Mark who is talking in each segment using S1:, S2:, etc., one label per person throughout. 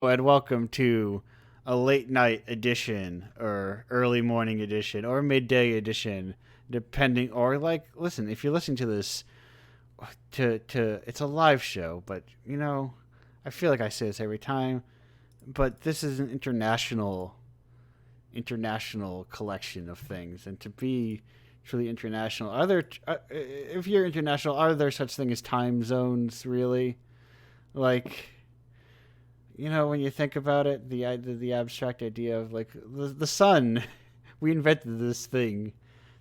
S1: And welcome to a late night edition, or early morning edition, or midday edition, depending. Or listen, if you're listening to this, it's a live show, but I feel like I say this every time, but this is an international collection of things, and to be truly international, if you're international, are there such thing as time zones really? Like when you think about it, the abstract idea of like the sun, we invented this thing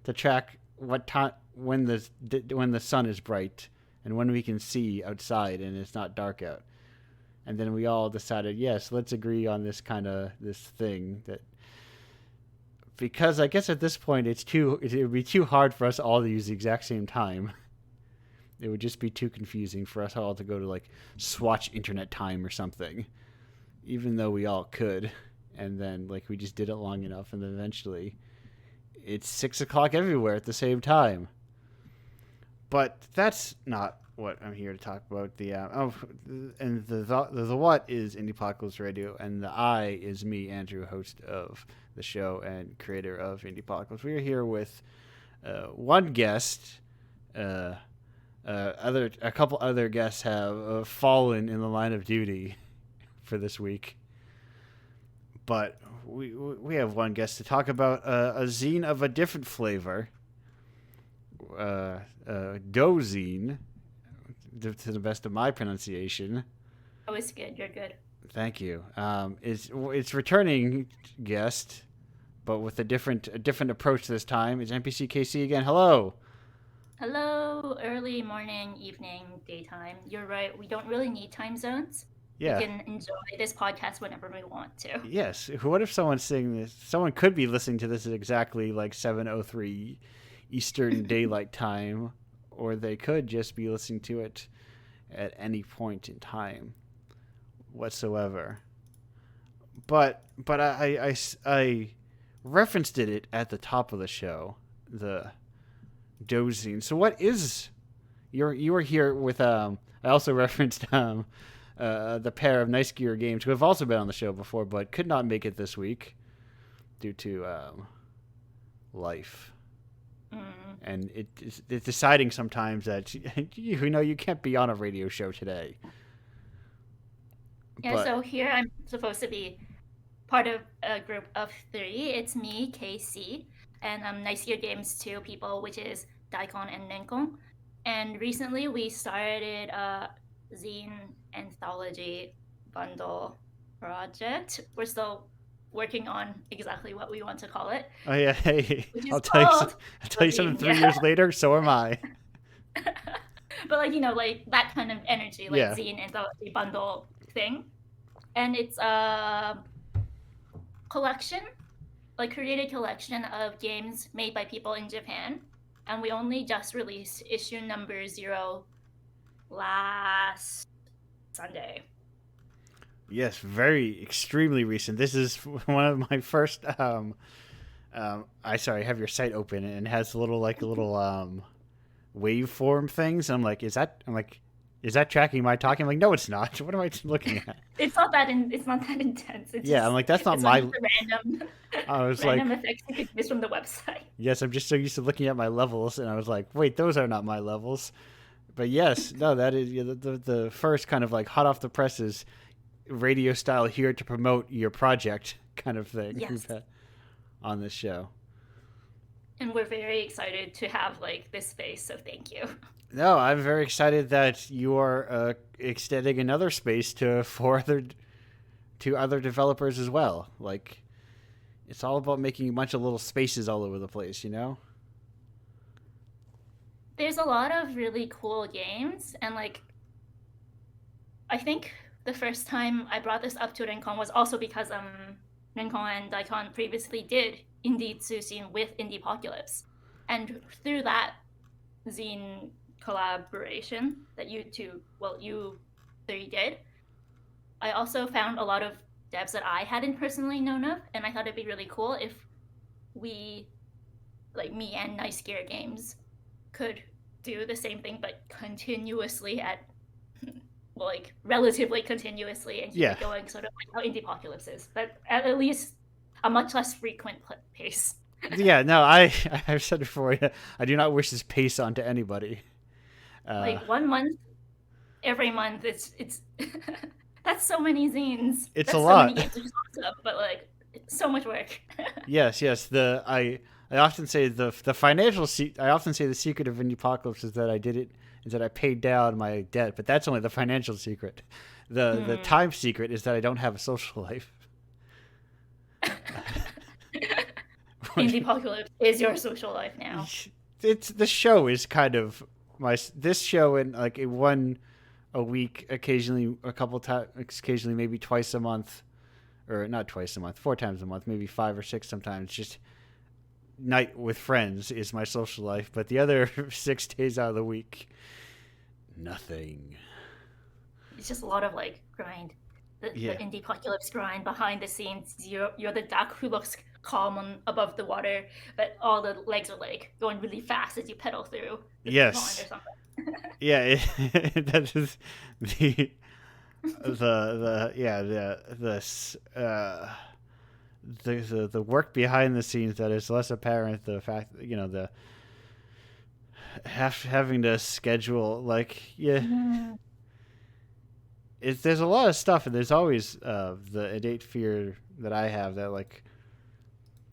S1: to track what time when the sun is bright and when we can see outside and it's not dark out. And then we all decided, yes, let's agree on this thing that because I guess at this point it would be too hard for us all to use the exact same time. It would just be too confusing for us all to go to like swatch internet time or something, even though we all could. And then like we just did it long enough, and then eventually it's 6 o'clock everywhere at the same time. But that's not what I'm here to talk about. And the what is Indiepocalypse Radio, and the I is me, Andrew, host of the show and creator of Indiepocalypse. We are here with one guest. A couple other guests have fallen in the line of duty for this week, but we have one guest to talk about a zine of a different flavor, Dozine, to the best of my pronunciation.
S2: Oh, it's good. You're good.
S1: Thank you. It's returning guest, but with a different approach this time. It's NPC KC again. Hello.
S2: Hello, early morning, evening, daytime. You're right. We don't really need time zones. We
S1: Yeah.
S2: can enjoy this podcast whenever we want to.
S1: Yes. What if someone's saying this? Someone could be listening to this at exactly like 7:03 Eastern Daylight Time, or they could just be listening to it at any point in time whatsoever. But I referenced it at the top of the show, the dozing. So what is you were here with I also referenced the pair of Nice Gear Games who have also been on the show before but could not make it this week due to life.
S2: Mm.
S1: And it's deciding sometimes that you can't be on a radio show today.
S2: Yeah,
S1: But
S2: so here I'm supposed to be part of a group of three. It's me, KC, and Nice Year Games 2 people, which is Daikon and Nenkon. And recently we started a zine anthology bundle project. We're still working on exactly what we want to call it,
S1: oh yeah, hey,
S2: which is
S1: I'll tell you
S2: called
S1: I'll tell you something.
S2: Dozine.
S1: 3 years
S2: Yeah.
S1: later, so am I.
S2: But like that kind of energy, like
S1: Yeah.
S2: zine anthology bundle thing. And it's a collection, like created collection of games made by people in Japan. And we only just released issue number 0 last Sunday.
S1: Yes, very extremely recent. This is one of my first. I sorry, I have your site open and it has a little waveform things. And I'm like, is that tracking my talking? I'm like, no, it's not. What am I looking at?
S2: It's not that intense. It's
S1: Yeah, I'm
S2: just
S1: like, that's not
S2: it's one
S1: my.
S2: of the random
S1: I was
S2: random
S1: like,
S2: effects you could use from the website.
S1: yes, I'm just so used to looking at my levels, and I was like, wait, those are not my levels. But yes, no, that is yeah, the first kind of like hot off the presses radio style here to promote your project kind of thing we've
S2: Yes.
S1: had on this show.
S2: And we're very excited to have like this space, so thank you.
S1: No, I'm very excited that you are extending another space to to other developers as well. Like it's all about making a bunch of little spaces all over the place, you know?
S2: There's a lot of really cool games, and like I think the first time I brought this up to Rincon was also because Rincon and Daikon previously did Indie Tsusin with Indiepocalypse. And through that zine collaboration that you three did, I also found a lot of devs that I hadn't personally known of, and I thought it'd be really cool if we, like me and Nice Gear Games, could do the same thing but continuously at like relatively continuously and keep
S1: Yeah.
S2: it going, sort of like how Indiepocalypse is, but at least a much less frequent pace.
S1: Yeah, no, I've said before, yeah, I do not wish this pace onto anybody. Uh,
S2: Like 1 month every month, it's that's so many zines.
S1: it's a
S2: That's so many
S1: lot.
S2: games, which is awesome, but like it's so much work.
S1: Yes, yes. I often say the financial I often say the secret of Indiepocalypse is that I did it is that I paid down my debt, but that's only the financial secret. The time secret is that I don't have a social life.
S2: Indiepocalypse is your social life now.
S1: It's the show is kind of my this show and like it one a week, occasionally a couple times, occasionally maybe twice a month, or not twice a month, 4 times a month, maybe 5 or 6 sometimes. Just night with friends is my social life, but the other 6 days out of the week, nothing.
S2: It's just a lot of like grind. The
S1: Yeah.
S2: Indiepocalypse grind behind the scenes. You're the duck who looks calm above the water, but all the legs are like going really fast as you pedal through the pond
S1: Yes.
S2: or something.
S1: Yeah. That is the the yeah the work behind the scenes that is less apparent. The fact that, the having to schedule like there's a lot of stuff, and there's always the innate fear that I have that like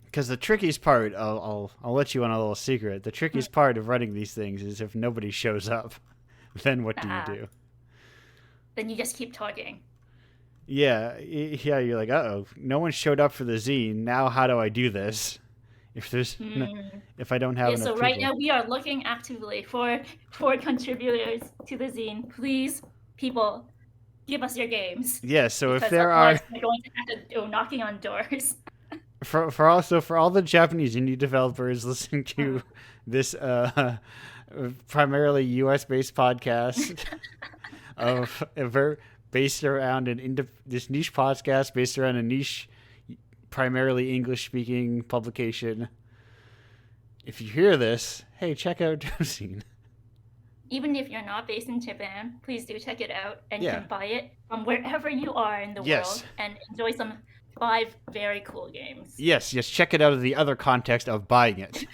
S1: because the trickiest part I'll let you on a little secret. The trickiest part of running these things is if nobody shows up, then what do you do?
S2: Then you just keep talking.
S1: Yeah, you're like, uh-oh, no one showed up for the zine. Now how do I do this? If if I don't have enough
S2: so
S1: people.
S2: right now we are looking actively for contributors to the zine. Please, people, give us your games.
S1: Yeah, so if
S2: because
S1: there are
S2: otherwise we're going to have to go knocking on doors.
S1: for all the Japanese indie developers listening to this primarily US based podcast of based around this niche podcast based around a niche primarily English speaking publication. If you hear this, hey, check out Dosine.
S2: Even if you're not based in Japan, please do check it out, and you
S1: Yeah.
S2: can buy it from wherever you are in the
S1: Yes.
S2: world and enjoy some 5 very cool games.
S1: Yes, check it out in the other context of buying it.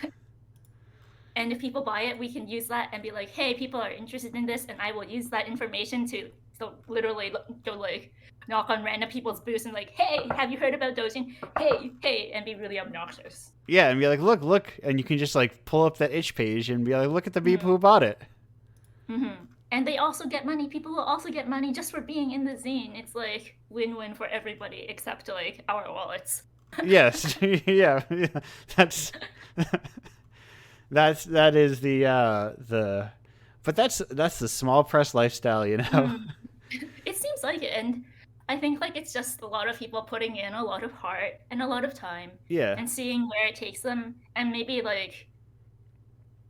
S2: And if people buy it, we can use that and be like, hey, people are interested in this, and I will use that information to literally go like knock on random people's booths and like, hey, have you heard about Dojin? Hey, and be really obnoxious.
S1: Yeah, and be like, look, and you can just like pull up that itch page and be like, look at the people who bought it.
S2: Mm-hmm. And they also get money. People will also get money just for being in the zine. It's like win-win for everybody except like our wallets.
S1: Yes, yeah, that is the, but that's the small press lifestyle, you know.
S2: It seems like it, and I think like it's just a lot of people putting in a lot of heart and a lot of time.
S1: Yeah.
S2: And seeing where it takes them, and maybe like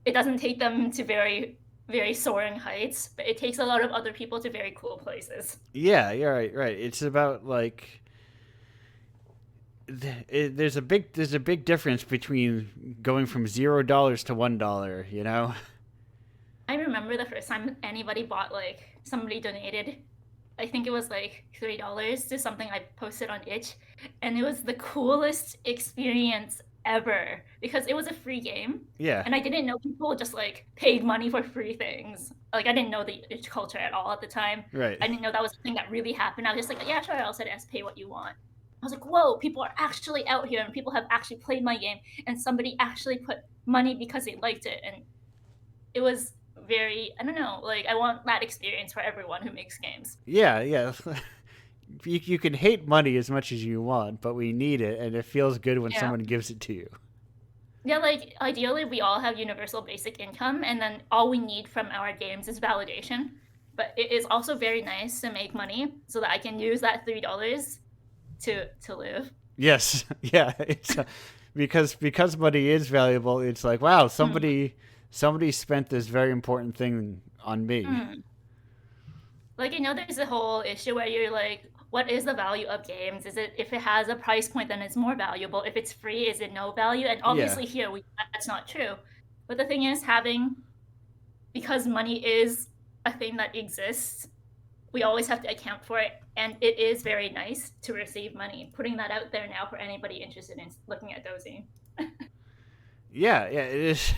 S2: it doesn't take them to very, very soaring heights, but it takes a lot of other people to very cool places.
S1: Yeah, you're right. It's about like there's a big difference between going from $0 to $1, you know.
S2: I remember the first time anybody bought, like somebody donated, I think it was like $3 to something I posted on Itch, and it was the coolest experience ever because it was a free game.
S1: Yeah.
S2: And I didn't know people just like paid money for free things. Like I didn't know the Itch culture at all at the time.
S1: Right.
S2: I didn't know that was something that really happened. I was just like, yeah, sure, I'll set S, pay what you want. I was like, whoa, people are actually out here and people have actually played my game and somebody actually put money because they liked it. And it was very, I don't know, like I want that experience for everyone who makes games.
S1: Yeah. You can hate money as much as you want, but we need it, and it feels good when someone gives it to you.
S2: Yeah, like ideally we all have universal basic income, and then all we need from our games is validation. But it is also very nice to make money so that I can use that $3 to live.
S1: Yes, yeah, it's because money is valuable. It's like, wow, somebody spent this very important thing on me.
S2: Like, there's a whole issue where you're like, what is the value of games? Is it, if it has a price point, then it's more valuable. If it's free, is it no value? And obviously here that's not true. But the thing is, because money is a thing that exists, we always have to account for it, and it is very nice to receive money. Putting that out there now for anybody interested in looking at dozing.
S1: Yeah, it is.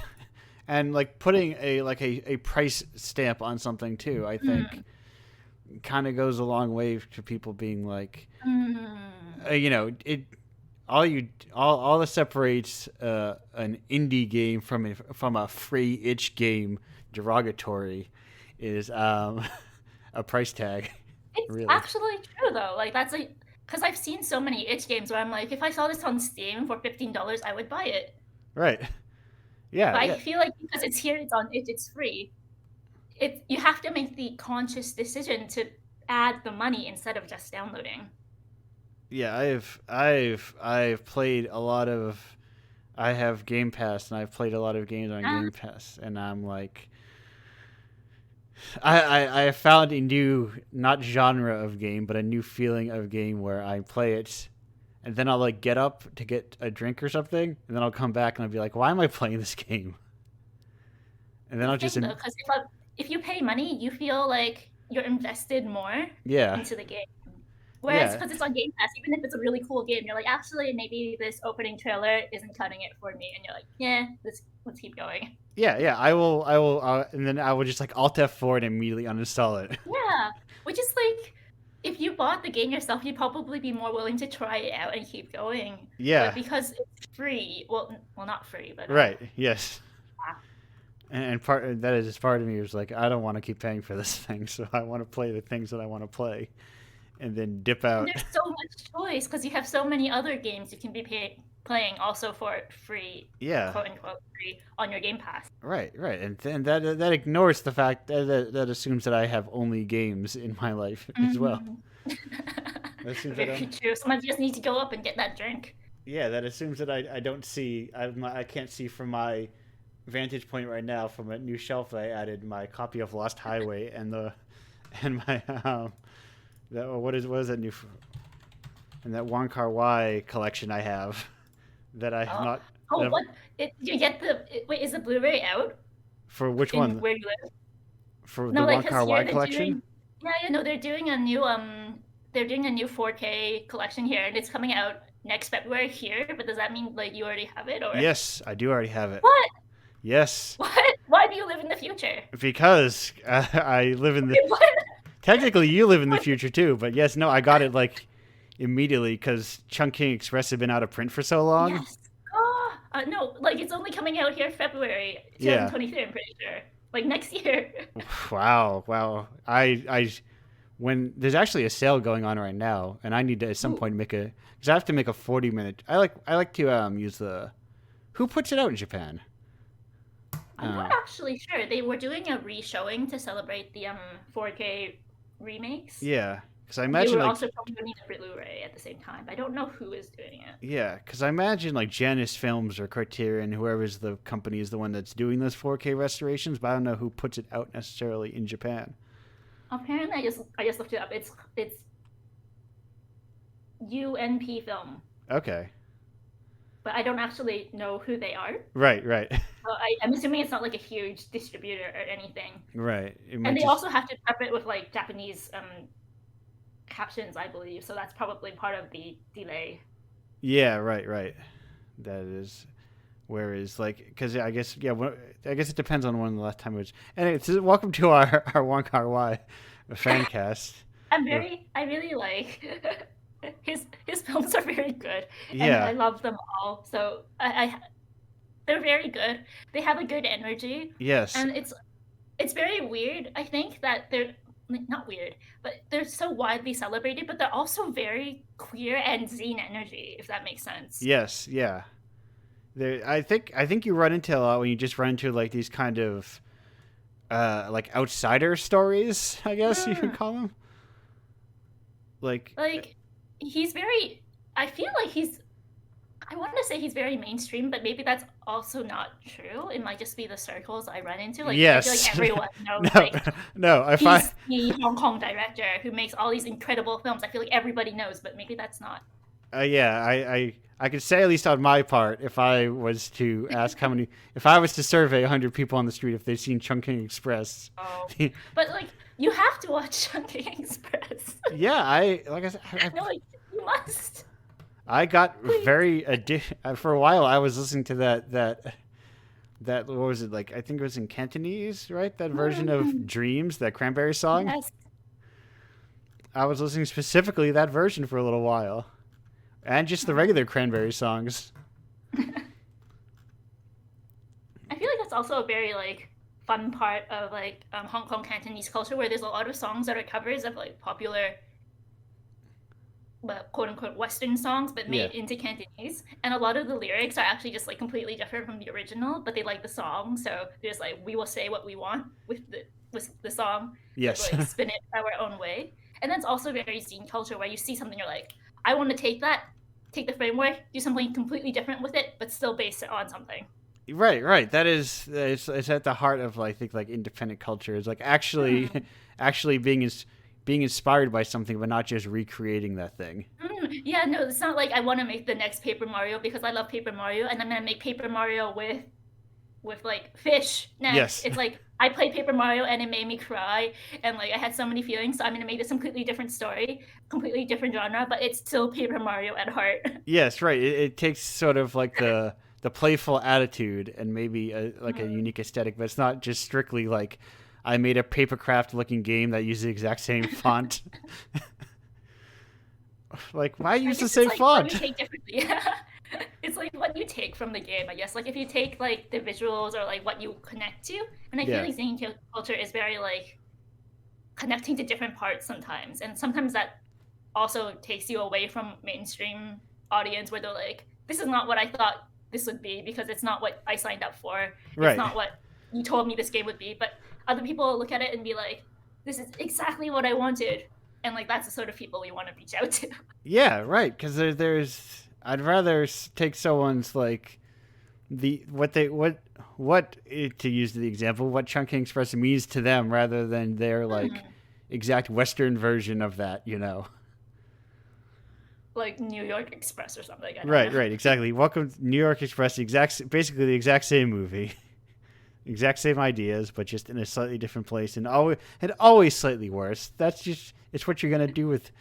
S1: And like putting a price stamp on something too, I think kind of goes a long way to people being like, it all that separates an indie game from a free itch game derogatory is a price tag.
S2: It's
S1: Really,
S2: actually true though. Like that's like because I've seen so many itch games where I'm like, if I saw this on Steam for $15, I would buy it.
S1: right? Yeah,
S2: But I
S1: yeah,
S2: feel like because it's here, it's on itch, it's free. You have to make the conscious decision to add the money instead of just downloading.
S1: yeah. I've played a lot of. I have Game Pass, and I've played a lot of games on Game Pass, and I'm like, I have found a new, not genre of game, but a new feeling of game where I play it, and then I'll like get up to get a drink or something, and then I'll come back and I'll be like, why am I playing this game? And then I'll just
S2: because if you pay money, you feel like you're invested more into the game. Whereas because it's on Game Pass, even if it's a really cool game, you're like, actually, maybe this opening trailer isn't cutting it for me, and you're like, yeah, let's keep going.
S1: Yeah. I will, and then I will just like Alt F4 and immediately uninstall it.
S2: Yeah, which is like, if you bought the game yourself, you'd probably be more willing to try it out and keep going.
S1: Yeah.
S2: But because it's free, well, not free, but
S1: right. Yes. And part that is part of me was like, I don't want to keep paying for this thing, so I want to play the things that I want to play, and then dip out.
S2: And there's so much choice because you have so many other games you can be playing also for free, quote unquote free, on your Game Pass.
S1: Right, and that ignores the fact that assumes that I have only games in my life as well.
S2: Very true. Sometimes you just need to go up and get that drink.
S1: Yeah, that assumes that I don't see. I can't see from my vantage point right now from a new shelf that I added my copy of Lost Highway and my what is that new and that Wong Kar-wai collection I have that I have not.
S2: What? You get wait? Is the Blu-ray out?
S1: For which one?
S2: Where you live?
S1: For the Wong Kar-wai collection?
S2: They're doing a new 4K collection here, and it's coming out next February here. But does that mean like you already have it? Or
S1: yes, I do already have it.
S2: What?
S1: Yes.
S2: What? Why do you live in the future?
S1: Because I live in the. Technically, you live in the future too, but yes, no, I got it like immediately because Chungking Express had been out of print for so long.
S2: Yes. No, like it's only coming out here February 2023. I'm pretty sure, like next year.
S1: Wow. When there's actually a sale going on right now, and I need to at some point because I have to make a 40-minute. I like to use the. Who puts it out in Japan?
S2: I'm not actually sure. They were doing a re-showing to celebrate the 4K remakes.
S1: Yeah, because I imagine
S2: they were also probably doing a Blu-ray at the same time. I don't know who is doing it.
S1: Yeah, because I imagine like Janus Films or Criterion, whoever's the company, is the one that's doing those 4K restorations. But I don't know who puts it out necessarily in Japan.
S2: Apparently, I just looked it up. It's UNP Film.
S1: Okay.
S2: But I don't actually know who they are.
S1: Right.
S2: So I'm assuming it's not like a huge distributor or anything.
S1: Right.
S2: And they also have to prep it with like Japanese captions, I believe. So that's probably part of the delay.
S1: Yeah, right. That is. Whereas, like, because I guess it depends on when the last time it was. Anyway, welcome to our Wong Kar-wai fan cast.
S2: I really like his films are very good.
S1: Yeah,
S2: and I love them all. So they're very good. They have a good energy.
S1: Yes,
S2: and it's very weird. I think that they're not weird, but they're so widely celebrated. But they're also very queer and zine energy, if that makes sense.
S1: Yes, yeah. I think you run into a lot when you just run into like these kind of like outsider stories, I guess you could call them. Like
S2: he's very. I feel like I want to say he's very mainstream, but maybe that's also not true. It might just be the circles I run into. Like,
S1: yes.
S2: I feel like everyone knows. He's the Hong Kong director who makes all these incredible films. I feel like everybody knows, but maybe that's not.
S1: I could say at least on my part, if I was to ask if I was to survey 100 people on the street if they've seen Chungking Express.
S2: Oh. But like You have to watch Chunking Express.
S1: Yeah, I like I said,
S2: No, like, you must.
S1: I got
S2: Please.
S1: very for a while. I was listening to that what was it like? I think it was in Cantonese, right? That version of
S2: Mm,
S1: Dreams, that Cranberry song.
S2: yes.
S1: I was listening specifically that version for a little while, and just the regular Cranberry songs.
S2: I feel like that's also a very like fun part of like Hong Kong Cantonese culture, where there's a lot of songs that are covers of like popular, quote unquote Western songs, but
S1: Yeah.
S2: made into Cantonese. And a lot of the lyrics are actually just like completely different from the original, but they like the song, so they're just like, we will say what we want with the song, but
S1: Yes.
S2: like spin it our own way. And that's also very scene culture, where you see something, you're like, I want to take the framework, do something completely different with it, but still base it on something.
S1: Right, right. That is, it's at the heart of I think like independent culture is like actually,
S2: Hmm.
S1: actually being inspired by something, but not just recreating that thing.
S2: Yeah, no, it's not like I want to make the next Paper Mario because I love Paper Mario, and I'm gonna make Paper Mario with like fish next.
S1: Yes,
S2: It's like I played Paper Mario and it made me cry, and like I had so many feelings. So I'm gonna make this completely different story, completely different genre, but it's still Paper Mario at heart.
S1: yes, right. It takes sort of like the playful attitude and maybe like a
S2: Mm.
S1: unique aesthetic, but it's not just strictly like I made a papercraft looking game that uses the exact same font. Like, why
S2: I
S1: use the
S2: guess it's
S1: same
S2: like what you
S1: font?
S2: take differently. Yeah. It's like what you take from the game, I guess. Like if you take like the visuals or like what you connect to, and I feel
S1: Yeah,
S2: like Zane culture is very like connecting to different parts sometimes, and sometimes that also takes you away from mainstream audience, where they're like, this is not what I thought this would be, because it's not what I signed up for, it's
S1: right.
S2: not what you told me this game would be. But other people look at it and be like, this is exactly what I wanted, and like that's the sort of people we want to reach out to.
S1: Yeah, right. Because there's, I'd rather take someone's like the what to use the example what Chunking Express means to them rather than their like
S2: Hmm.
S1: exact Western version of that. You know.
S2: Like New York Express or something, I don't
S1: Right,
S2: know.
S1: right, exactly. Welcome to New York Express, basically the exact same movie, exact same ideas, but just in a slightly different place, and always slightly worse. That's just it's what you're gonna do with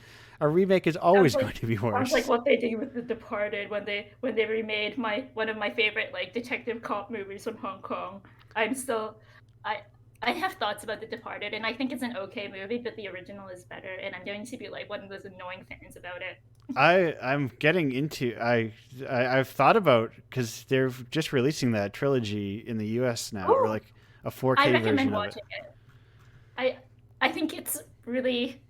S1: a remake is
S2: sounds
S1: always
S2: like
S1: going to be
S2: sounds like
S1: worse.
S2: what they did with The Departed when they remade my one of my favorite like detective cop movies from Hong Kong. I'm still I I have thoughts about The Departed, and I think it's an okay movie, but the original is better, and I'm going to be like one of those annoying fans about it.
S1: I'm getting into I've thought about because they're just releasing that trilogy in the U.S. now, or
S2: Oh,
S1: like a
S2: I
S1: 4K
S2: recommend
S1: version of it.
S2: watching it. I I think it's really,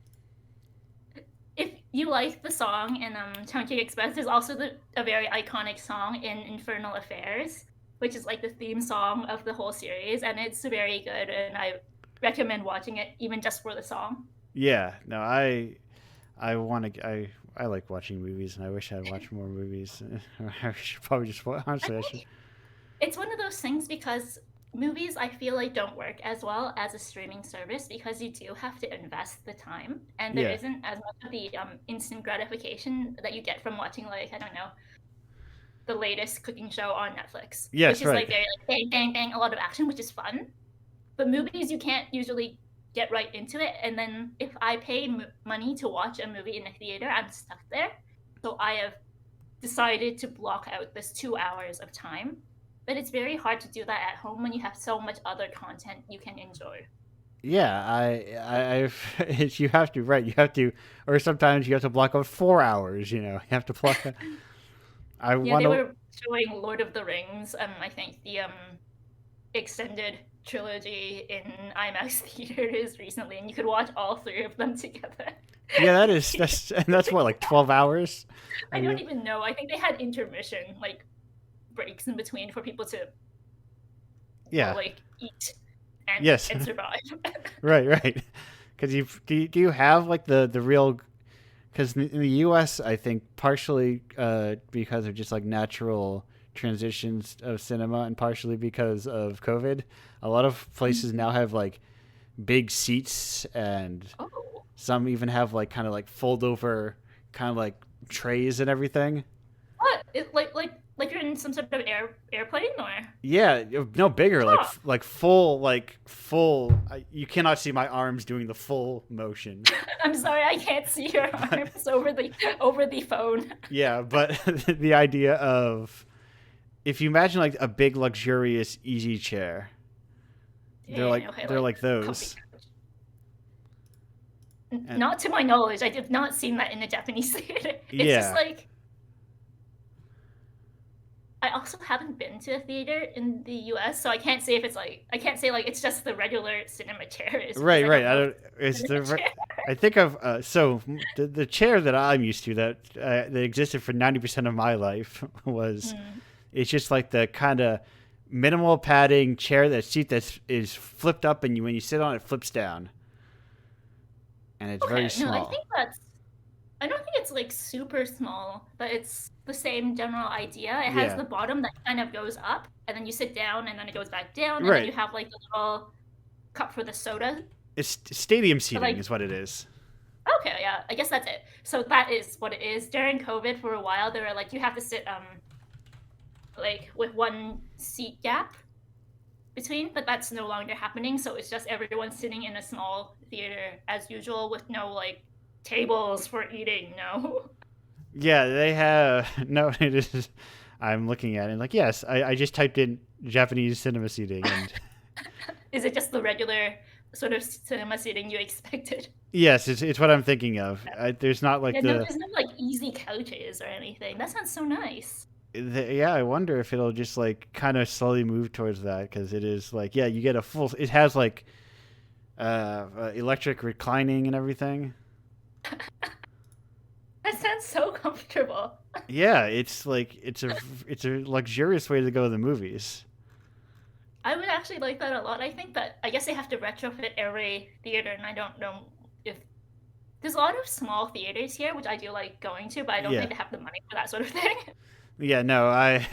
S2: if you like the song in Chunky Express, there's also a very iconic song in Infernal Affairs, which is like the theme song of the whole series, and it's very good, and I recommend watching it even just for the song.
S1: Yeah, no, I want to I like watching movies, and I wish I'd watch more movies. I should probably just
S2: I
S1: honestly I should.
S2: think it's one of those things because movies I feel like don't work as well as a streaming service, because you do have to invest the time, and there
S1: Yeah.
S2: isn't as much of the instant gratification that you get from watching, like, I don't know, the latest cooking show on Netflix, which
S1: Yes.
S2: is
S1: Right.
S2: like very like bang bang bang, a lot of action, which is fun. But movies, you can't usually get right into it, and then if I pay money to watch a movie in a theater, I'm stuck there. So I have decided to block out this 2 hours of time. But it's very hard to do that at home when you have so much other content you can enjoy.
S1: Yeah. You have to right. You have to, or sometimes you have to block out 4 hours. You have to block. I
S2: Yeah,
S1: want
S2: they
S1: to.
S2: were showing Lord of the Rings, I think the extended trilogy in IMAX theaters recently, and you could watch all three of them together.
S1: Yeah, that's what like 12 hours. I
S2: I don't
S1: mean,
S2: even know. I think they had intermission, like breaks in between for people to, well,
S1: yeah.
S2: like eat and
S1: Yes.
S2: survive.
S1: Right. Right. Because do you have like the real because in the U.S. I think partially because of just like natural transitions of cinema and partially because of COVID, a lot of places now have like big seats and
S2: Oh,
S1: some even have like kind of like fold over kind of like trays and everything.
S2: what? Like you're in some sort of airplane or?
S1: Yeah, no, bigger,
S2: Oh,
S1: like full. You cannot see my arms doing the full motion.
S2: I'm sorry, I can't see your
S1: But
S2: arms over the phone.
S1: yeah, but the idea of, if you imagine like a big luxurious easy chair,
S2: Dang, okay,
S1: they're
S2: like
S1: like
S2: comfy
S1: those.
S2: couch.
S1: And
S2: Not to my knowledge, I did not see that in the Japanese theater. It's just
S1: yeah,
S2: like I also haven't been to a theater in the US, so I can't say if it's like I can't say like it's just the regular cinema chairs because
S1: right,
S2: I
S1: right.
S2: don't
S1: I
S2: know if
S1: don't. It's
S2: it's cinema
S1: the.
S2: chair.
S1: I think of the chair that I'm used to that existed for 90% of my life was,
S2: Mm.
S1: it's just like the kind of minimal padding chair, that seat that is flipped up, and when you sit on it, flips down, and it's very
S2: Okay, no, I
S1: small.
S2: think that's I don't think it's like super small, but it's the same general idea. It has
S1: Yeah,
S2: the bottom that kind of goes up, and then you sit down, and then it goes back down, and then you
S1: right.
S2: have like the little cup for the soda.
S1: It's stadium
S2: But
S1: seating
S2: like,
S1: is what it is.
S2: okay, yeah, I guess that's it. So that is what it is. During COVID, for a while, they were like, you have to sit like with one seat gap between, but that's no longer happening. So it's just everyone sitting in a small theater as usual with no like tables for eating. No.
S1: Yeah, they have no. It is. I'm looking at it like, yes. I just typed in Japanese cinema seating, and
S2: Is it just the regular sort of cinema seating you expected?
S1: yes, it's what I'm thinking of. There's not like
S2: Yeah, no,
S1: the,
S2: there's no like easy couches or anything. That sounds so nice.
S1: yeah. I wonder if it'll just like kind of slowly move towards that, because it is like, yeah, you get a full. It has like electric reclining and everything.
S2: That sounds so comfortable.
S1: Yeah, it's like it's a luxurious way to go to the movies.
S2: I would actually like that a lot. I think that I guess they have to retrofit every theater, and I don't know if there's a lot of small theaters here, which I do like going to, but I don't
S1: Yeah,
S2: think they have the money for that sort of thing.
S1: yeah. No, I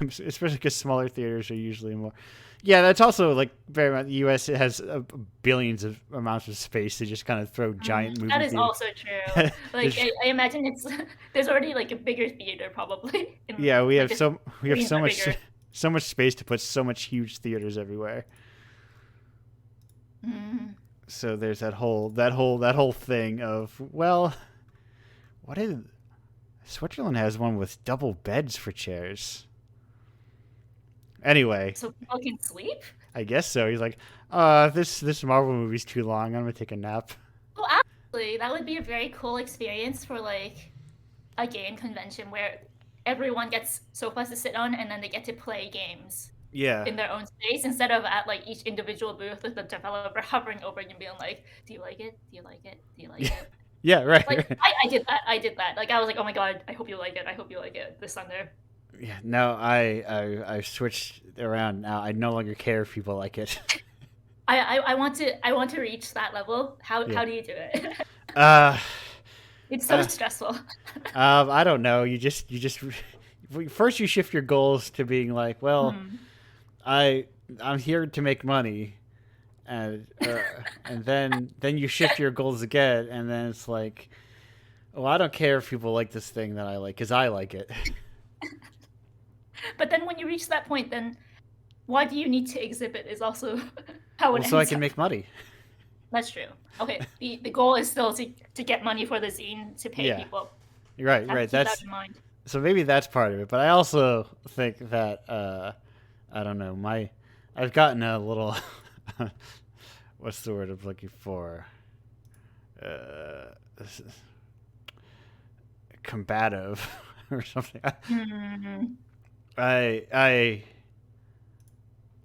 S1: especially because smaller theaters are usually more. Yeah, that's also like very much the U.S. It has billions of amounts of space to just kind of throw giant
S2: That
S1: movie
S2: is
S1: theater.
S2: also true. Like
S1: There's-
S2: I imagine it's there's already like a bigger theater probably in
S1: yeah,
S2: like just
S1: we have
S2: screens
S1: so
S2: are
S1: much
S2: bigger.
S1: so much space to put so much huge theaters everywhere.
S2: Mm.
S1: So there's that whole thing of, well, what is Switzerland has one with double beds for chairs. Anyway,
S2: So people can sleep.
S1: I guess so. He's like, this Marvel movie's too long. I'm gonna take a nap.
S2: Well, actually, that would be a very cool experience for like a game convention where everyone gets sofas to sit on and then they get to play games
S1: Yeah,
S2: in their own space instead of at like each individual booth with the developer hovering over you and being like, "Do you like it? Do you like it? Do you like
S1: yeah,
S2: it?"
S1: yeah. Right,
S2: Like
S1: right.
S2: I did that. I did that. Like I was like, "Oh my god, I hope you like it. I hope you like it." This Sunday.
S1: Yeah. No, I switched around now. I no longer care if people like it.
S2: I want to reach that level.
S1: Yeah.
S2: How do you do it?
S1: Uh,
S2: It's so
S1: uh,
S2: stressful.
S1: I don't know. You just first you shift your goals to being like, well,
S2: Hmm.
S1: I I'm here to make money, and then you shift your goals again, and then it's like, oh, I don't care if people like this thing that I like, because I like it.
S2: But then when you reach that point, then why do you need to exhibit is also how
S1: Well,
S2: it
S1: so I
S2: ends
S1: can
S2: up.
S1: make money.
S2: That's true. Okay, the goal is still to get money for the zine to pay
S1: Yeah,
S2: people.
S1: right,
S2: Have to
S1: right.
S2: keep that
S1: That's
S2: in mind.
S1: so maybe that's part of it, but I also think that I don't know, my I've gotten a little what's the word I'm looking for? Uh, combative or something.
S2: Hmm.
S1: I I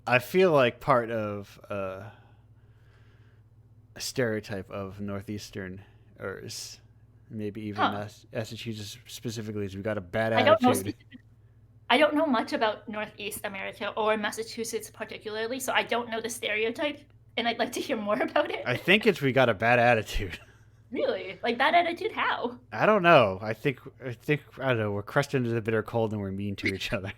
S1: I feel like part of a stereotype of Northeasterners, maybe even
S2: Huh.
S1: Massachusetts specifically, is we got a bad
S2: I don't know.
S1: attitude.
S2: I don't know much about Northeast America or Massachusetts particularly, so I don't know the stereotype, and I'd like to hear more about it.
S1: I think it's we got a bad attitude.
S2: Really, like that attitude? How?
S1: I don't know. I think I don't know. We're crushed under the bitter cold and we're mean to each other.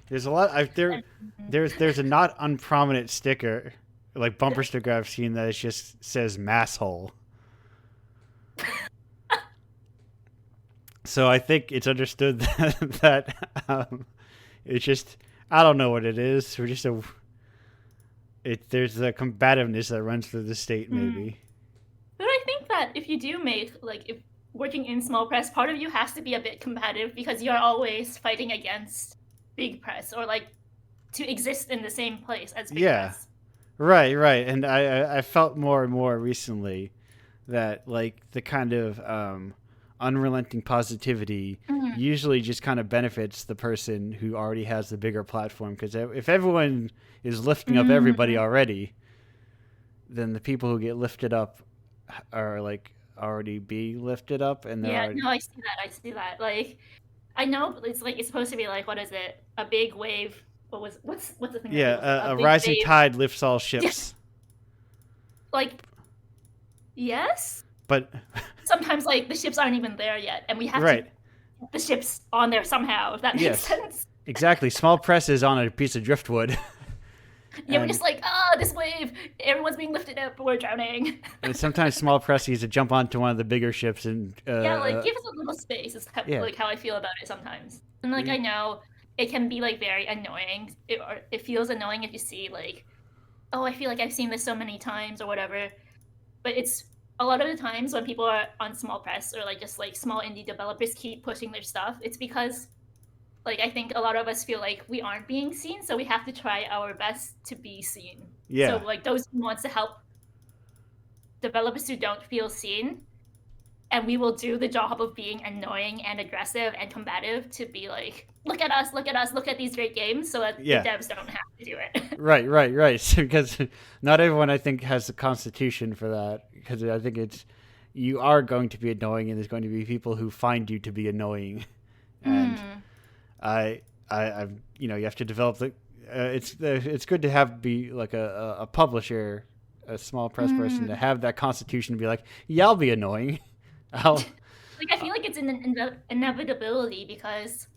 S1: There's a lot. There's a not unprominent sticker, like bumper sticker I've seen that it just says "masshole." So I think it's understood that it's just I don't know what it is. We're just there's a combativeness that runs through the state maybe.
S2: But I think that if you do make if working in small press, part of you has to be a bit combative because you're always fighting against big press or to exist in the same place as big
S1: Yeah.
S2: press.
S1: Right. And I felt more and more recently that the kind of unrelenting positivity usually just kind of benefits the person who already has the bigger platform, because if everyone is lifting up everybody already, then the people who get lifted up are already be lifted up, and they're already...
S2: No, I see that. I know it's supposed to be what is it, a big wave. What's the thing?
S1: Yeah, a rising
S2: wave.
S1: tide lifts all ships.
S2: Yes,
S1: but
S2: sometimes the ships aren't even there yet, and we have to get the ships on there somehow, if that makes sense.
S1: Exactly. Small press is on a piece of driftwood.
S2: Yeah, we're just this wave, everyone's being lifted up, we're drowning.
S1: And sometimes small press needs to jump onto one of the bigger ships and
S2: give us a little space is how I feel about it sometimes. And I know it can be very annoying. It feels annoying if you see I feel like I've seen this so many times or whatever. But it's a lot of the times when people are on small press or just small indie developers keep pushing their stuff, it's because I think a lot of us feel like we aren't being seen, so we have to try our best to be seen.
S1: Yeah.
S2: So those who wants to help developers who don't feel seen, and we will do the job of being annoying and aggressive and combative to be look at us, look at these great games, so that the devs don't have to do it.
S1: Right. Because not everyone, I think, has the constitution for that. Because I think you are going to be annoying, and there's going to be people who find you to be annoying, and you have to develop it's good to be a publisher, a small press person, to have that constitution to be yeah, I'll be annoying. I
S2: feel like it's an inevitability because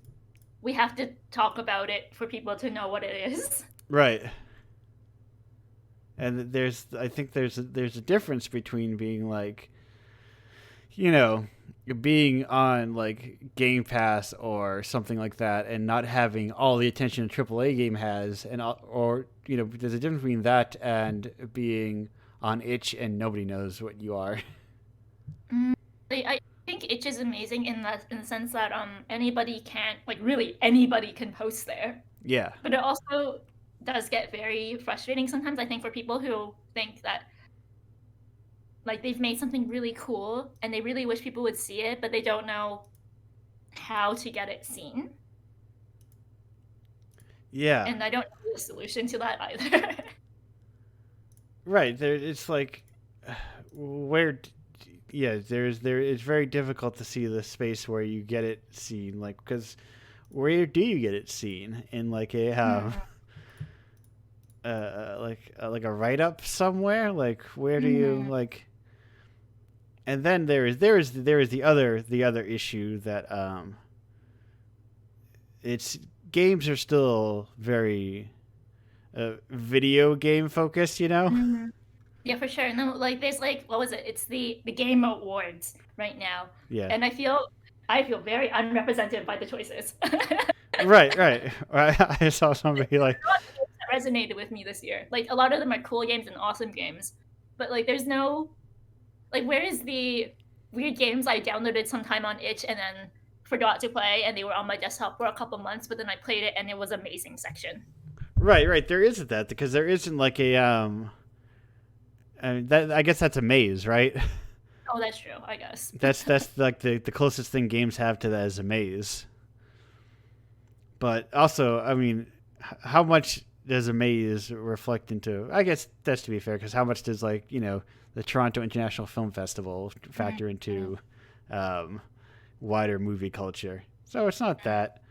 S2: we have to talk about it for people to know what it is.
S1: Right. And I think there's a difference between being being on Game Pass or something like that and not having all the attention a AAA game has, or there's a difference between that and being on itch and nobody knows what you are.
S2: I think itch is amazing in the sense that anybody can post there.
S1: Yeah.
S2: But it also does get very frustrating sometimes, I think, for people who think that they've made something really cool and they really wish people would see it, but they don't know how to get it seen.
S1: Yeah.
S2: And I don't know the solution to that either.
S1: Right. It's where... Yeah, it's very difficult to see the space where you get it seen, because where do you get it seen? In a write up somewhere? Where do you And then there is the other issue that it's games are still very video game focused,
S2: Yeah, for sure. No, there's what was it? It's the Game Awards right now.
S1: Yeah.
S2: And I feel very unrepresented by the choices.
S1: Right. I saw somebody
S2: that resonated with me this year. A lot of them are cool games and awesome games, but there's no where is the weird games I downloaded sometime on itch and then forgot to play, and they were on my desktop for a couple months, but then I played it and it was amazing section.
S1: Right. There isn't that, because there isn't I guess that's a maze, right?
S2: Oh, that's true, I guess.
S1: That's the closest thing games have to that is a maze. But also, I mean, how much does a maze reflect into... I guess that's to be fair, because how much does the Toronto International Film Festival factor into wider movie culture? So it's not that.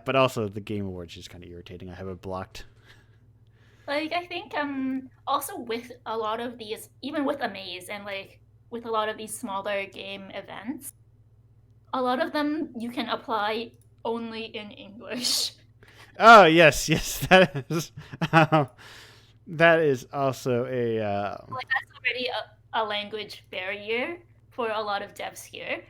S1: But also the Game Awards is kind of irritating. I have it blocked.
S2: I think also with a lot of these, even with Amaze and with a lot of these smaller game events, a lot of them you can apply only in English.
S1: Oh yes, that is also a
S2: that's already a language barrier for a lot of devs here.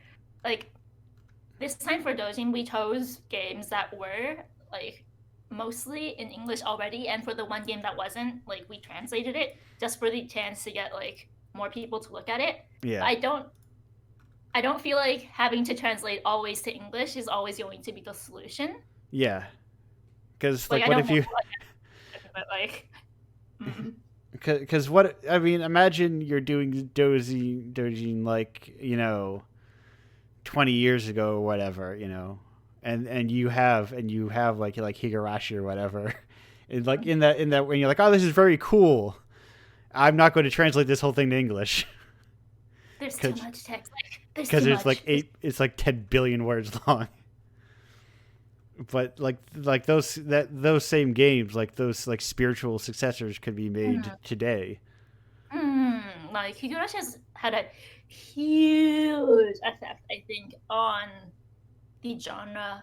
S2: this time for Dojin, we chose games that were like mostly in English already, and for the one game that wasn't, like we translated it just for the chance to get like more people to look at it. But
S1: Yeah.
S2: I don't feel like having to translate always to English is always going to be the solution.
S1: Yeah. Because
S2: Like
S1: like,
S2: I
S1: what
S2: don't
S1: if
S2: want
S1: you?
S2: to, but like, mm,
S1: Because what I mean, imagine you're doing Dojin like 20 years ago or whatever, and you have like Higurashi or whatever, and like in that when you're like, oh, this is very cool. I'm not going to translate this whole thing to English
S2: there's too
S1: because
S2: much text. Like there's too
S1: because it's like
S2: much.
S1: it's like 10 billion words long. But like those same games, like those like spiritual successors, could be made today.
S2: Like Higurashi has had a huge effect, I think, on the genre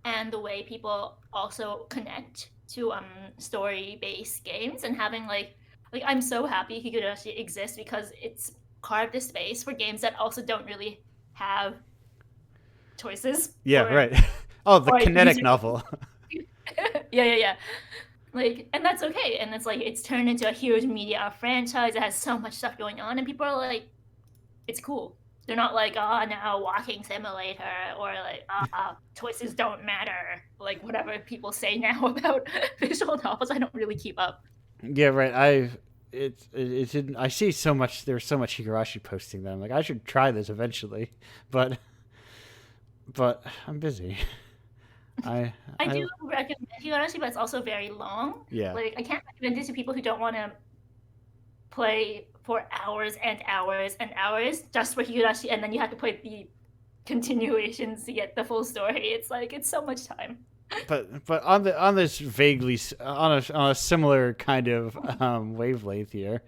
S2: and the way people also connect to story based games and having like I'm so happy Higurashi exists because it's carved a space for games that also don't really have choices
S1: Yeah, right. Oh, the
S2: or
S1: kinetic
S2: user
S1: novel.
S2: yeah. Like, and that's okay. And it's like it's turned into a huge media franchise. It has so much stuff going on, and people are like, it's cool. They're not like, oh, now walking simulator or like, choices don't matter. Like whatever people say now about visual novels, I don't really keep up.
S1: Yeah, right. It's I see so much. There's so much Higurashi posting that I'm like, I should try this eventually, but I'm busy. I
S2: I
S1: I
S2: do recommend Higurashi, but it's also very long.
S1: yeah.
S2: Like I can't recommend it to people who don't want to play for hours and hours and hours just for Higurashi, and then you have to play the continuations to get the full story. It's like it's so much time.
S1: But on this vaguely on a similar kind of wavelength here,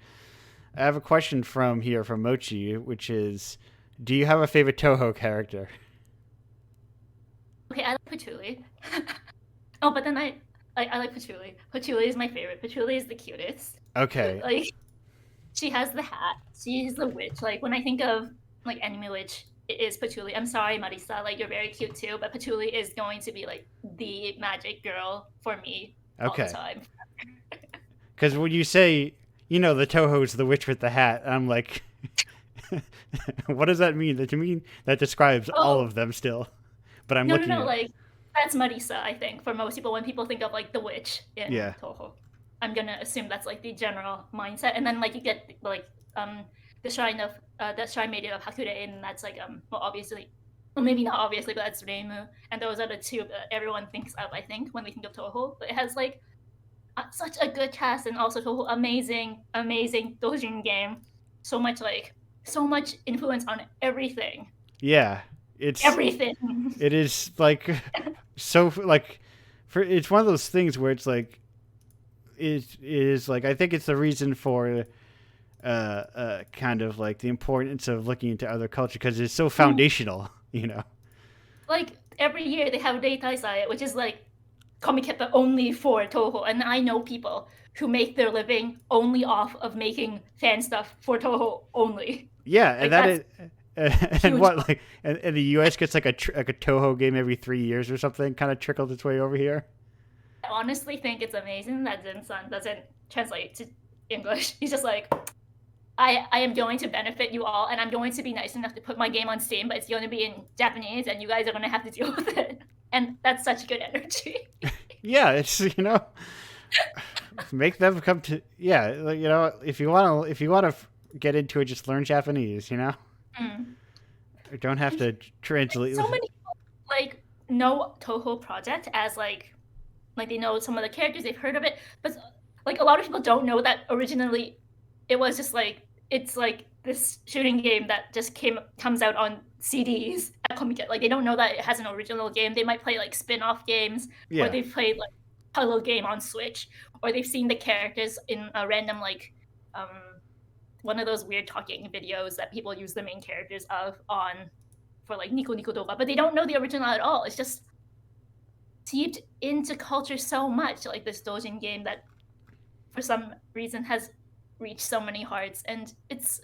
S1: I have a question from Mochi, which is, do you have a favorite Toho character?
S2: Okay, I like Patchouli. Oh, but then I like Patchouli. Patchouli is my favorite. Patchouli is the cutest.
S1: Okay.
S2: Like she has the hat. She's the witch. Like when I think of like enemy witch, it is Patchouli. I'm sorry, Marisa. Like you're very cute too, but Patchouli is going to be like the magic girl for me all the
S1: Okay.
S2: time.
S1: Because when you say, the Toho's the witch with the hat, I'm like, what does that mean? To me, that describes all
S2: Oh
S1: of them still. But I'm
S2: no,
S1: looking at,
S2: like that's Marisa. I think for most people, when people think of like the witch in
S1: yeah.
S2: Toho, I'm gonna assume that's like the general mindset, and then like you get like the shrine maiden of Hakure, and that's like well obviously, well maybe not obviously, but that's Reimu, and those are the two that everyone thinks of I think when they think of Toho. But it has like such a good cast, and also Toho amazing Dojin game, so much influence on everything,
S1: Yeah. It's,
S2: everything.
S1: it is like, so, like, it's one of those things where it's like, it is like, I think it's the reason for kind of like the importance of looking into other culture because it's so foundational.
S2: Like every year they have Deitai Sai, which is like Komiketa only for Toho, and I know people who make their living only off of making fan stuff for Toho only.
S1: Yeah, and
S2: Like
S1: that
S2: that's
S1: is, and
S2: huge.
S1: what, like, and the U.S. gets like like a Toho game every 3 years or something, kind of trickled its way over here.
S2: I honestly think it's amazing that Jin-san doesn't translate to English. He's just like, I am going to benefit you all, and I'm going to be nice enough to put my game on Steam, but it's going to be in Japanese, and you guys are going to have to deal with it. And that's such good energy.
S1: Yeah, it's make them come to, yeah, like, if you want to get into it, just learn Japanese.
S2: Mm.
S1: You don't have to translate.
S2: So many people like know Toho Project as like they know some of the characters, they've heard of it, but like a lot of people don't know that originally it was just like it's like this shooting game that just comes out on CDs at Comiket. Like they don't know that it has an original game. They might play like spin-off games, or
S1: Yeah,
S2: they've played like puzzle game on Switch, or they've seen the characters in a random like um one of those weird talking videos that people use the main characters of on for like Nico Nico Doga, but they don't know the original at all. It's just seeped into culture so much, like this Dojin game that for some reason has reached so many hearts, and it's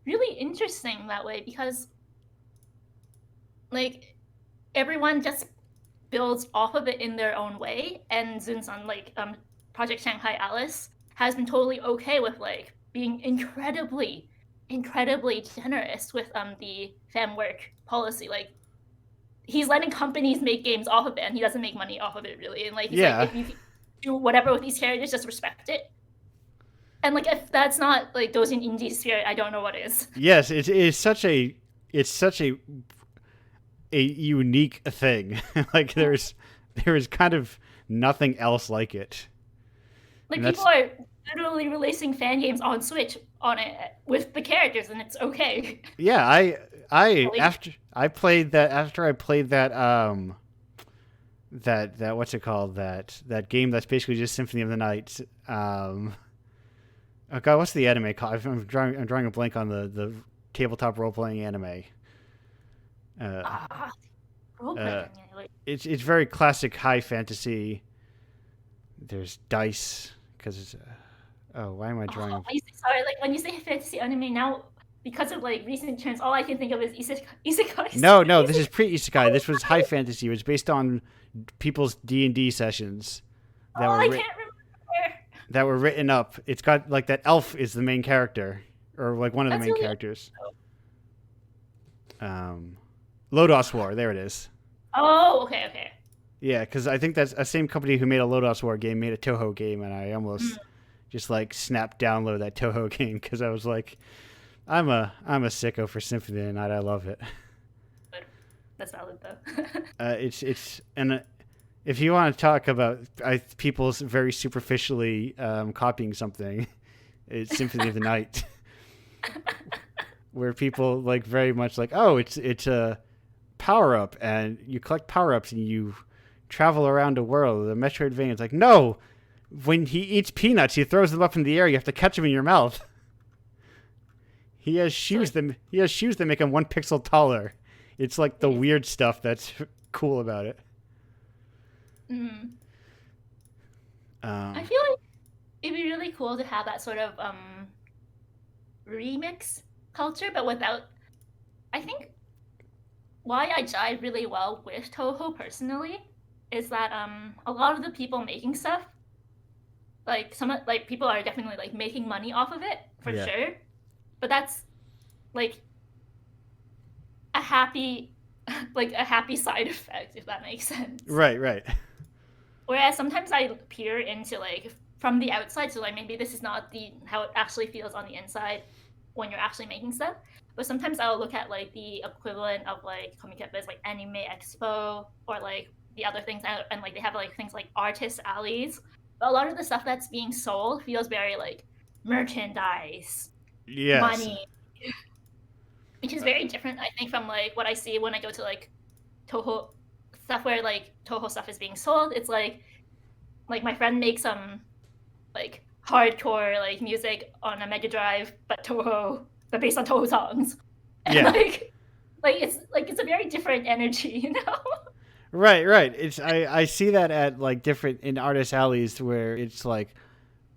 S2: really interesting that way because like everyone just builds off of it in their own way. And Zunsan, like Project Shanghai Alice, has been totally okay with like being incredibly generous with the fan work policy. Like he's letting companies make games off of it, and he doesn't make money off of it really. And like he's
S1: Yeah.
S2: like, if you do whatever with these characters, just respect it. And like if that's not like those in indie spirit, I don't know what is.
S1: Yes, it's such a unique thing. Like there is kind of nothing else like it.
S2: Like people are literally releasing fan games on Switch on it with the characters, and it's okay.
S1: Yeah, after I played that that what's it called, that game that's basically just Symphony of the Night. Oh god, what's the anime called? I'm drawing a blank on the tabletop role playing anime. It's very classic high fantasy. There's dice because it's. Why am I drawing?
S2: Sorry, like when you say fantasy anime now, because of like recent trends, all I can think of is isekai.
S1: No, this is pre-isekai. This was high fantasy. It was based on people's D&D sessions.
S2: I can't remember.
S1: That were written up. It's got like that elf is the main character, or like one of the main characters. Lodos War. There it is.
S2: Oh, okay.
S1: Yeah, because I think that's a same company who made a Lodos War game made a Toho game, and I almost just like snapped download that Toho game because I was like, I'm a sicko for Symphony of the Night. I love it.
S2: That's valid though.
S1: It's and if you want to talk about people's very superficially copying something, it's Symphony of the Night, where people like very much like, oh, it's a power up, and you collect power ups and you travel around the world. The Metroidvania is like, no, when he eats peanuts, he throws them up in the air. You have to catch them in your mouth. He has shoes that make him 1 pixel taller. It's like the weird stuff that's cool about it.
S2: I feel like it'd be really cool to have that sort of remix culture, but without. I think why I jive really well with Toho personally is that a lot of the people making stuff, like people are definitely like making money off of it for sure, but that's like a happy side effect, if that makes sense.
S1: Right.
S2: Whereas sometimes I peer into like from the outside, so like maybe this is not how it actually feels on the inside when you're actually making stuff. But sometimes I'll look at like the equivalent of like Komikepa's like Anime Expo or like the other things, and like they have like things like artist alleys. But a lot of the stuff that's being sold feels very like merchandise, money, which is very different, I think, from like what I see when I go to like Toho stuff, where like Toho stuff is being sold. It's like my friend makes some like hardcore like music on a Mega Drive, but based on Toho songs. And like it's a very different energy, you know?
S1: Right. It's I see that at like different in artist alleys where it's like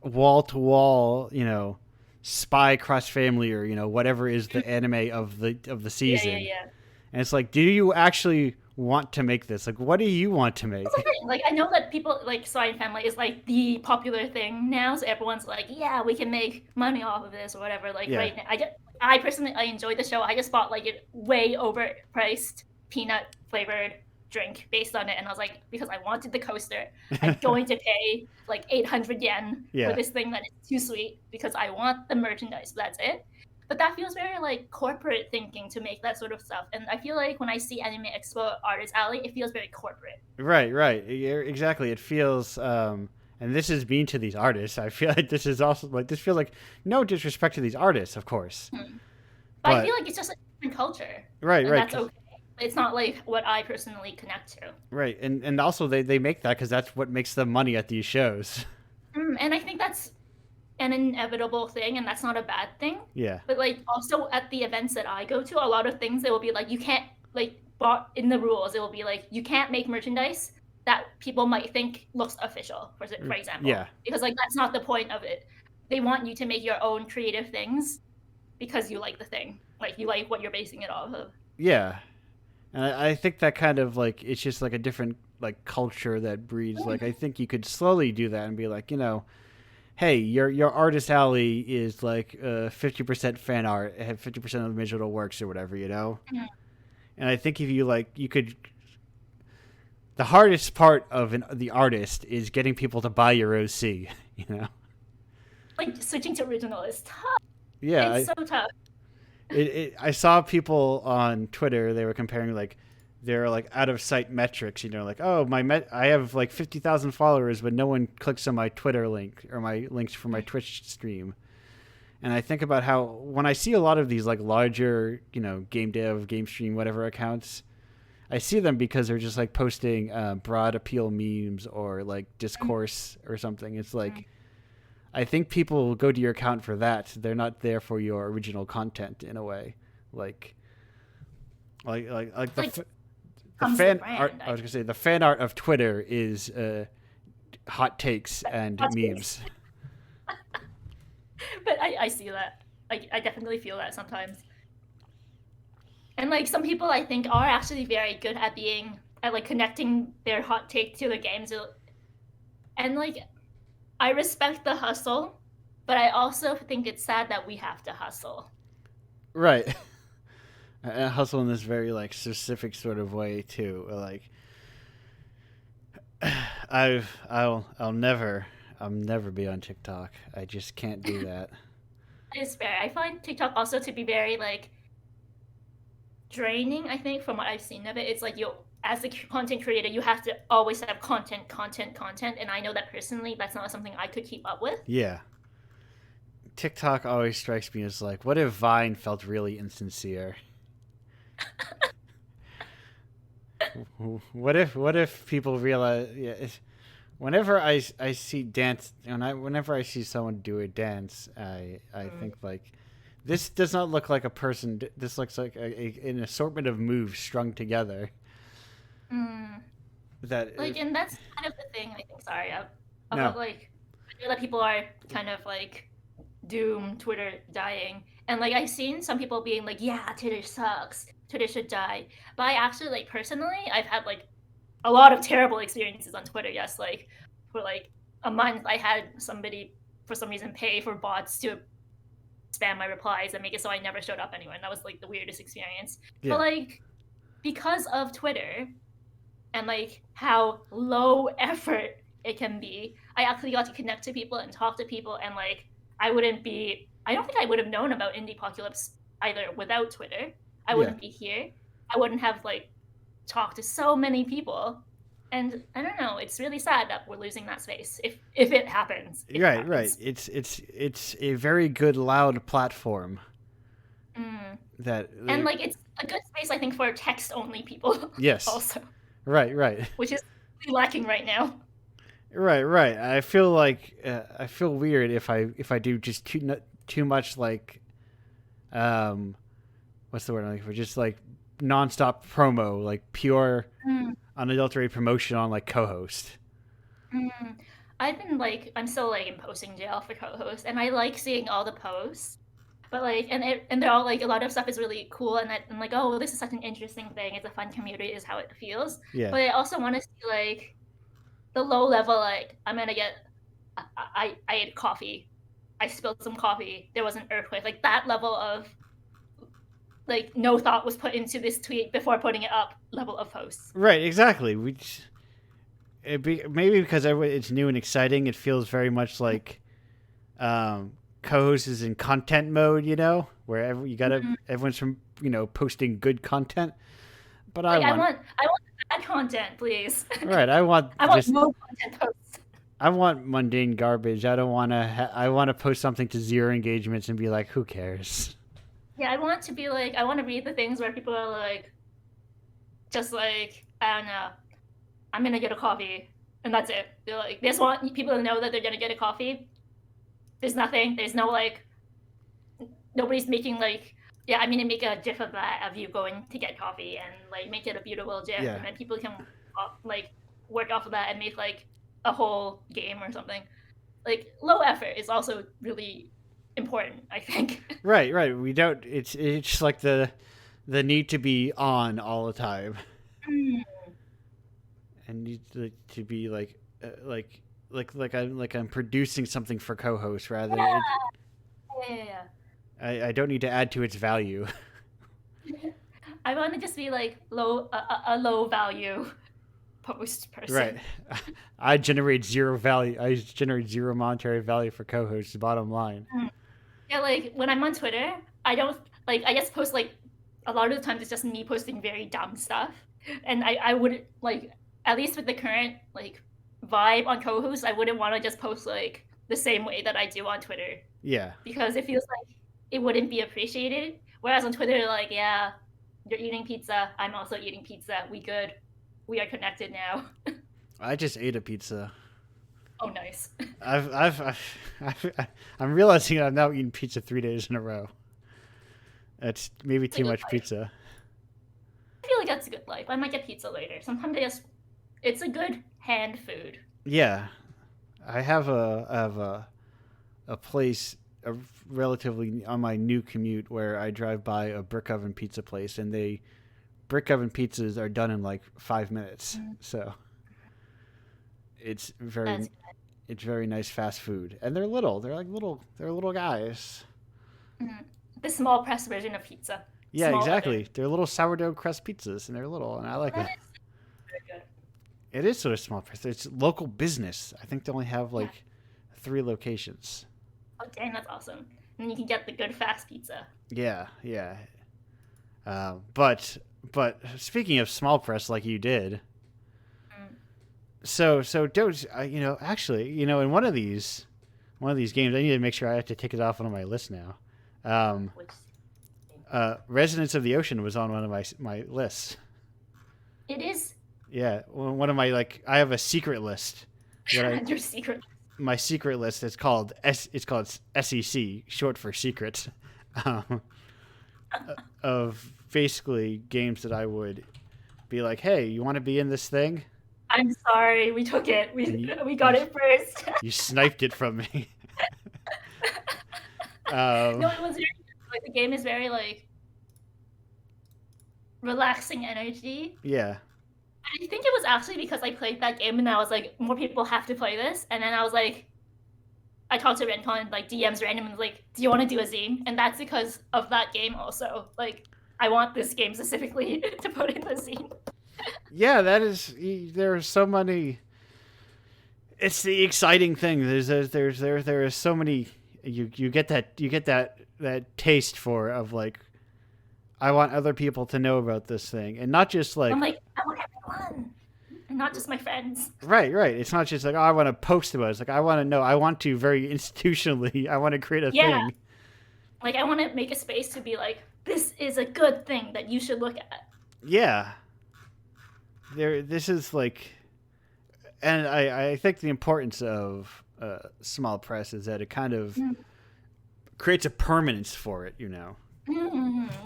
S1: wall to wall, you know, Spy Cross Family or, you know, whatever is the anime of the season.
S2: Yeah.
S1: And it's like, do you actually want to make this? Like, what do you want to make?
S2: Like, I know that people like Spy Family is like the popular thing now, so everyone's like, yeah, we can make money off of this or whatever. Like right now, I personally enjoyed the show. I just bought like a way overpriced peanut flavored drink based on it, and I was like, because I wanted the coaster, I'm going to pay like 800 yen for this thing that is too sweet because I want the merchandise. That's it. But that feels very like corporate thinking to make that sort of stuff, and I feel like when I see Anime Expo Artist Alley, it feels very corporate.
S1: Right. Exactly. It feels, and this is mean to these artists. I feel like this is also like, this feels like no disrespect to these artists, of course.
S2: But I feel like it's just a different culture.
S1: Right.
S2: That's okay. It's not like what I personally connect to.
S1: Right, and also they make that because that's what makes them money at these shows.
S2: And I think that's an inevitable thing, and that's not a bad thing.
S1: Yeah.
S2: But like also at the events that I go to, a lot of things it will be like you can't like in the rules. It will be like you can't make merchandise that people might think looks official, for example.
S1: Yeah.
S2: Because like that's not the point of it. They want you to make your own creative things because you like the thing, like you like what you're basing it off of.
S1: Yeah. And I think that kind of like it's just like a different like culture that breeds. Like I think you could slowly do that and be like, hey, your artist alley is like 50% fan art, 50% of the digital works or whatever. And I think if you like, you could. The hardest part of the artist is getting people to buy your OC. You know.
S2: Like switching to original is tough.
S1: Yeah,
S2: It's so tough.
S1: I saw people on Twitter. They were comparing like their like out of sight metrics. Like I have like 50,000 followers, but no one clicks on my Twitter link or my links for my Twitch stream. And I think about how when I see a lot of these like larger, game dev, game stream, whatever accounts, I see them because they're just like posting broad appeal memes or like discourse or something. It's like I think people will go to your account for that. They're not there for your original content in a way, like the fan art. I was gonna say the fan art of Twitter is hot takes and memes.
S2: But I see that. I definitely feel that sometimes. And like some people I think are actually very good at like connecting their hot take to the games. And like I respect the hustle, but I also think it's sad that we have to hustle.
S1: Right. I hustle in this very like specific sort of way too. Like I'll never be on TikTok. I just can't do that.
S2: It's fair. I find TikTok also to be very like draining. I think from what I've seen of it, it's like as a content creator, you have to always have content, and I know that personally, that's not something I could keep up with.
S1: Yeah. TikTok always strikes me as like, what if Vine felt really insincere? What if people realize? Yeah, whenever I see dance, whenever I see someone do a dance, I think like, this does not look like a person. This looks like an assortment of moves strung together. That
S2: like, and that's kind of the thing. I think. Sorry, about like, I know that people are kind of like doom Twitter dying, and like I've seen some people being like, yeah, Twitter sucks. Twitter should die. But I actually like personally, I've had like a lot of terrible experiences on Twitter. Yes, like for like a month, I had somebody for some reason pay for bots to spam my replies and make it so I never showed up anywhere. And that was like the weirdest experience. Yeah. But like because of Twitter and like how low effort it can be, I actually got to connect to people and talk to people. And like I don't think I would have known about Indiepocalypse either without Twitter. I wouldn't be here. I wouldn't have like talked to so many people. And I don't know. It's really sad that we're losing that space if it happens.
S1: Right. It's a very good loud platform.
S2: And like it's a good space, I think, for text only people.
S1: Yes.
S2: Also.
S1: Right.
S2: Which is really lacking right now.
S1: Right. I feel like I feel weird if I do just too much like what's the word I'm looking for? Just like nonstop promo, like pure unadulterated promotion on like co-host.
S2: I've been like, I'm still like in posting jail for co-host, and I like seeing all the posts, but like, and they're all like, a lot of stuff is really cool, and I'm like, oh, well, this is such an interesting thing. It's a fun community, is how it feels.
S1: Yeah.
S2: But I also want to see like the low level, like I'm gonna get, I ate coffee, I spilled some coffee, there was an earthquake, like that level of like no thought was put into this tweet before putting it up level of posts.
S1: Right, exactly. Maybe because it's new and exciting, it feels very much like co-host is in content mode, where everyone's from posting good content. But like, I
S2: want bad content, please.
S1: Right, I want
S2: no content posts.
S1: I want mundane garbage. I don't want to. I want to post something to 0 engagements and be like, who cares?
S2: Yeah, I want to read the things where people are like, just like, I don't know, I'm gonna get a coffee, and that's it. They're like, they just want people to know that they're gonna get a coffee. There's no like, nobody's making like, yeah, I'm gonna make a gif of that, of you going to get coffee, and like make it a beautiful gif, and then people can like work off of that and make like a whole game or something. Like low effort is also really important, I think.
S1: Right. We don't. It's just like the the need to be on all the time
S2: Mm,
S1: and need to be like I'm producing something for co-hosts rather than it.
S2: yeah.
S1: I don't need to add to its value.
S2: I want to just be like a low value post
S1: Right.
S2: person.
S1: I generate zero value. I generate zero monetary value for co-hosts. Bottom line.
S2: Mm. Yeah, like when I'm on Twitter, I don't like I just post like a lot of the times it's just me posting very dumb stuff. And I would like at least with the current like vibe on co-host, I wouldn't want to just post like the same way that I do on Twitter
S1: Yeah.
S2: because it feels like it wouldn't be appreciated. Whereas on Twitter, like, yeah, you're eating pizza, I'm also eating pizza. We good. We are connected now.
S1: I just ate a pizza.
S2: Oh, nice.
S1: I'm realizing I'm now eating pizza 3 days in a row. That's maybe
S2: It's a
S1: too
S2: good
S1: much
S2: life.
S1: pizza.
S2: I feel like that's a good life. I might get pizza later. Sometimes it's a good hand food.
S1: Yeah, I have a place a relatively on my new commute where I drive by a brick oven pizza place, and they brick oven pizzas are done in like 5 minutes.
S2: Mm,
S1: So it's
S2: that's
S1: very it's very nice fast food, and they're little. They're little guys.
S2: mm, the small press version of pizza.
S1: Yeah,
S2: Small oven.
S1: exactly. They're little sourdough crust pizzas, and they're little, and I like
S2: That
S1: it.
S2: is very good.
S1: It is sort of small press. It's local business. I think they only have
S2: Yeah.
S1: like 3 locations.
S2: Oh, dang, that's awesome. And you can get the good fast pizza.
S1: Yeah, yeah. But speaking of small press, like you did,
S2: Mm,
S1: so Doge, actually, in one of these games, I need to make sure I have to take it off one of my lists now. Um,
S2: which
S1: Residents of the Ocean was on one of my lists.
S2: it is
S1: Yeah, one of my I have a secret list that I
S2: your secret.
S1: my secret list is called it's called SEC, short for secret, um, of basically games that I would be like, hey, you want to be in this thing?
S2: I'm sorry, we took it. We
S1: And
S2: we got it first.
S1: you sniped it from me.
S2: No,
S1: um,
S2: it was very like the game is very like relaxing energy.
S1: yeah,
S2: I think it was actually because I played that game and I was like, more people have to play this. And then I was like, I talked to Rencon like DMs random and was like, do you want to do a zine? And that's because of that game also. Like, I want this game specifically to put in the zine.
S1: yeah. There are so many. It's the exciting thing. There are so many. You get that taste of like I want other people to know about this thing, and not just like
S2: I'm like, I want everyone, and not just my friends.
S1: right. It's not just like, oh, I want to post about it. It's like I want to know. I want to very institutionally. I want to create a
S2: Yeah,
S1: thing.
S2: like I want to make a space to be like, this is a good thing that you should look at.
S1: Yeah, this is like, and I think the importance of small press is that it kind of creates a permanence for it.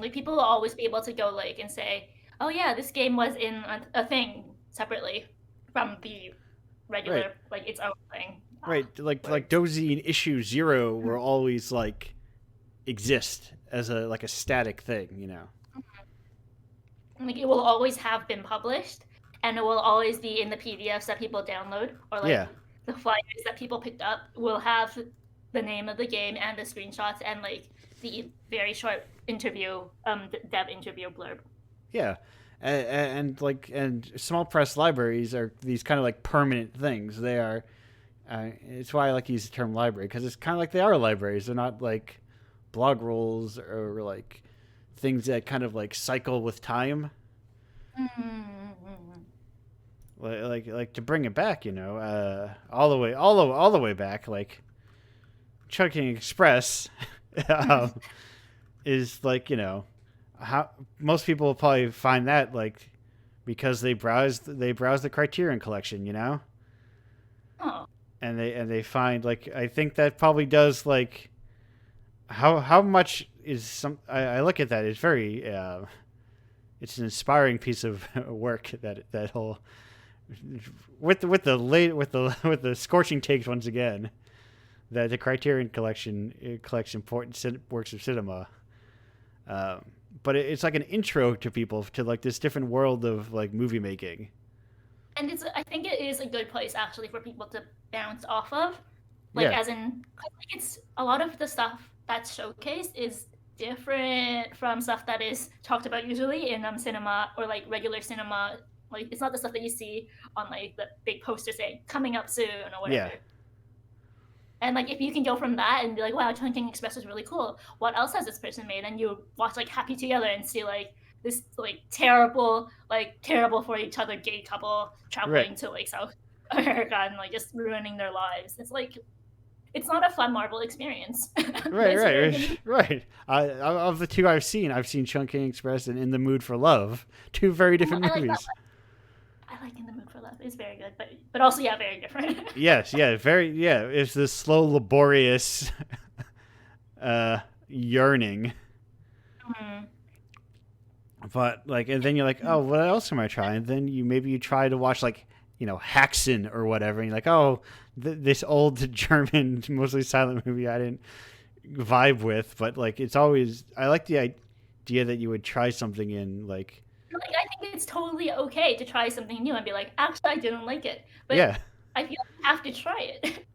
S2: Like people will always be able to go like and say, oh yeah, this game was in a thing separately from the regular
S1: Right.
S2: like its own thing.
S1: Right, like
S2: Words.
S1: Dozy and issue 0 will always like exist as a static thing.
S2: Like it will always have been published, and it will always be in the PDFs that people download or like
S1: Yeah,
S2: the flyers that people picked up will have the name of the game and the screenshots and like the very short interview, dev interview blurb.
S1: yeah, and small press libraries are these kind of like permanent things. They are. It's why I like to use the term library because it's kind of like they are libraries. They're not like blog rolls or like things that kind of like cycle with time.
S2: Mm-hmm.
S1: Like to bring it back, all the way back, like Chunking Express um, is like how most people will probably find that like because they browse the Criterion Collection.
S2: Oh.
S1: And they find like I think that probably does like how much is some I look at that it's very it's an inspiring piece of work that whole with the scorching takes once again that the Criterion Collection collects important works of cinema. but it's like an intro to people to like this different world of like movie making.
S2: And I think it is a good place actually for people to bounce off of. Like
S1: Yeah,
S2: as in, like it's a lot of the stuff that's showcased is different from stuff that is talked about usually in cinema or like regular cinema. Like it's not the stuff that you see on like the big poster saying coming up soon or whatever.
S1: yeah,
S2: And like if you can go from that and be like, wow, Chungking Express is really cool. What else has this person made? And you watch like Happy Together and see like this like terrible for each other gay couple
S1: right,
S2: traveling to like South America and like just ruining their lives. It's like it's not a fun Marvel experience.
S1: right, right, right. Of the two I've seen Chungking Express and In the Mood for Love, two very different
S2: I like that
S1: movies.
S2: one. I like In the Mood for Love. It's very good, but also yeah, very different.
S1: Yes, yeah, very, yeah. It's this slow, laborious yearning.
S2: Mm.
S1: But like, and then you're like, oh, what else am I trying? And then you try to watch like, Haxen or whatever, and you're like, oh, this old German, mostly silent movie I didn't vibe with, but like, it's always I like the idea that you would try something in like,
S2: Like I think it's totally okay to try something new and be like, actually, I didn't like it, but
S1: yeah,
S2: I feel like you have to try it.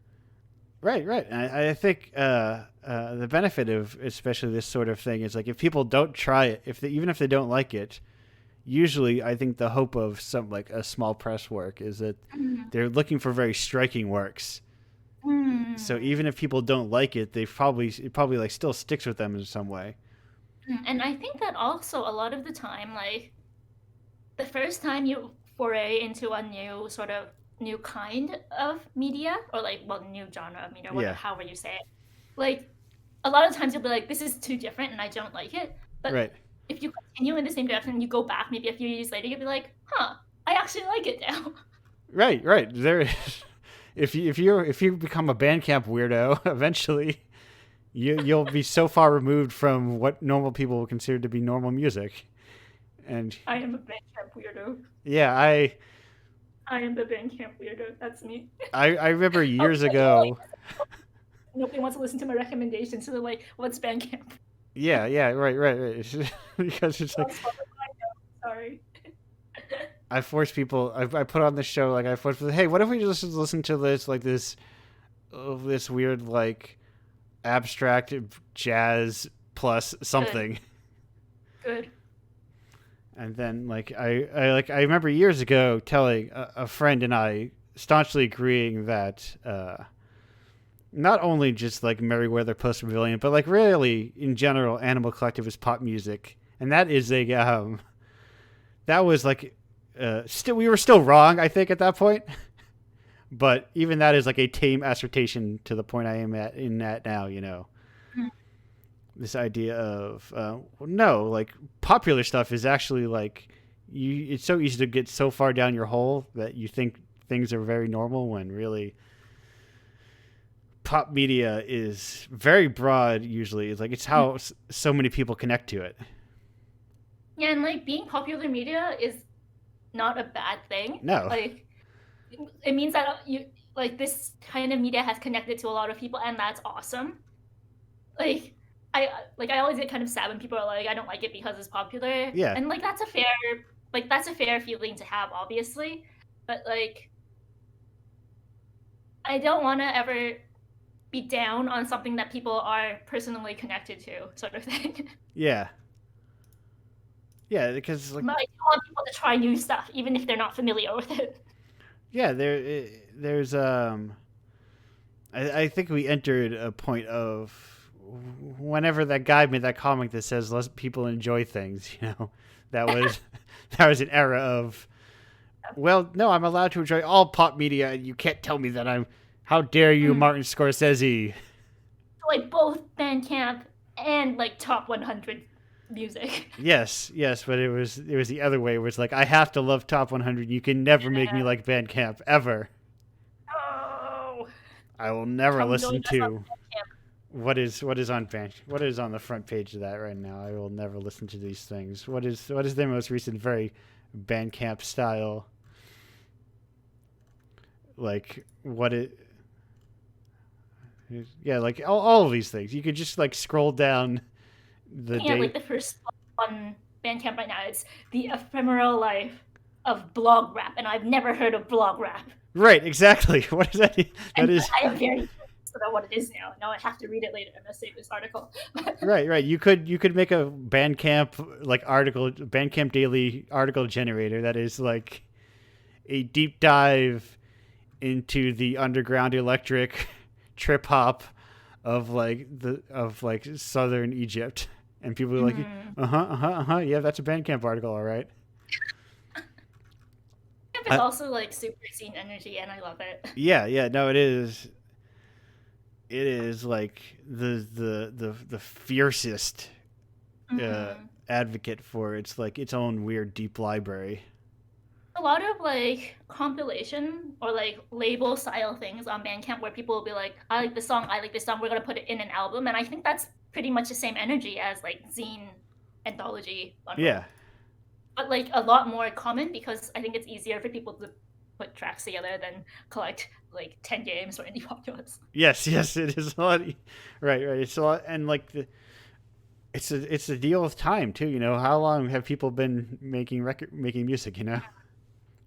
S1: right, right. And I think the benefit of especially this sort of thing is like if people don't try it, even if they don't like it, usually I think the hope of some like a small press work is that
S2: Mm.
S1: they're looking for very striking works. So
S2: Mm.
S1: even if people don't like it, it probably like still sticks with them in some way.
S2: And I think that also a lot of the time, like the first time you foray into a new sort of new kind of media or like well new genre of media, whatever
S1: Yeah,
S2: however you say it, like a lot of times you'll be like, this is too different and I don't like it. But
S1: right,
S2: if you continue in the same direction and you go back maybe a few years later, you'll be like, huh, I actually like it now.
S1: right, right. There, if you become a Bandcamp weirdo, eventually you'll be so far removed from what normal people would consider to be normal music. And
S2: I am a Bandcamp weirdo.
S1: yeah,
S2: I am the Bandcamp weirdo. That's me.
S1: I remember
S2: Oh,
S1: years
S2: you know,
S1: ago.
S2: like, nobody wants to listen to my recommendations, so they're like, what's Bandcamp?
S1: Yeah, yeah, right, right, right. Because it's like
S2: Sorry.
S1: I force people. I put on the show like I force people. Hey, what if we just listen to this like this weird like abstract jazz plus something.
S2: Good.
S1: And then like I remember years ago telling a friend and I staunchly agreeing that not only just like Merryweather Post Rebellion, but like really in general, Animal Collective is pop music, and that is a that was like still we were still wrong I think at that point, but even that is like a tame assertion to the point I am at in that now.
S2: Mm.
S1: This idea of no, like popular stuff is actually like it's so easy to get so far down your hole that you think things are very normal when really pop media is very broad. Usually it's like it's how so many people connect to it.
S2: Yeah, and like being popular media is not a bad thing.
S1: No.
S2: Like it means that you like this kind of media has connected to a lot of people and that's awesome. Like I always get kind of sad when people are like, I don't like it because it's popular.
S1: Yeah,
S2: And like that's a fair feeling to have, obviously. But like I don't wanna ever be down on something that people are personally connected to, sort of thing.
S1: yeah, yeah, because like
S2: But I do want people to try new stuff, even if they're not familiar with it.
S1: yeah, there's I think we entered a point of whenever that guy made that comic that says let people enjoy things, that was that was an era of well, no, I'm allowed to enjoy all pop media and you can't tell me that I'm how dare you,
S2: Mm.
S1: Martin Scorsese.
S2: Like both Bandcamp and like top 100 music.
S1: Yes, yes, but it was the other way. It was like I have to love Top 100. You can never make me
S2: Yeah.
S1: like Bandcamp ever.
S2: Oh,
S1: I will never
S2: come
S1: listen
S2: join us on
S1: to
S2: Bandcamp.
S1: what is on the front page of that right now. I will never listen to these things. What is their most recent very Bandcamp style? Like what it yeah, like all of these things. You could just like scroll down the
S2: Yeah,
S1: date.
S2: like the first on Bandcamp right now. It's The Ephemeral Life of Blog Rap, and I've never heard of blog rap.
S1: Right, exactly. What is that? That is.
S2: I am very curious about what it is now. Now I have to read it later. I'm gonna save this article.
S1: Right. You could make a Bandcamp daily article generator that is like a deep dive into the underground electric trip hop of southern Egypt, and people are like, yeah, that's a Bandcamp article, all right.
S2: It's also like super scene energy, and I love it.
S1: Yeah, no, it is. It is like the fiercest advocate for its like its own weird deep library.
S2: A lot of like compilation or like label style things on Bandcamp where people will be like, I like this song, we're gonna put it in an album, and I think that's pretty much the same energy as like zine anthology bundle.
S1: Yeah.
S2: But like a lot more common because I think it's easier for people to put tracks together than collect like 10 games for Indiepocalypse.
S1: Yes, it is a lot. Right. It's a lot, and like it's a deal with time too. You know, how long have people been making music? You know.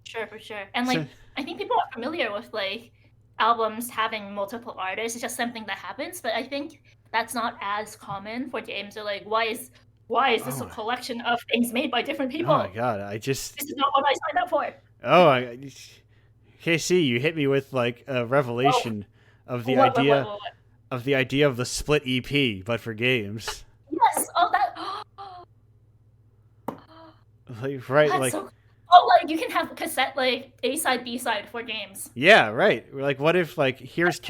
S2: Sure, for sure. And like, I think people are familiar with like albums having multiple artists. It's just something that happens, but I think that's not as common for games. Or like, why is this a collection of things made by different people?
S1: Oh my god,
S2: this is not what I signed up for.
S1: Oh, KC, you hit me with like a revelation of the idea of the split EP, but for games.
S2: Yes. Oh, that.
S1: Right,
S2: that's
S1: like.
S2: So, like you can have cassette like A side, B side for games.
S1: Yeah, right. Like, what if like here's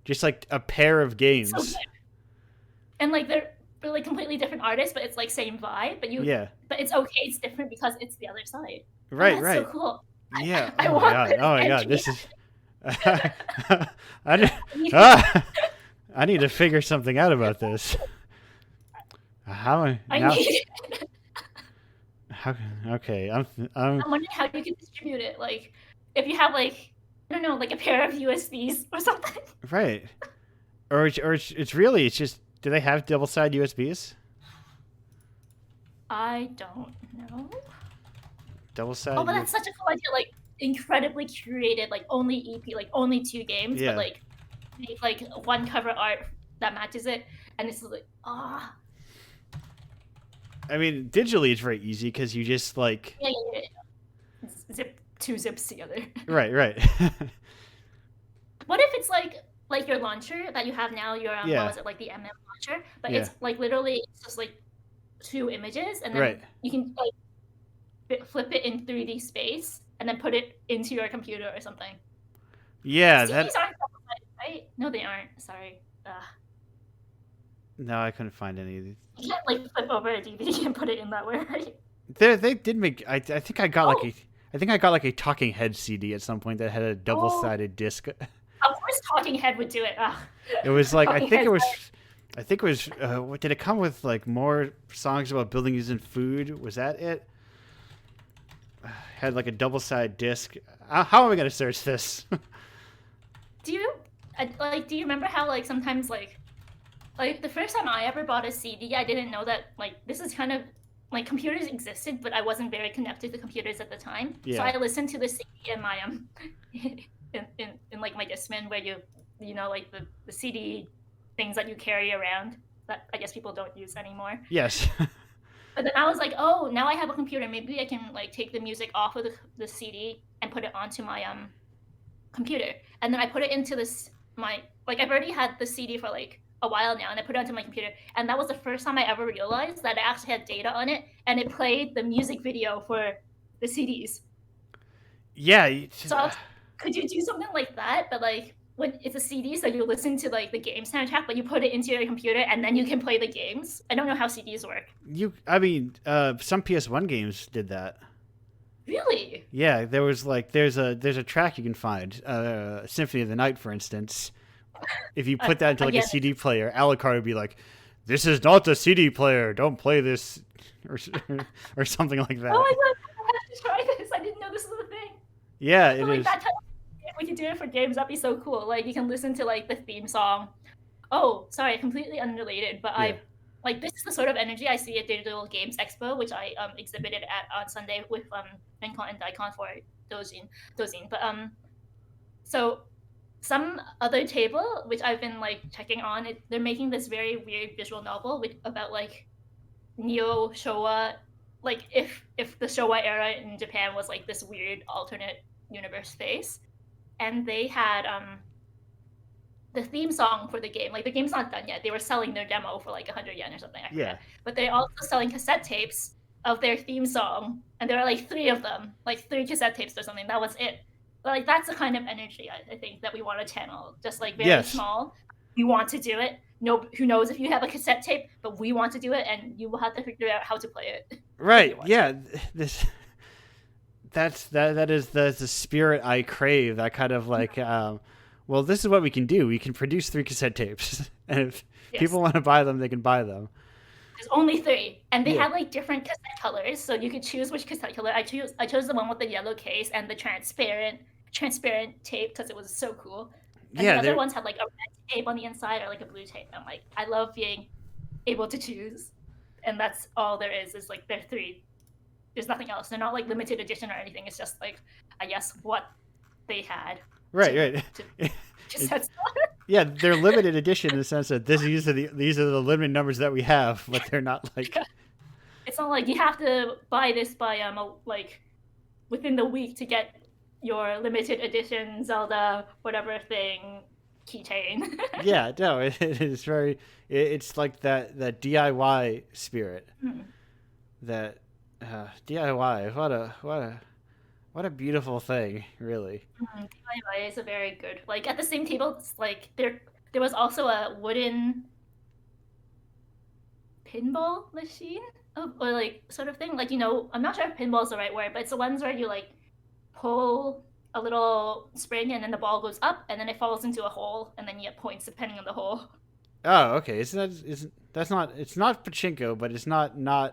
S1: just like a pair of games,
S2: so and like they're like completely different artists, but it's like same vibe. But but it's okay. It's different because it's the other side.
S1: Right,
S2: that's
S1: right.
S2: So cool.
S1: Yeah.
S2: Oh my
S1: god. This is. I need to figure something out about this. Okay, I'm
S2: wondering how you can distribute it. Like, if you have like, I don't know, like a pair of USBs or something.
S1: Right. Or it's just, do they have double-sided USBs?
S2: I don't know.
S1: Double-sided.
S2: Oh, but that's such a cool idea. Like, incredibly curated, like only EP, like only 2 games, but like make like one cover art that matches it, and it's like
S1: I mean, digitally it's very easy because you just like
S2: zip 2 zips together.
S1: Right.
S2: What if it's like your launcher that you have now? Your what was it, like the MM launcher? But it's like literally it's just like 2 images, and then you can like flip it in 3D space and then put it into your computer or something.
S1: Yeah,
S2: CDs aren't double-sided, right? No, they aren't. Sorry.
S1: No, I couldn't find any of these.
S2: You can't like flip over a DVD and put it in that way, right?
S1: They did make. I think I got like a Talking Head CD at some point that had a double-sided disc.
S2: Of course, Talking Head would do it.
S1: It was like I think it was. What did it come with? Like more songs about buildings and food? Was that it? Had like a double-sided disc. How am I gonna search this?
S2: Do you remember how like sometimes like the first time I ever bought a CD, I didn't know that like this is kind of like computers existed, but I wasn't very connected to computers at the time. Yeah. So I listened to the CD in my in like my Discman, where you know like the CD things that you carry around that I guess people don't use anymore.
S1: Yes.
S2: But then I was like, oh, now I have a computer. Maybe I can like take the music off of the CD and put it onto my computer. And then I put it into I've already had the CD for like a while now, and I put it onto my computer. And that was the first time I ever realized that it actually had data on it, and it played the music video for the CDs.
S1: Yeah.
S2: So could you do something like that? But like when it's a CD, so you listen to like the game soundtrack, but you put it into your computer and then you can play the games. I don't know how CDs work.
S1: Some PS1 games did that.
S2: Really?
S1: Yeah, there's a track you can find, Symphony of the Night, for instance. If you put that into like a CD player, Alucard would be like, "This is not a CD player. Don't play this," or something like that.
S2: Oh my god, I have to try this. I didn't know this was a thing.
S1: Yeah, it is.
S2: That type of, we could do it for games. That'd be so cool. Like you can listen to like the theme song. Oh, sorry, completely unrelated, but Like this is the sort of energy I see at Digital Games Expo, which I exhibited at on Sunday with Rincon and Daikon for Dozin. But so some other table which I've been like checking on, they're making this very weird visual novel about like neo Showa, like if the Showa era in Japan was like this weird alternate universe space, and they had the theme song for the game. Like the game's not done yet. They were selling their demo for like 100 yen or something. I forget. But they're also selling cassette tapes of their theme song, and there were like 3 of them, like 3 cassette tapes or something. That was it. But like that's the kind of energy I think that we want to channel. Just like very small. We want to do it. No, who knows if you have a cassette tape, but we want to do it, and you will have to figure out how to play it.
S1: Right? Yeah. That is the spirit I crave. That kind of like. Well, this is what we can do. We can produce 3 cassette tapes, and if people want to buy them, they can buy them.
S2: There's only 3, and they had like different cassette colors, so you could choose which cassette color. I chose the one with the yellow case and the transparent tape because it was so cool. And the other ones had like a red tape on the inside or like a blue tape. I'm like, I love being able to choose, and that's all there is like they're 3. There's nothing else. They're not like limited edition or anything. It's just like, I guess, what they had.
S1: Right. Yeah, they're limited edition in the sense that these are the limited numbers that we have, but they're not like.
S2: It's not like you have to buy this by like within the week to get your limited edition Zelda whatever thing keychain.
S1: Yeah, no, it is very. It's like that DIY spirit. That DIY. What a beautiful thing, really.
S2: DIY is a very good. Like at the same table, it's like there was also a wooden pinball machine or like sort of thing. Like I'm not sure if pinball is the right word, but it's the ones where you like pull a little spring and then the ball goes up and then it falls into a hole and then you get points depending on the hole.
S1: Oh, okay. It's not pachinko, but it's not.
S2: Yeah,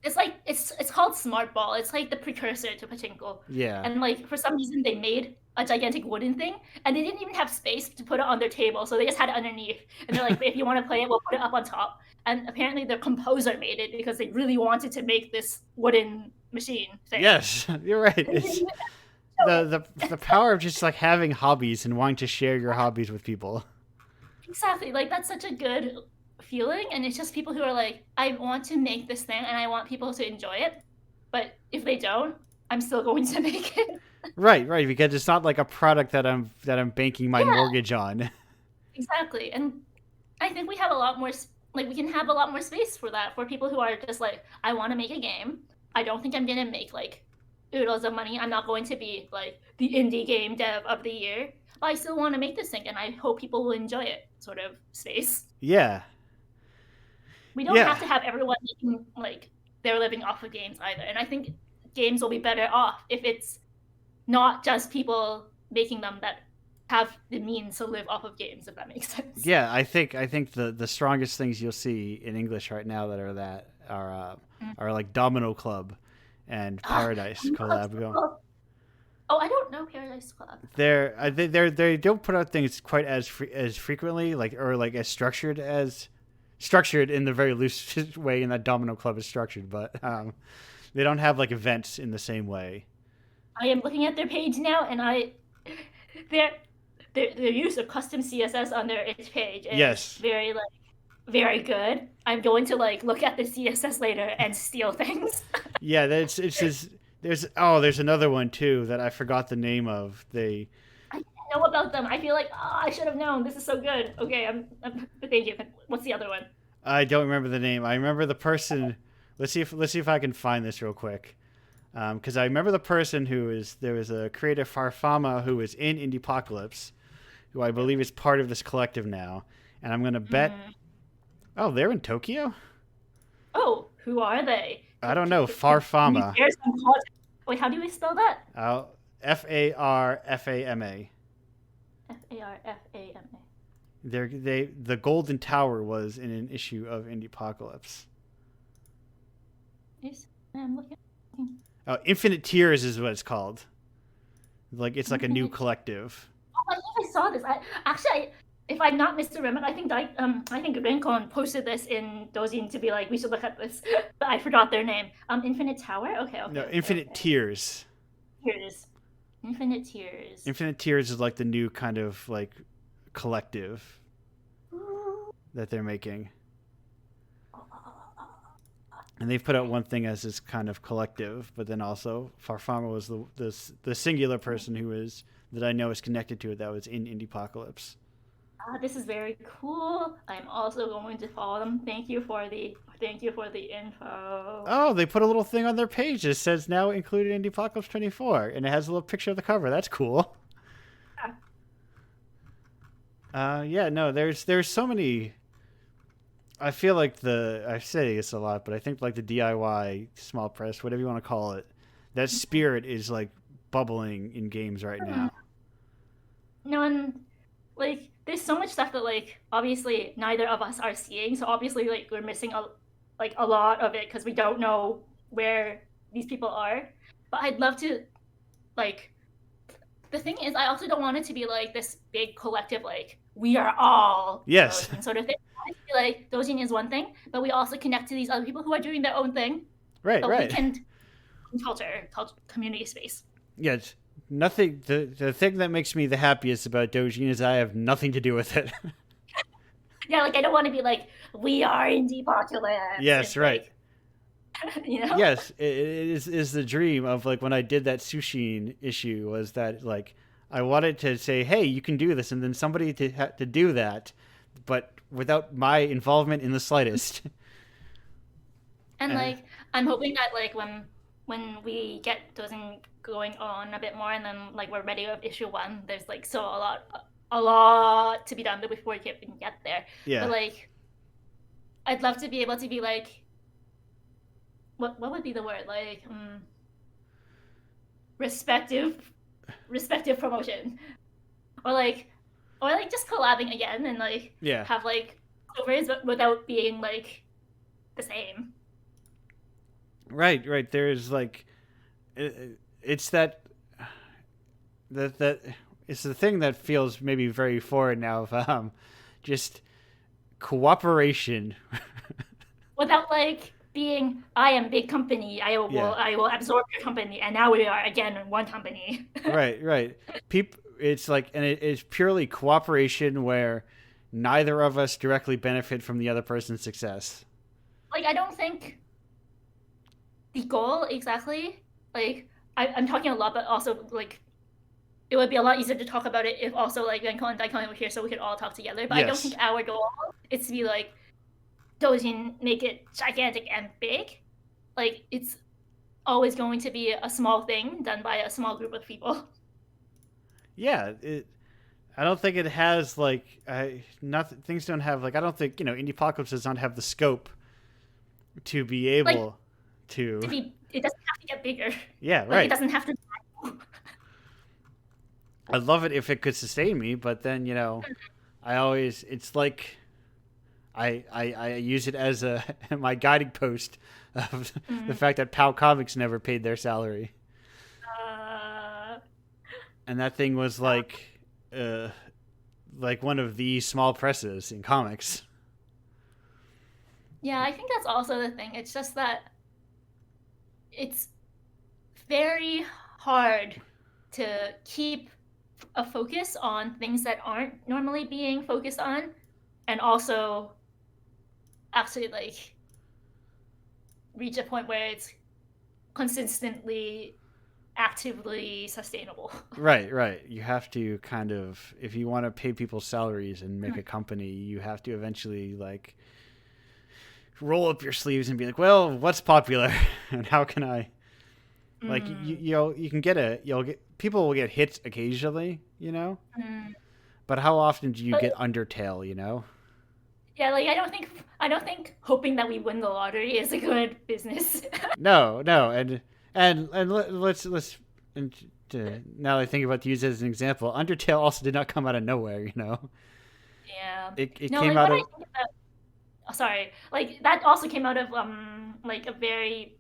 S2: it's like it's called Smart Ball. It's like the precursor to pachinko.
S1: Yeah.
S2: And like for some reason they made a gigantic wooden thing, and they didn't even have space to put it on their table, so they just had it underneath. And they're like, if you want to play it, we'll put it up on top. And apparently the composer made it because they really wanted to make this wooden machine thing.
S1: Yes, you're right. It's the power of just like having hobbies and wanting to share your hobbies with people.
S2: Exactly. Like that's such a good feeling, and it's just people who are like, I want to make this thing and I want people to enjoy it, but if they don't, I'm still going to make it.
S1: Right, because it's not like a product that I'm banking my mortgage on.
S2: Exactly. And I think we have a lot more, like we can have a lot more space for that, for people who are just like, I want to make a game. I don't think I'm going to make like oodles of money. I'm not going to be like the indie game dev of the year, but I still want to make this thing and I hope people will enjoy it sort of space.
S1: Yeah.
S2: We don't have to have everyone making like they're living off of games either. And I think games will be better off if it's not just people making them that have the means to live off of games, if that makes sense.
S1: Yeah, I think the strongest things you'll see in English right now that are like Domino Club and Paradise collab.
S2: Oh, I don't know Paradise Club.
S1: They don't put out things quite as frequently, like as structured in the very loose way in that Domino Club is structured, but they don't have like events in the same way.
S2: I am looking at their page now, and their use of custom CSS on their page is very good. I'm going to like look at the CSS later and steal things.
S1: Yeah, it's just there's another one too that I forgot the name of. I
S2: didn't know about them. I feel like I should have known. This is so good. Okay, thank you. What's the other one?
S1: I don't remember the name. I remember the person. Let's see if I can find this real quick. Because I remember the person there was a creator Farfama who was in Indiepocalypse, who I believe is part of this collective now, and I'm gonna bet. Oh, they're in Tokyo?
S2: Oh, who are they?
S1: I don't know. Farfama.
S2: Wait, how do we spell that?
S1: Farfama.
S2: Farfama.
S1: The Golden Tower was in an issue of Indiepocalypse.
S2: I'm looking.
S1: Oh, Infinite Tears is what it's called. Like it's like a new collective.
S2: Oh, I think I saw this. if I'm not misremembered, I think Rincon posted this in Dojin to be like, we should look at this, but I forgot their name. Infinite Tower. Okay,
S1: No,
S2: okay, okay,
S1: Infinite
S2: okay.
S1: Tears.
S2: Here it is. Infinite Tears.
S1: Infinite Tears is like the new kind of like collective that they're making. And they've put out one thing as this kind of collective, but then also Farfama was the singular person who is that I know is connected to it that was in Indiepocalypse.
S2: This is very cool. I'm also going to follow them. Thank you for the info.
S1: Oh, they put a little thing on their page that says now included in Indiepocalypse 24, and it has a little picture of the cover. That's cool. Yeah, no, there's so many. I feel like I say this a lot, but I think like the DIY small press, whatever you want to call it, that spirit is like bubbling in games right now.
S2: No, and like there's so much stuff that like obviously neither of us are seeing, so obviously like we're missing a lot of it because we don't know where these people are. But I'd love to like the thing is I also don't want it to be like this big collective like we are all
S1: Yes.
S2: Dojin sort of thing. I feel like Dojin is one thing, but we also connect to these other people who are doing their own thing.
S1: Right,
S2: But we
S1: right.
S2: can culture community space.
S1: Yeah, it's nothing. The thing that makes me the happiest about Dojin is I have nothing to do with it.
S2: Yeah, like I don't want to be like we are Indiepocalypse.
S1: Yes,
S2: It's
S1: right.
S2: like you know?
S1: Yes, it is the dream of like when I did that sushi issue was that like I wanted to say, hey, you can do this, and then somebody to do that, but without my involvement in the slightest.
S2: And
S1: Uh,
S2: like I'm hoping that like when we get those going on a bit more and then like we're ready with issue one, there's like so a lot to be done before we can get there.
S1: yeah.
S2: But like I'd love to be able to be like what would be the word? Like respective promotion. Or like just collabing again and like
S1: Yeah.
S2: have like covers but without being like the same.
S1: Right, right. There's like, it's that it's the thing that feels maybe very foreign now of just cooperation.
S2: Without like being I am big company,
S1: Yeah.
S2: I will absorb your company and now we are again one company.
S1: Right, right. People, it's like, and it's purely cooperation where neither of us directly benefit from the other person's success.
S2: Like I don't think the goal exactly like I'm talking a lot but also like it would be a lot easier to talk about it if also like Renko and Daikon were here so we could all talk together. But I don't think
S1: Yes.
S2: our goal is to be like Dojin make it gigantic and big. Like it's always going to be a small thing done by a small group of people.
S1: Yeah. I don't think it has like nothing. Things don't have like I don't think Indiepocalypse does not have the scope to be
S2: Like
S1: able to.
S2: to be, it doesn't have to get bigger.
S1: Yeah,
S2: Like it
S1: right.
S2: doesn't have to.
S1: I'd love it if it could sustain me, but then I always it's like I use it as a my guiding post of the fact that POW Comics never paid their salary,
S2: Uh,
S1: and that thing was uh, like one of the small presses in comics.
S2: yeah, I think that's also the thing. It's just that it's very hard to keep a focus on things that aren't normally being focused on, and also actually like reach a point where it's consistently actively sustainable.
S1: Right, right. You have to kind of if you want to pay people salaries and make a company, you have to eventually like roll up your sleeves and be like, well, what's popular and how can I like you can you'll get people will get hits occasionally, but how often do you
S2: But
S1: get Undertale?
S2: yeah, like I don't think hoping that we win the lottery is a good business.
S1: No, no, and let's and now that I think about to use it as an example, Undertale also did not come out of nowhere.
S2: Yeah.
S1: It
S2: No,
S1: came
S2: like
S1: out
S2: what I
S1: of
S2: think about sorry, like that also came out of like a very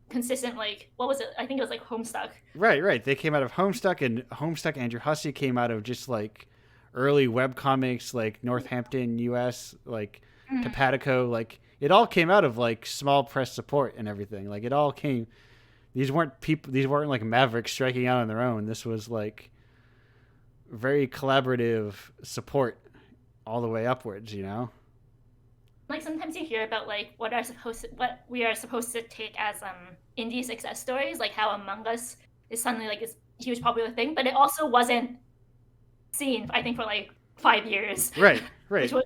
S2: consistent like what was it? I think it was like Homestuck.
S1: right, right. They came out of Homestuck, and Homestuck Andrew Hussey came out of just like early webcomics like Northampton, U.S., like
S2: Mm.
S1: Topatico, like it all came out of like small press support and everything. Like it all came. These weren't like mavericks striking out on their own. This was like very collaborative support all the way upwards. You know.
S2: Like sometimes you hear about like what we are supposed to take as indie success stories, like how Among Us is suddenly like this huge popular thing, but it also wasn't seen, I think, for like 5 years,
S1: Right.
S2: which
S1: Right.
S2: was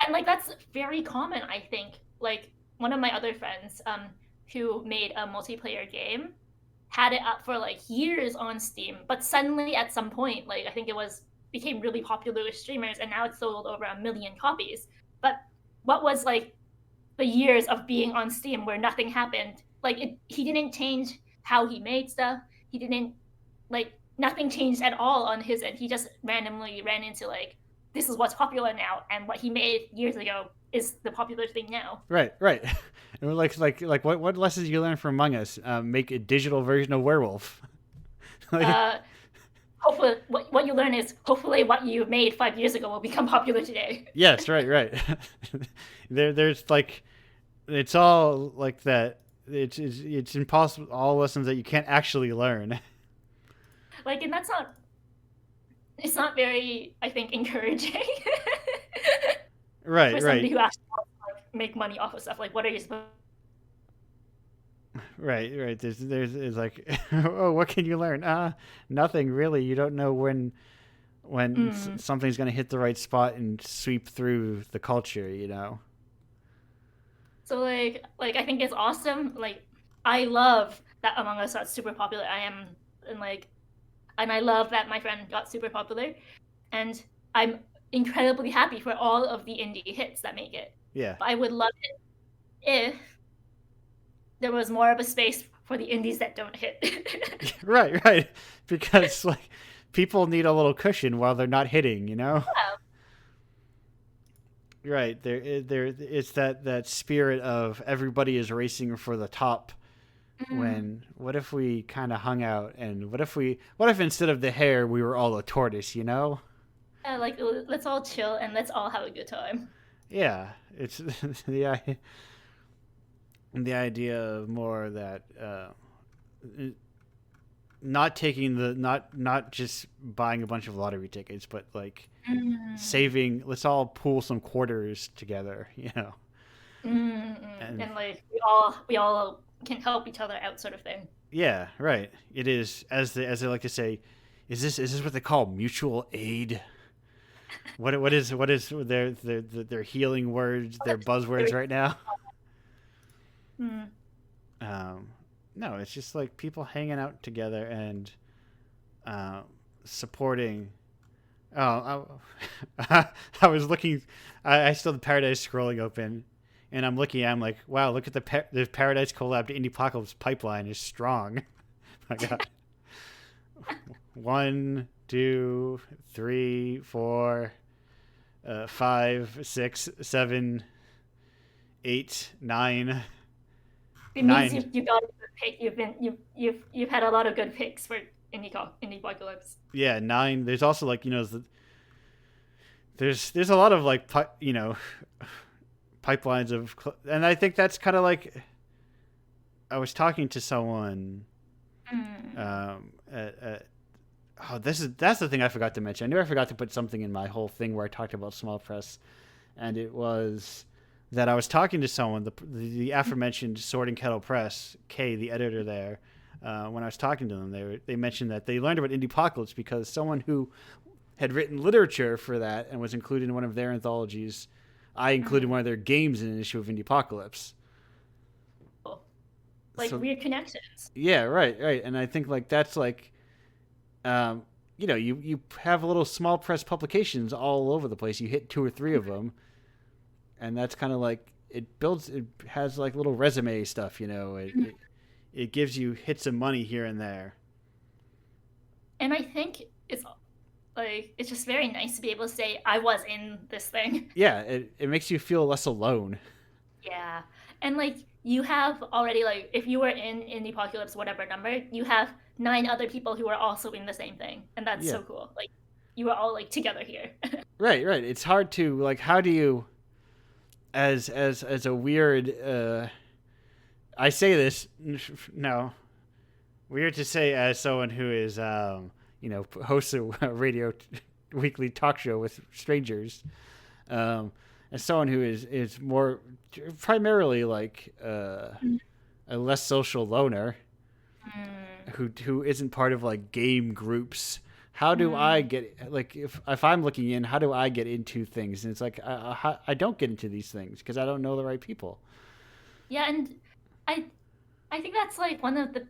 S2: and like that's very common, I think. Like one of my other friends who made a multiplayer game had it up for like years on Steam, but suddenly at some point, like I think it was became really popular with streamers, and now it's sold over 1 million copies. But what was like the years of being on Steam where nothing happened? Like he didn't change how he made stuff. He didn't like nothing changed at all on his end. He just randomly ran into like this is what's popular now, and what he made years ago is the popular thing now.
S1: Right. Right. And like what lessons you learn from Among Us? Make a digital version of Werewolf. Like,
S2: Uh, hopefully, what you learn is hopefully what you made 5 years ago will become popular today.
S1: yes. Right. Right. There's like it's all like that. It's impossible. All lessons that you can't actually learn.
S2: Like, and that's not it's not very, I think, encouraging
S1: Right.
S2: for somebody
S1: Right.
S2: who actually wants to like, make money off of stuff. Like, what are you supposed?
S1: Right. Right. There's like, oh, what can you learn? Nothing really. You don't know when
S2: Mm.
S1: something's gonna hit the right spot and sweep through the culture. You know.
S2: So like I think it's awesome. Like, I love that Among Us got super popular. I am and like, and I love that my friend got super popular, and I'm incredibly happy for all of the indie hits that make it.
S1: Yeah.
S2: But I would love it if there was more of a space for the indies that don't hit.
S1: Right. Right. Because like people need a little cushion while they're not hitting. You know. Right. There. It's that spirit of everybody is racing for the top.
S2: Mm.
S1: When what if we kind of hung out and what if instead of the hare we were all a tortoise? You know.
S2: Like let's all chill and let's all have a good time.
S1: Yeah. It's the idea of more that not taking the not just buying a bunch of lottery tickets, but like
S2: Mm.
S1: saving. Let's all pool some quarters together. You know.
S2: Mm-mm.
S1: And
S2: And like we all can help each other out, sort of thing.
S1: yeah, right. It is as they like to say. Is this what they call mutual aid? What is their healing words, their buzzwords right now?
S2: Mm.
S1: Um, no, it's just like people hanging out together and uh, supporting. Oh, I was looking. I still had Paradise scrolling open, and I'm looking. I'm like, wow, look at the Paradise collab to Indiepocalypse pipeline is strong. My God, one, two, three, four, five, six, seven, eight, nine,
S2: It means
S1: nine.
S2: you got a good pick. You've had a lot of good picks for Indiepocalypse.
S1: Yeah, nine. There's also like there's a lot of like pipelines of, and I think that's kind of like I was talking to someone.
S2: Mm.
S1: Oh, that's the thing I forgot to mention. I knew I forgot to put something in my whole thing where I talked about small press, and it was that I was talking to someone, the aforementioned Sword and Kettle Press, Kay, the editor there. When I was talking to them, they mentioned that they learned about Indiepocalypse because someone who had written literature for that and was included in one of their anthologies. I included
S2: Mm.
S1: one of their games in an issue of Indiepocalypse.
S2: Cool. Like
S1: So
S2: weird connections.
S1: yeah, right, right, and I think like that's like, um, you have little small press publications all over the place. You hit two or three of them, and that's kind of like it builds. It has like little resume stuff. It gives you hits of money here and there.
S2: And I think it's just very nice to be able to say I was in this thing.
S1: Yeah, it makes you feel less alone.
S2: Yeah. And like you have already like if you were in the apocalypse whatever number, you have 9 other people who are also in the same thing. And that's
S1: Yeah,
S2: so cool. Like you are all like together here.
S1: Right, right. It's hard to like. How do you, as a weird? I say this no, weird to say as someone who is hosts a radio weekly talk show with strangers. As someone who is more primarily like a less social loner who isn't part of like game groups. How do I get like if I'm looking in? How do I get into things? And it's like I don't get into these things because I don't know the right people.
S2: Yeah, and I I think that's like one of the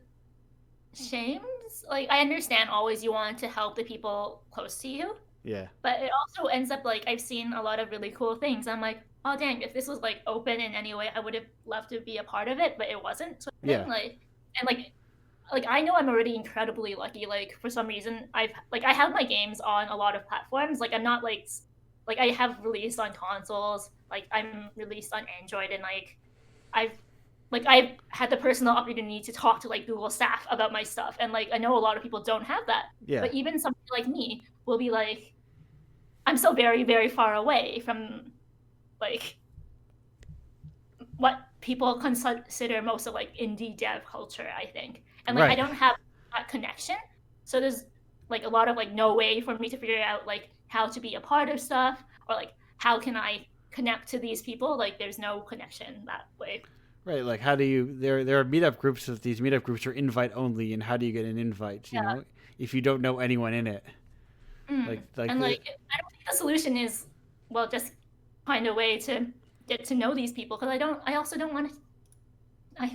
S2: shames. Like I understand always you want to help the people close to you,
S1: Yeah,
S2: but it also ends up like I've seen a lot of really cool things. I'm like, oh dang, if this was like open in any way, I would have loved to be a part of it, but it wasn't. Sort of
S1: yeah,
S2: thing. Like I know I'm already incredibly lucky. Like for some reason, I have my games on a lot of platforms. Like I'm not like I have released on consoles. Like I'm released on Android, and I've I've had the personal opportunity to talk to like Google staff about my stuff, and like I know a lot of people don't have that.
S1: yeah.
S2: But even somebody like me will be like, I'm still very very far away from like what people consider most of like indie dev culture, I think. And like I
S1: Right.
S2: don't have that connection. So there's like a lot of like no way for me to figure out like how to be a part of stuff, or like how can I connect to these people? Like there's no connection that way.
S1: Right, like how do you there are meetup groups that these meetup groups are invite only and how do you get an invite,
S2: Yeah.
S1: if you don't know anyone in it. Like
S2: And like I don't think the solution is well just find a way to get to know these people, because I also don't want to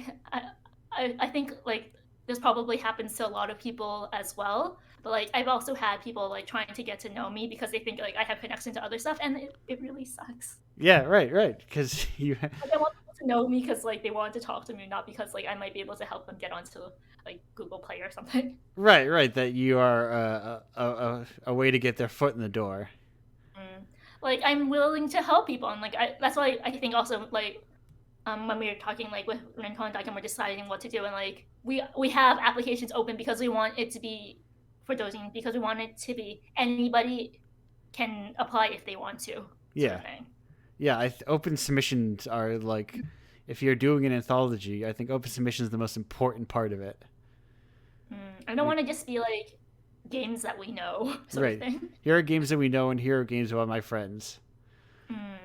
S2: I think like this probably happens to a lot of people as well. But like I've also had people like trying to get to know me because they think like I have connection to other stuff, and it really sucks.
S1: yeah, right, because you
S2: Like I want people to know me because like they want to talk to me, not because like I might be able to help them get onto like Google Play or something.
S1: right that you are a way to get their foot in the door.
S2: Mm. Like I'm willing to help people, and like that's why I think also like when we were talking like with Rincon and Daikon, we're deciding what to do, and like we have applications open because we want it to be for dosing, because we want it to be anybody can apply if they want to, sort
S1: Yeah,
S2: of thing.
S1: yeah. Open submissions are like, if you're doing an anthology, I think open submission is the most important part of it.
S2: I don't want to just be like games that we know, sort of
S1: Right.
S2: thing.
S1: Here are games that we know, and here are games about my friends.
S2: Mm.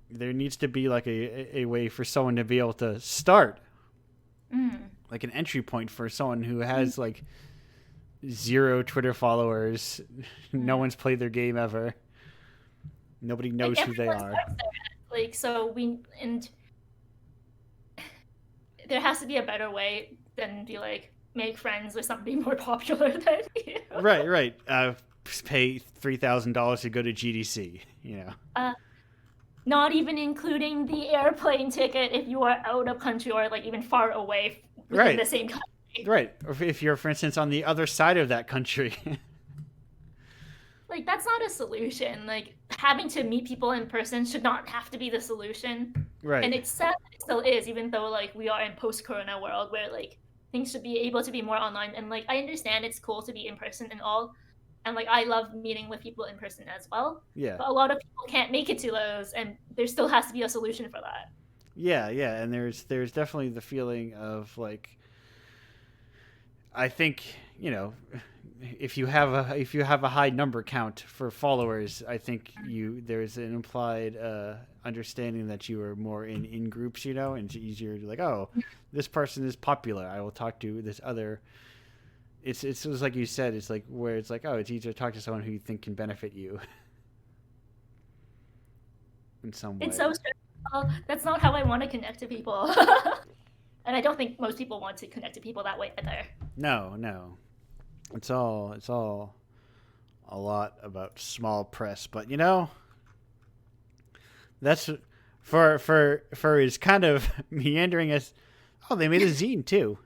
S1: There needs to be like a way for someone to be able to start,
S2: Mm.
S1: like an entry point for someone who has like 0 Twitter followers. No
S2: Mm.
S1: one's played their game ever. Nobody
S2: Like
S1: knows who they
S2: everyone
S1: are.
S2: starts there. Like so we and there has to be a better way than be like make friends with somebody more popular than you.
S1: Right. Pay $3,000 to go to GDC.
S2: Uh, Not even including the airplane ticket if you are out of country or like even far away within
S1: Right.
S2: the same country.
S1: Right. Or if you're, for instance, on the other side of that country.
S2: Like that's not a solution. Like having to meet people in person should not have to be the solution. And
S1: Right.
S2: it's sad that it still is, even though like we are in post-corona world where like things should be able to be more online. And like I understand it's cool to be in person and all, and like I love meeting with people in person as well.
S1: Yeah.
S2: But a lot of people can't make it to those, and there still has to be a solution for that.
S1: Yeah. And there's definitely the feeling of like, I think, if you have a high number count for followers, I think there's an implied understanding that you are more in groups, and it's easier to like, oh, this person is popular, I will talk to this other. It's just like you said, it's like where it's like, oh, it's easier to talk to someone who you think can benefit you in some way.
S2: It's so stressful. That's not how I want to connect to people. And I don't think most people want to connect to people that way either.
S1: No. It's all a lot about small press, but that's for as kind of meandering as, oh, they made a zine too.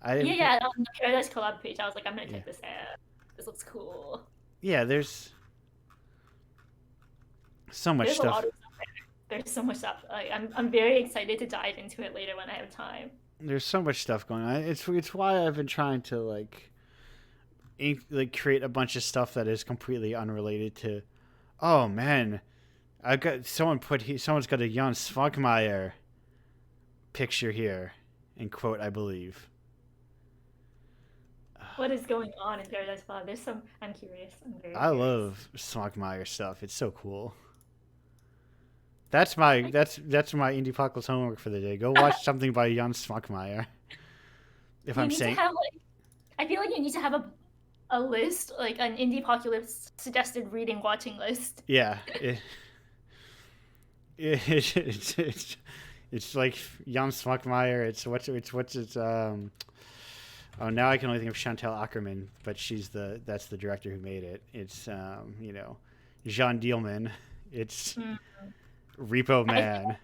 S1: I didn't.
S2: Yeah, on the Paradise collab page, I was like, I'm gonna
S1: Yeah.
S2: check this out. This looks cool.
S1: Yeah, there's so much
S2: There's a
S1: stuff.
S2: lot of stuff there. There's so much stuff. Like, I'm very excited to dive into it later when I have time.
S1: There's so much stuff going on. It's why I've been trying to like like create a bunch of stuff that is completely unrelated to. Oh man, I got someone's got a Jan Svankmajer picture here, in quote, I believe.
S2: What is going on in Paradise Pod? There's some. I'm curious. I'm very
S1: I
S2: curious.
S1: love Svankmajer stuff. It's so cool. That's my Indiepocalypse homework for the day. Go watch something by Jan Svankmajer. If
S2: You
S1: I'm
S2: need to
S1: saying,
S2: have like. I feel like you need to have a list, like an Indiepocalypse suggested reading watching list.
S1: yeah, it's like Jan Svankmajer. Oh, now I can only think of Chantal Ackerman, but that's the director who made it. It's Jean Dielman. It's Repo Man.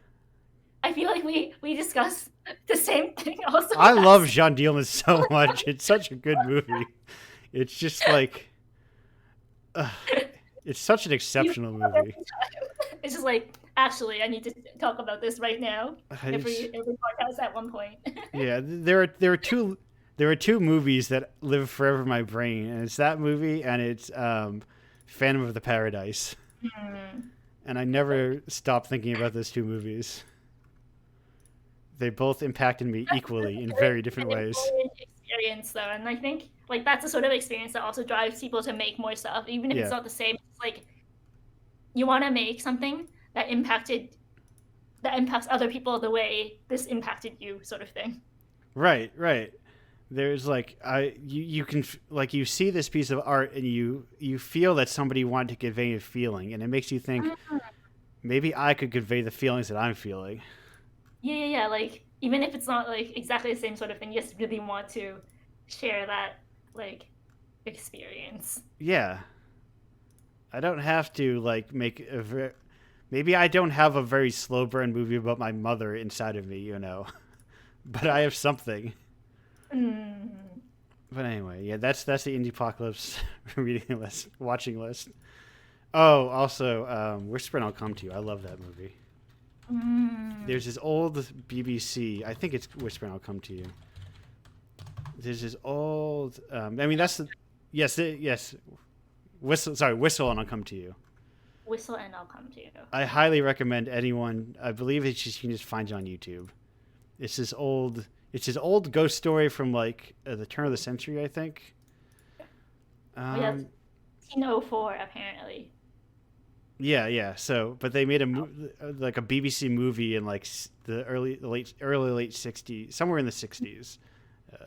S2: I feel like we discussed the same thing also.
S1: I love Jean Dielman so much. It's such a good movie. It's just like, it's such an exceptional movie.
S2: It's just like, actually, I need to talk about this right now. Every podcast at one point.
S1: Yeah, there are two movies that live forever in my brain, and it's that movie and it's Phantom of the Paradise. And I never stop thinking about those two movies. They both impacted me equally in very different ways.
S2: Experience though, and I think like that's the sort of experience that also drives people to make more stuff, even if it's not the same. It's like you want to make something that impacts other people the way this impacted you, sort of thing.
S1: Right. There's like you can like you see this piece of art and you feel that somebody wanted to convey a feeling, and it makes you think maybe I could convey the feelings that I'm feeling.
S2: Yeah. Like even if it's not like exactly the same sort of thing, you just really want to share that like experience.
S1: Yeah. I don't have to like make maybe I don't have a very slow burn movie about my mother inside of me, but I have something. But anyway, yeah, that's the Indiepocalypse reading list, watching list. Oh, also, Whisper and I'll Come to You. I love that movie. There's this old BBC. I think it's Whisper and I'll Come to You. There's this old. I mean, that's the yes. Whistle and I'll Come to You.
S2: Whistle and I'll Come to You.
S1: I highly recommend anyone. I believe you can just find it on YouTube. It's this old ghost story from like the turn of the century, I think.
S2: 1904 apparently.
S1: Yeah. So, but they made like a BBC movie in like the early late 60s, somewhere in the 60s,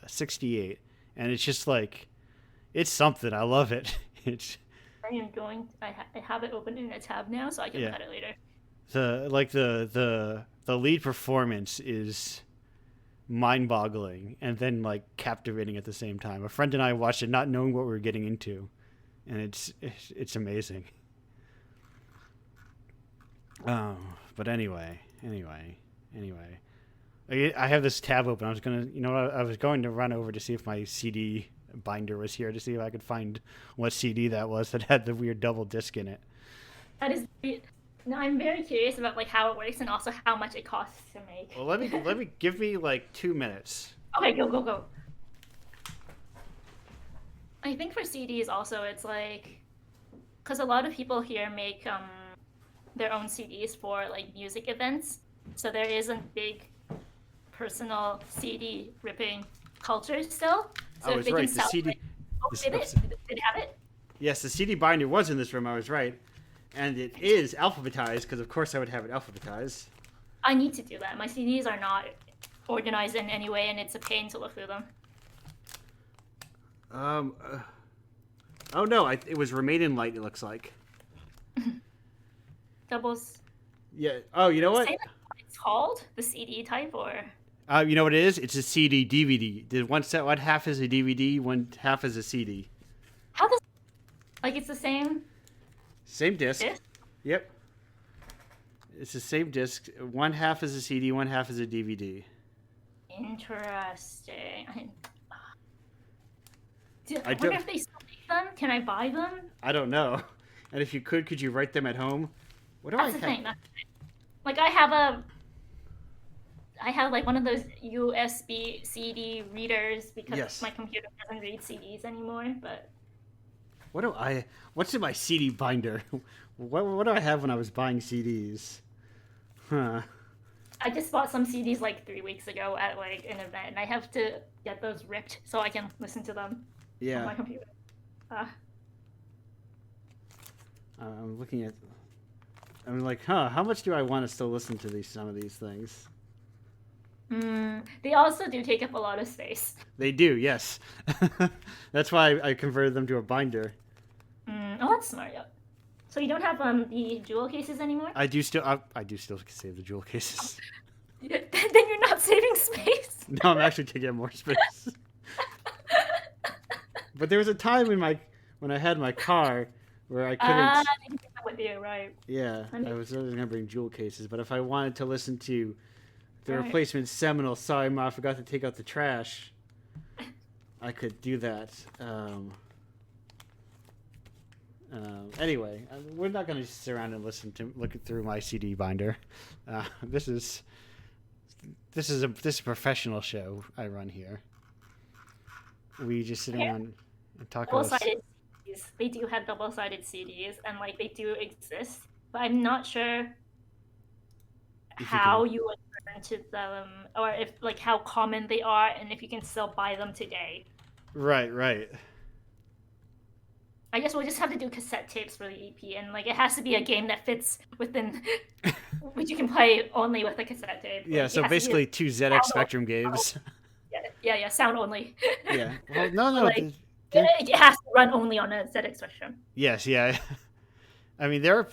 S1: 68, and it's just like, it's something. I love it.
S2: I have it open in a tab now, so I can look at it later.
S1: The lead performance is mind-boggling and then like captivating at the same time. A friend and I watched it not knowing what we were getting into, and it's amazing. But anyway, I have this tab open. I was going to run over to see if my CD binder was here to see if I could find what CD that was that had the weird double disc in it.
S2: That is. No, I'm very curious about like how it works and also how much it costs to make.
S1: Well, let me give me like 2 minutes.
S2: Okay, go. I think for CDs also it's like, because a lot of people here make their own CDs for like music events, so there is a big personal CD ripping culture still. So
S1: I was right. The CD.
S2: Did it have it?
S1: Yes, the CD binder was in this room. I was right. And it is alphabetized, because of course I would have it alphabetized.
S2: I need to do that. My CDs are not organized in any way, and it's a pain to look through them. Oh no, it was Remain in Light, it looks like. Doubles.
S1: Yeah. Oh, you know what?
S2: Say what it's called? The CD type, or?
S1: You know what it is? It's a CD DVD. One half is a DVD, one half is a CD.
S2: How does? Like it's the same.
S1: Same disc. Yep. It's the same disc. One half is a CD, one half is a DVD.
S2: Interesting. I wonder if they still make them. Can I buy them?
S1: I don't know. And if you could you write them at home?
S2: That's the thing. Like I have like one of those USB CD readers because my computer doesn't read CDs anymore, but
S1: What do I? What's in my CD binder? What do I have when I was buying CDs? Huh.
S2: I just bought some CDs like 3 weeks ago at like an event, and I have to get those ripped so I can listen to them on
S1: Yeah.
S2: my computer. Uh,
S1: I'm looking at. I'm like, huh? How much do I want to still listen to some of these things?
S2: they also do take up a lot of space.
S1: They do, yes. That's why I converted them to a binder.
S2: Oh, that's smart. Yeah. So you don't have the jewel cases anymore?
S1: I do still save the jewel cases.
S2: Then you're not saving space.
S1: No, I'm actually taking up more space. But there was a time when I had my car where I couldn't.
S2: You take that with you, right?
S1: Yeah, I was going to bring jewel cases, but if I wanted to listen to the
S2: Right.
S1: replacement Seminole, sorry, Ma, I forgot to take out the trash, I could do that. Anyway, we're not going to sit around and look through my CD binder. This is a professional show I run here. We just sit around and talk about.
S2: Double-sided CDs. They do have double-sided CDs, and like they do exist, but I'm not sure how you would turn to them, or if like how common they are, and if you can still buy them today.
S1: Right.
S2: I guess we'll just have to do cassette tapes for the EP, and like it has to be a game that fits within, which you can play only with a cassette tape.
S1: Yeah,
S2: Like,
S1: so basically 2 ZX Spectrum games.
S2: Yeah, sound only.
S1: Yeah. Well, no.
S2: Like, it has to run only on a ZX Spectrum.
S1: Yes, yeah. I mean, there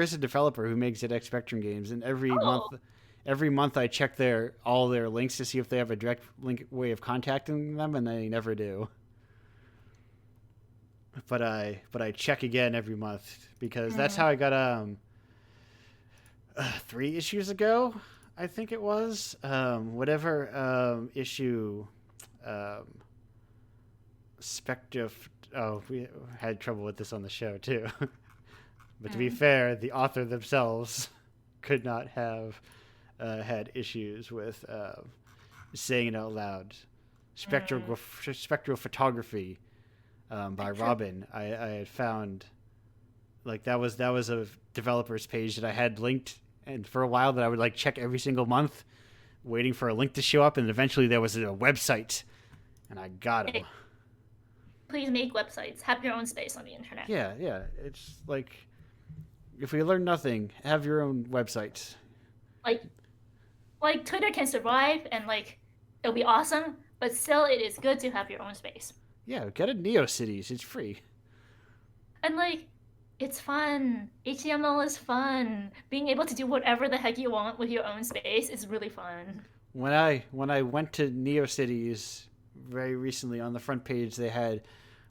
S1: is a developer who makes ZX Spectrum games, and every month I check all their links to see if they have a direct link way of contacting them, and they never do. But I check again every month because that's how I got 3 issues ago, I think it was issue Spectre. Oh, we had trouble with this on the show too. But to be fair, the author themselves could not have had issues with saying it out loud. Spectral photography by Robin. I had found like that was a developer's page that I had linked, and for a while that I would like check every single month, waiting for a link to show up, and eventually there was a website, and I got him.
S2: Please make websites. Have your own space on the internet.
S1: Yeah. It's like if we learn nothing, have your own website.
S2: Like Twitter can survive, and like it'll be awesome, but still, it is good to have your own space.
S1: Yeah, get a NeoCities. It's free.
S2: And like, it's fun. HTML is fun. Being able to do whatever the heck you want with your own space is really fun.
S1: When I went to NeoCities very recently, on the front page they had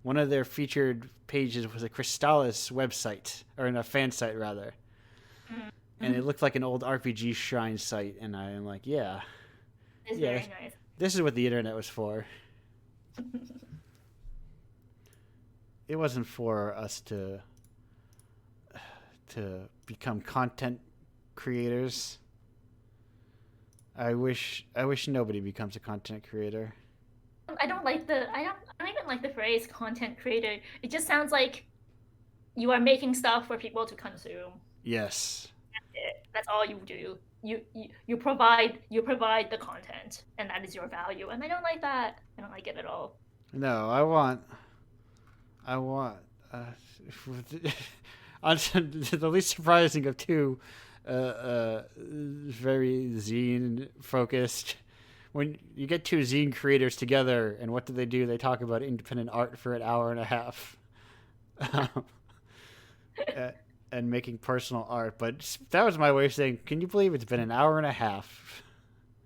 S1: one of their featured pages was a Crystallis website, or a fan site rather. And it looked like an old RPG shrine site, and I am like, yeah.
S2: It's very nice.
S1: This is what the internet was for. It wasn't for us to become content creators. I wish nobody becomes a content creator.
S2: I don't even like the phrase content creator. It just sounds like you are making stuff for people to consume.
S1: Yes.
S2: That's it. That's all you do. You provide the content, and that is your value. And I don't like that. I don't like it at all.
S1: No, I want the least surprising of 2 very zine focused. When you get 2 zine creators together, and what do? They talk about independent art for an hour and a half, and making personal art. But that was my way of saying, can you believe it's been an hour and a half?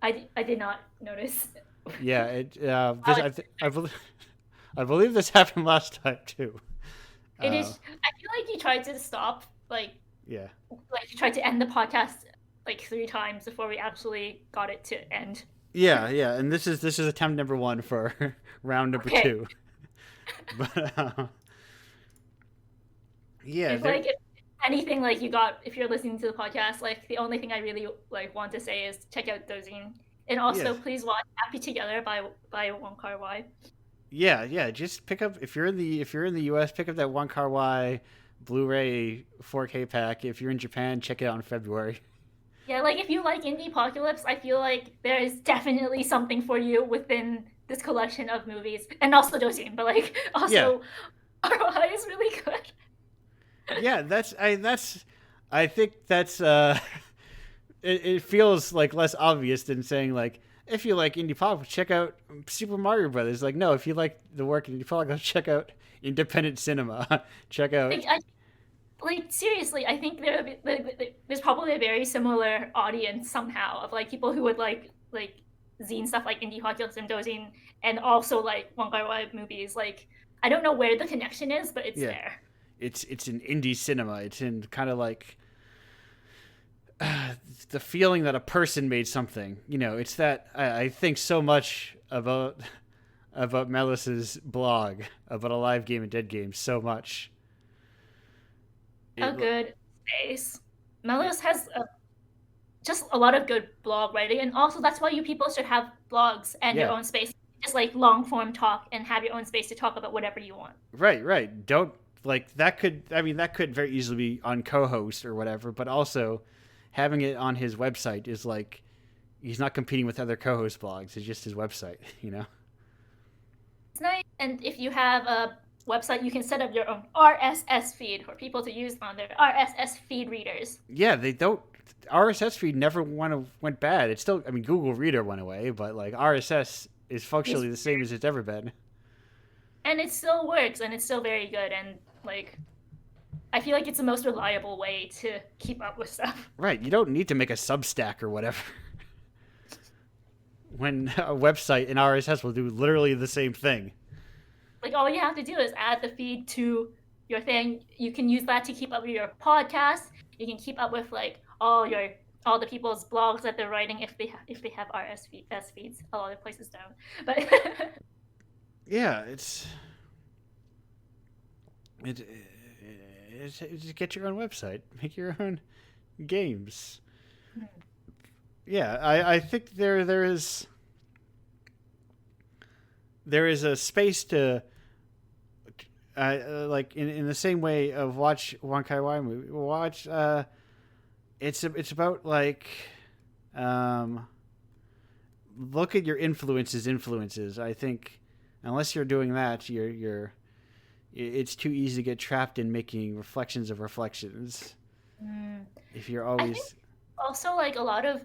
S2: I did not notice.
S1: Yeah, I believe this happened last time too.
S2: It is. I feel like you tried to stop, like
S1: Yeah.
S2: you tried to end the podcast like 3 times before we actually got it to end.
S1: Yeah, and this is attempt number 1 for round number 2. But yeah,
S2: if anything, like if you're listening to the podcast, like the only thing I really like want to say is check out Dozine, and also please watch Happy Together by Wong Kar Wai.
S1: Yeah. Just pick up if you're in the U.S. Pick up that One Kar Wai Blu-ray 4K pack. If you're in Japan, check it out in February.
S2: Yeah, like if you like Indiepocalypse, I feel like there is definitely something for you within this collection of movies, and also Doshin, but like
S1: Yeah,
S2: also ROI is really good.
S1: yeah. I think that's it feels like less obvious than saying like if you like indie pop, check out Super Mario Brothers. Like no, if you like the work of indie pop, go check out independent cinema. Check out
S2: Like I like seriously, I think there's probably a very similar audience somehow of like people who would like zine stuff like Indiepocalypse and Doshin, and also like Wong Kar Wai movies. Like I don't know where the connection is, but it's
S1: yeah.
S2: there.
S1: It's in indie cinema. It's in kind of like the feeling that a person made something. It's that I think so much about Melis's blog about Alive Game and Dead Game so much.
S2: A
S1: It
S2: good space. Melos has just a lot of good blog writing, and also that's why you people should have blogs and your
S1: yeah.
S2: own space, just like long form talk, and have your own space to talk about whatever you want.
S1: Right. Don't like that could I mean that could very easily be on co-host or whatever, but also having it on his website is like he's not competing with other co-host blogs. It's just his website.
S2: It's nice, and if you have a website, you can set up your own RSS feed for people to use on their RSS feed readers.
S1: Yeah, they don't RSS feed never went bad. It's still I mean Google Reader went away, but like RSS is functionally the same as it's ever been.
S2: And it still works, and it's still very good, and like I feel like it's the most reliable way to keep up with stuff.
S1: Right, you don't need to make a Substack or whatever. When a website and RSS will do literally the same thing.
S2: Like all you have to do is add the feed to your thing. You can use that to keep up with your podcast. You can keep up with like all the people's blogs that they're writing if they have RSS feeds. A lot of places don't, but
S1: Yeah, just get your own website, make your own games. Yeah, I think there is a space to like in the same way of watch Wong Kar Wai movie. Watch it's about like um look at your influences. I think unless you're doing that, it's too easy to get trapped in making reflections of reflections. If you're
S2: I think
S1: always
S2: also like a lot of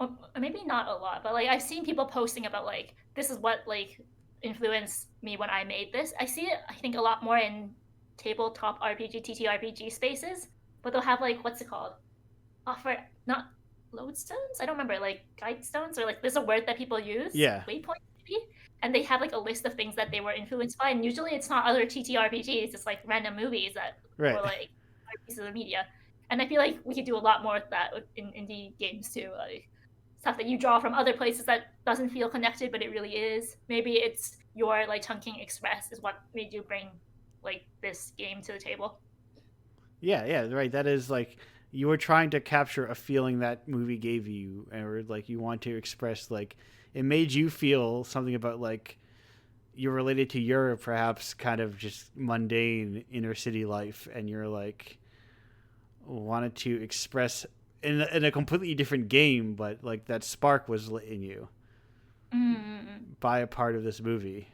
S2: or maybe not a lot, but like I've seen people posting about like this is what like influenced me when I made this. I see it I think a lot more in tabletop RPG, TTRPG spaces, but they'll have like what's it called? Offer not lodestones? I don't remember, like guide stones or like there's a word that people use,
S1: yeah,
S2: waypoints maybe, and they have like a list of things that they were influenced by, and usually it's not other TTRPGs, it's like random movies that
S1: right.
S2: or like pieces of media. And I feel like we could do a lot more with that in indie games too, like stuff that you draw from other places that doesn't feel connected, but it really is. Maybe it's your like Chunking Express is what made you bring like this game to the table.
S1: Yeah, right. That is like you were trying to capture a feeling that movie gave you, or like you want to express like it made you feel something about like you're related to your perhaps kind of just mundane inner city life, and you're like wanted to express in a completely different game, but like that spark was lit in you
S2: Mm.
S1: by a part of this movie.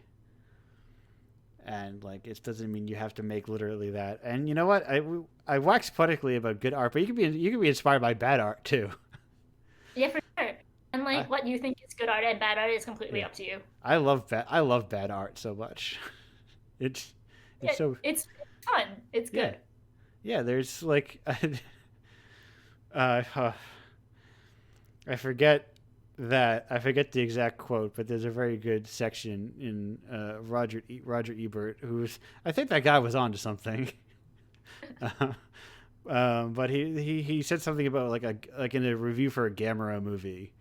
S1: And like it doesn't mean you have to make literally that. And you know what? I wax poetically about good art, but you can be inspired by bad art too.
S2: Yeah, for sure. And
S1: I,
S2: like what you think is good art and bad art is completely
S1: yeah,
S2: up to you.
S1: I love bad art so much. It's
S2: Yeah,
S1: it's so
S2: it's fun. It's
S1: yeah
S2: good.
S1: yeah. There's like uh, I forget the exact quote, but there's a very good section in Roger Ebert, who's I think that guy was onto something. uh, but he said something about like in a review for a Gamera movie.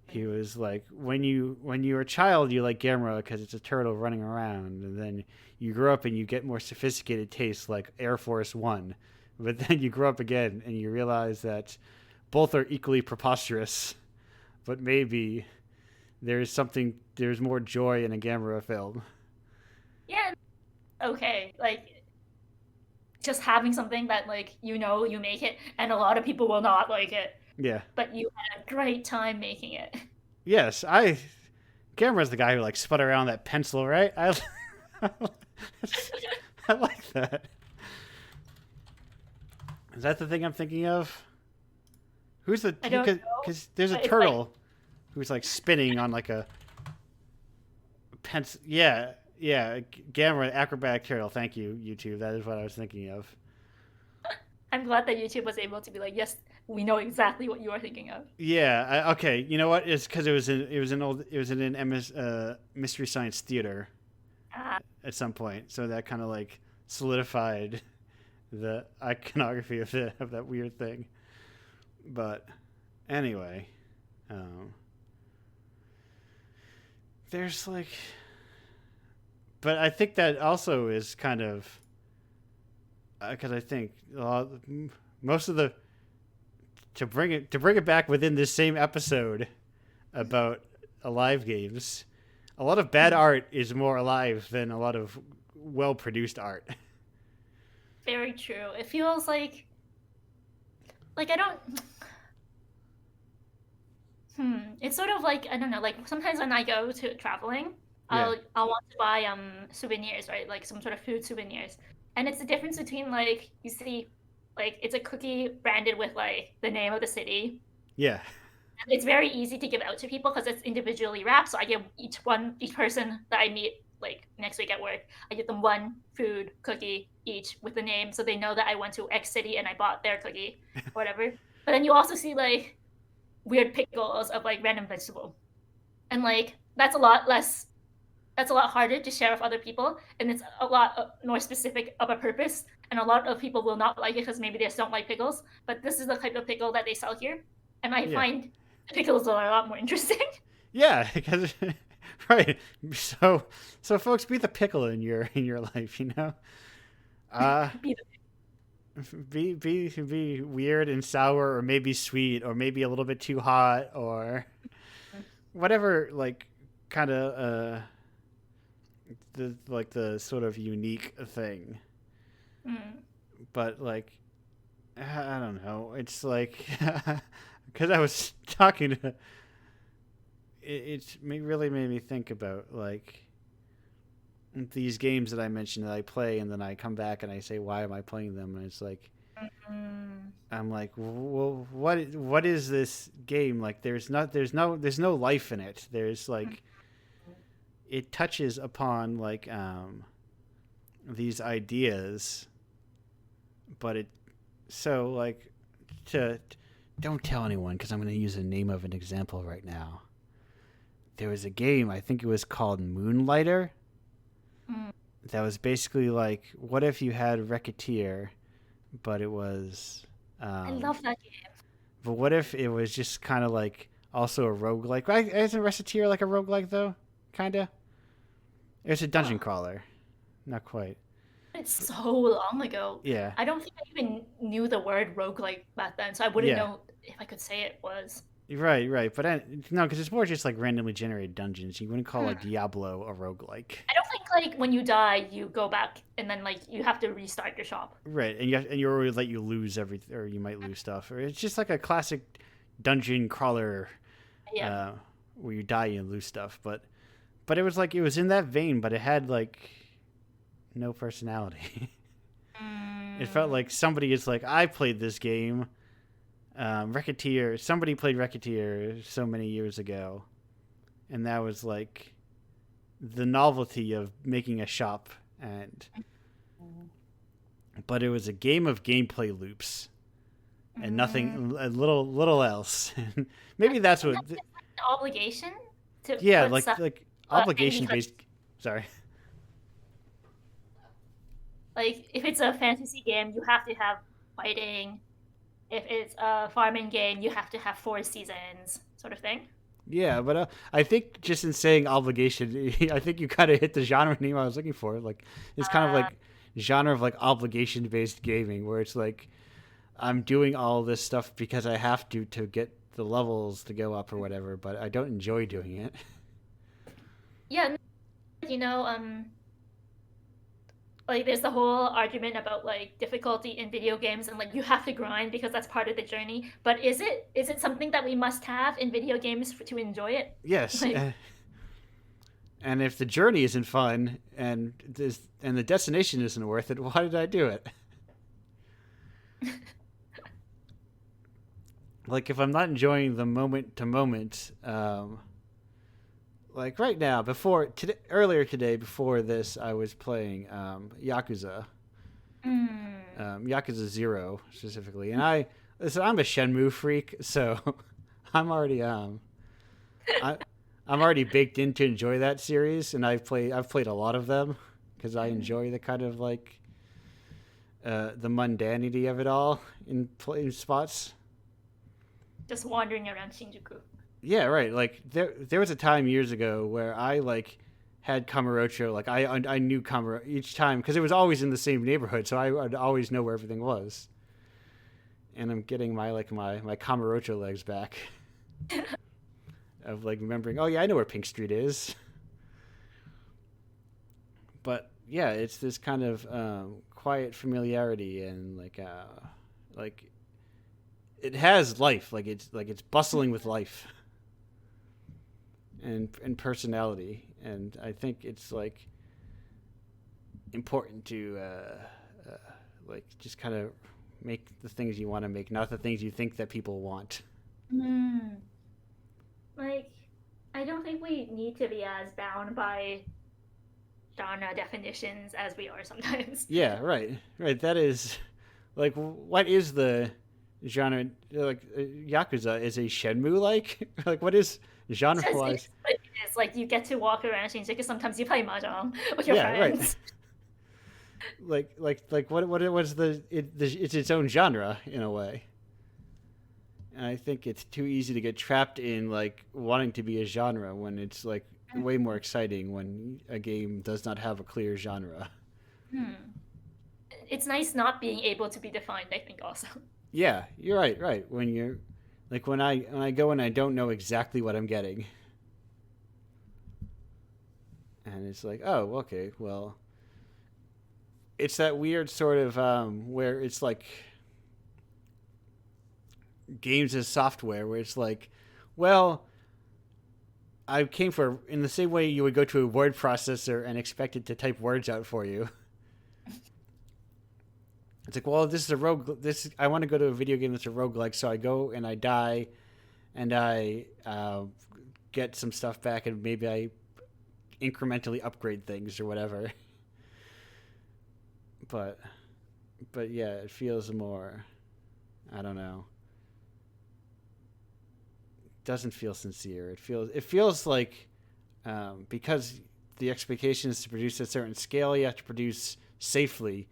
S1: He was like, when you're a child, you like Gamera because it's a turtle running around, and then you grow up and you get more sophisticated tastes like Air Force One, but then you grow up again and you realize that both are equally preposterous, but maybe there's more joy in a Gamera film.
S2: Yeah, okay. Like just having something that like you make it, and a lot of people will not like it,
S1: Yeah.
S2: but you had a great time making it.
S1: Yes, Gamera's the guy who like spun around that pencil, right? I like that. Is that the thing I'm thinking of? Who's the
S2: I don't know,
S1: because there's a
S2: but it's like
S1: turtle who's like spinning on like a pencil. Yeah, yeah, Gamera acrobatic turtle. Thank you, YouTube. That is what I was thinking of.
S2: I'm glad that YouTube was able to be like, yes, we know exactly what you are thinking of.
S1: Yeah. Okay. You know what? It's because it was in an Mystery Science Theater
S2: Ah,
S1: at some point, so that kind of like solidified the iconography of that weird thing. But anyway, um, there's like, but I think that also is kind of because I think most of the to bring it back within this same episode about alive games, a lot of bad art is more alive than a lot of well produced art.
S2: very true. It feels like I don't. It's sort of like I don't know. Like sometimes when I go to traveling,
S1: Yeah,
S2: I'll want to buy souvenirs, right? Like some sort of food souvenirs, and it's the difference between like you see, like it's a cookie branded with like the name of the city.
S1: yeah,
S2: It's very easy to give out to people because it's individually wrapped. So I give each person that I meet like next week at work, I give them one food cookie each with the name, so they know that I went to X city and I bought their cookie, or whatever. But then you also see like weird pickles of like random vegetable, and like that's a lot less. That's a lot harder to share with other people, and it's a lot more specific of a purpose. And a lot of people will not like it because maybe they just don't like pickles. But this is the type of pickle that they sell here, and I
S1: yeah,
S2: find pickles are a lot more interesting.
S1: yeah. Because right, so folks, be the pickle in your life, you know. Uh, be weird and sour, or maybe sweet, or maybe a little bit too hot, or whatever. Like kind of the sort of unique thing.
S2: Mm.
S1: But like I don't know. It's like because I was talking to really made me think about like these games that I mentioned that I play, and then I come back and I say, why am I playing them? And it's like
S2: Mm.
S1: I'm like, well, what is this game? Like, there's no life in it. There's like it touches upon like these ideas, but it so like to don't tell anyone because I'm going to use the name of an example right now. There was a game, I think it was called Moonlighter,
S2: Mm.
S1: that was basically like, what if you had Racketeer, but it was,
S2: I
S1: um,
S2: love that game.
S1: but what if it was just kind of like also a roguelike? Right? Isn't Racketeer like a roguelike though? Kinda. It's a dungeon
S2: Oh,
S1: crawler. Not quite.
S2: it's so long ago.
S1: Yeah.
S2: I don't think I even knew the word roguelike back then, so I wouldn't
S1: Yeah.
S2: know if I could say it was.
S1: Right, right. But no, because it's more just like randomly generated dungeons. You wouldn't call
S2: Hmm.
S1: like Diablo a roguelike.
S2: I don't think like when you die, you go back and then like you have to restart your shop.
S1: Right, and you're always let you lose everything, or you might lose stuff, or it's just like a classic dungeon crawler
S2: Yeah.
S1: uh, where you die and lose stuff. But it was like it was in that vein, but it had like no personality. It felt
S2: Mm.
S1: like somebody is like, I played this game, Racketeer. Somebody played Racketeer so many years ago, and that was like the novelty of making a shop, and but it was a game of gameplay loops and
S2: Mm.
S1: nothing, a little else. Maybe that's what,
S2: Sometimes it's like an obligation to
S1: yeah,
S2: put stuff
S1: like
S2: thing
S1: obligation
S2: because
S1: based. Sorry.
S2: like if it's a fantasy game, you have to have fighting. If it's a farming game, you have to have 4 seasons, sort of thing.
S1: Yeah, but I think just in saying obligation, I think you kind of hit the genre name I was looking for. Like it's kind of
S2: Uh,
S1: like genre of like obligation based gaming, where it's like I'm doing all this stuff because I have to get the levels to go up or whatever, but I don't enjoy doing it.
S2: Yeah, you know, like there's the whole argument about like difficulty in video games and like you have to grind because that's part of the journey. But is it something that we must have in video games to enjoy it?
S1: Yes,
S2: Like,
S1: and if the journey isn't fun and the destination isn't worth it, why did I do it? Like if I'm not enjoying the moment to moment, like right now, earlier today, before this, I was playing Yakuza, Yakuza Zero specifically, and I'm a Shenmue freak, so I'm already I, I'm already baked in to enjoy that series, and I've played a lot of them because I enjoy the kind of like the mundanity of it all in play spots.
S2: just wandering around Shinjuku.
S1: Yeah, right. Like there was a time years ago where I like had Kamurocho. Like I knew Kamuro each time because it was always in the same neighborhood, so I would always know where everything was. And I'm getting my Kamurocho legs back of like remembering. Oh yeah, I know where Pink Street is. But yeah, it's this kind of quiet familiarity and like it has life. Like it's bustling with life and personality, and I think it's like important to like just kind of make the things you want to make, not the things you think that people want.
S2: Mm. Like, I don't think we need to be as bound by genre definitions as we are sometimes.
S1: Yeah, right, right. That is like what is the genre? Like Yakuza is a Shenmue like like what is genre wise?
S2: It's like you get to walk around Shinjuku because sometimes you play mahjong with your
S1: Yeah, right.
S2: friends.
S1: Like what was it's its own genre in a way. And I think it's too easy to get trapped in like wanting to be a genre when it's like way more exciting when a game does not have a clear genre.
S2: Hmm. It's nice not being able to be defined, I think also.
S1: Yeah, you're right, right. When you're like when I go and I don't know exactly what I'm getting. And it's like, oh, okay, well, it's that weird sort of where it's like games as software where it's like, well, I came for in the same way you would go to a word processor and expect it to type words out for you. It's like, well, this is a rogue. This I want to go to a video game that's a roguelike, so I go and I die, and I get some stuff back, and maybe I incrementally upgrade things or whatever. But yeah, it feels more. I don't know. Doesn't feel sincere. It feels like because the expectation is to produce at a certain scale, you have to produce safely.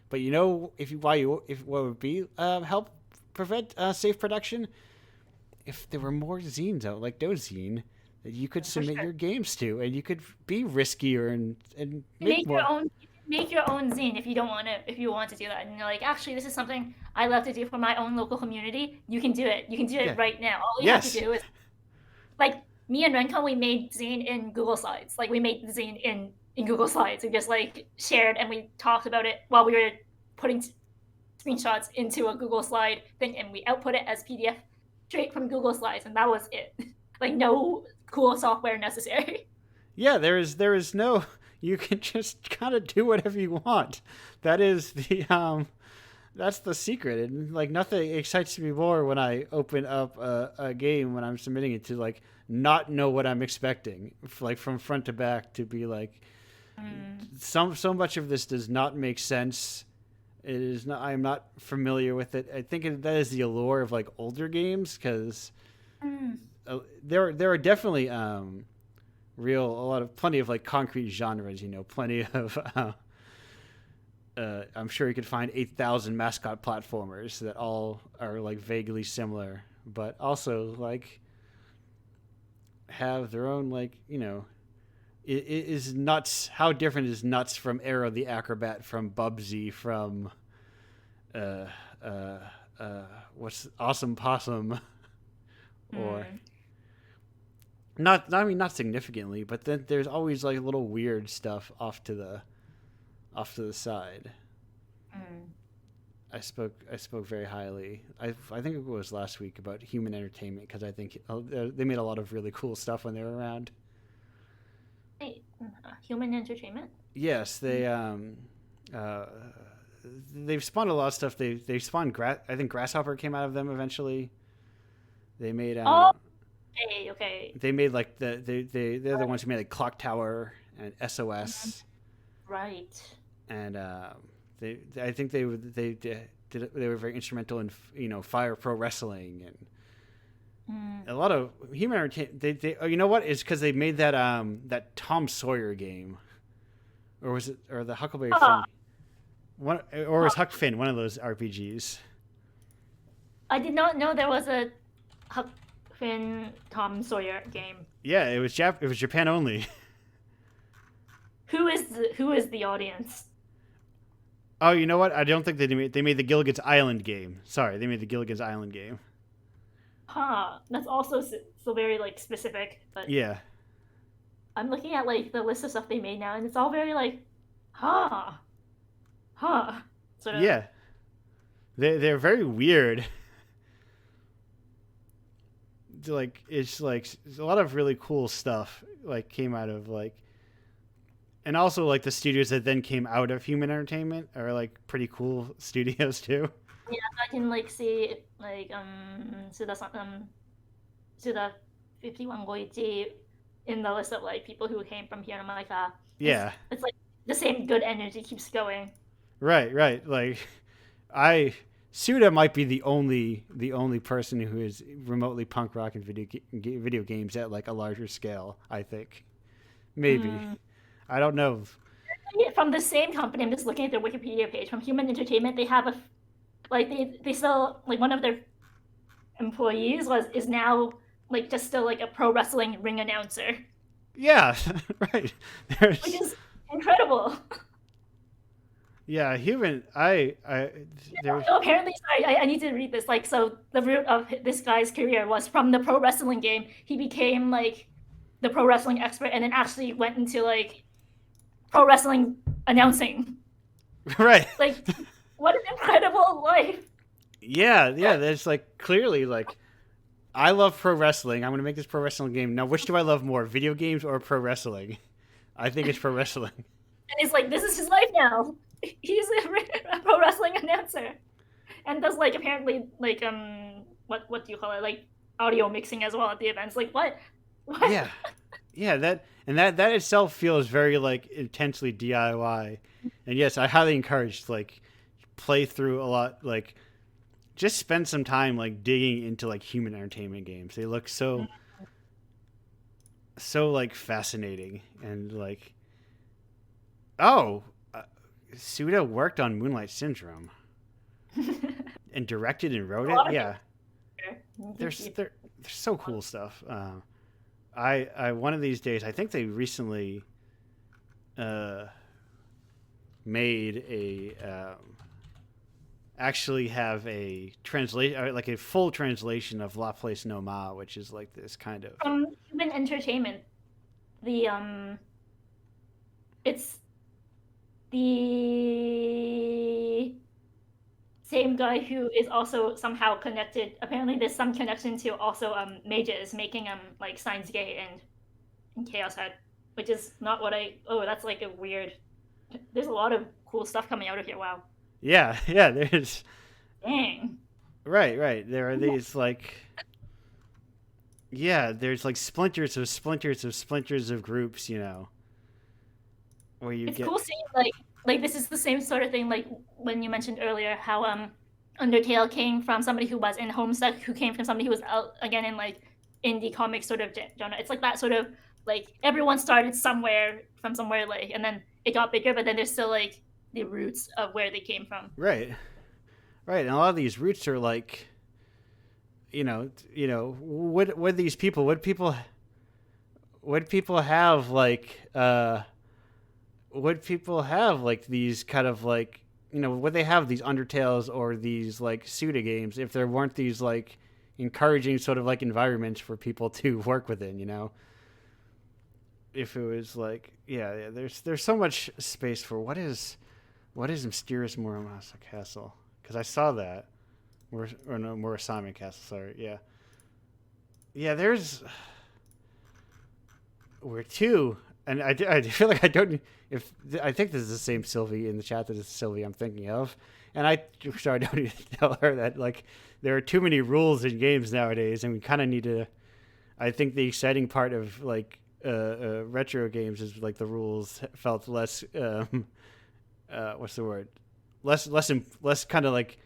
S1: But you know, if what would be help prevent safe production, if there were more zines out like Dozine that you could submit your games to, and you could be riskier and make more.
S2: Make your own zine if you don't want to if you want to do that and you're like actually this is something I love to do for my own local community. You can do it. You can do it
S1: Yeah.
S2: right now. All you have
S1: Yes.
S2: to do is like me and Rencon, we made zine in Google Slides. Like we made the zine in Google Slides. We just like shared and we talked about it while we were putting screenshots into a Google Slide thing, and we output it as PDF straight from Google Slides, and that was it. Like no cool software necessary.
S1: Yeah, there is no. You can just kind of do whatever you want. That is the that's the secret. And like nothing excites me more when I open up a game when I'm submitting it to like not know what I'm expecting, like from front to back, to be like so much of this does not make sense. It is not. I'm not familiar with it. I think that is the allure of like older games because there are definitely plenty of like concrete genres. You know, plenty of. I'm sure you could find 8,000 mascot platformers that all are like vaguely similar, but also like have their own like it is nuts. How different is nuts from Arrow the Acrobat, from Bubsy, from what's Awesome Possum, or not. I mean, not significantly, but then there's always like little weird stuff off to the side. I spoke very highly. I think it was last week about Human Entertainment because I think they made a lot of really cool stuff when they were around.
S2: Human Entertainment.
S1: Yes, they've spawned a lot of stuff. They spawned I think Grasshopper came out of them eventually. They made
S2: okay.
S1: They made like they're the ones who made like Clock Tower and SOS.
S2: Right.
S1: And I think they were very instrumental in Fire Pro Wrestling and a lot of Human Entertainment. You know what? It's because they made that Tom Sawyer game, or was it the Huckleberry Finn? Or was Huck Finn one of those RPGs?
S2: I did not know there was a Huck Finn Tom Sawyer game.
S1: Yeah, it was Japan only.
S2: Who is the audience?
S1: Oh, you know what? I don't think they made the Gilligan's Island game. Sorry, they made the Gilligan's Island game.
S2: That's also so very like specific. But
S1: yeah,
S2: I'm looking at like the list of stuff they made now, and it's all very like, sort of.
S1: Yeah, they're very weird. Like it's like a lot of really cool stuff like came out of like, and also like the studios that then came out of Human Entertainment are like pretty cool studios too.
S2: Yeah, I can like see like Suda 51 Goichi in the list of like people who came from here. I'm like,
S1: yeah,
S2: it's like the same good energy keeps going.
S1: Right. Like, Suda might be the only person who is remotely punk rock in video games at like a larger scale. I think, maybe, I don't know.
S2: From the same company, I'm just looking at their Wikipedia page. From Human Entertainment, they have they still like one of their employees is now like just still like a pro wrestling ring announcer.
S1: Yeah, right.
S2: Which is incredible.
S1: Yeah, Human.
S2: Apparently, sorry, I need to read this. Like, so the root of this guy's career was from the pro wrestling game. He became like the pro wrestling expert, and then actually went into like pro wrestling announcing.
S1: Right.
S2: Like, what an incredible life.
S1: Yeah. There's like clearly like, I love pro wrestling. I'm going to make this pro wrestling game. Now, which do I love more, video games or pro wrestling? I think it's pro wrestling.
S2: And it's like, this is his life now. He's a pro wrestling announcer, and does like apparently like what do you call it, like audio mixing as well at the events. Like what? Yeah. That
S1: itself feels very like intensely DIY. And yes, I highly encourage like play through a lot, like just spend some time like digging into like Human Entertainment games. They look so like fascinating and like Suda worked on Moonlight Syndrome and directed and wrote it. Yeah, there's so cool stuff. I one of these days, I think they recently made a actually have a translation, like a full translation of La Place No Ma, which is like this kind of
S2: Human Entertainment. It's the same guy who is also somehow connected. Apparently, there's some connection to also Mages making like Steins Gate and Chaos Head, which is not what I. Oh, that's like a weird. There's a lot of cool stuff coming out of here. Wow.
S1: Yeah. There's.
S2: Dang.
S1: Right. There are these like. Yeah, there's like splinters of groups, you know. Where you
S2: it's cool seeing like this is the same sort of thing like when you mentioned earlier how Undertale came from somebody who was in Homestuck, who came from somebody who was out again in like indie comic sort of genre. It's like that sort of like everyone started somewhere like, and then it got bigger, but then there's still like the roots of where they came from.
S1: Right. And a lot of these roots are like, you know, would people have like would people have like these kind of like, you know, would they have these Undertales or these like Suda games if there weren't these like, encouraging sort of like environments for people to work within, you know. If it was like, yeah, there's so much space for what is Mysterious Muramasa Castle, because I saw that, or no, Murasame Castle, sorry, there's we're two, and I feel like I don't, if I think this is the same Sylvie in the chat that is Sylvie I'm thinking of, and I don't need to tell her that like there are too many rules in games nowadays, and we kind of need to. I think the exciting part of like retro games is like the rules felt less what's the word, less kind of like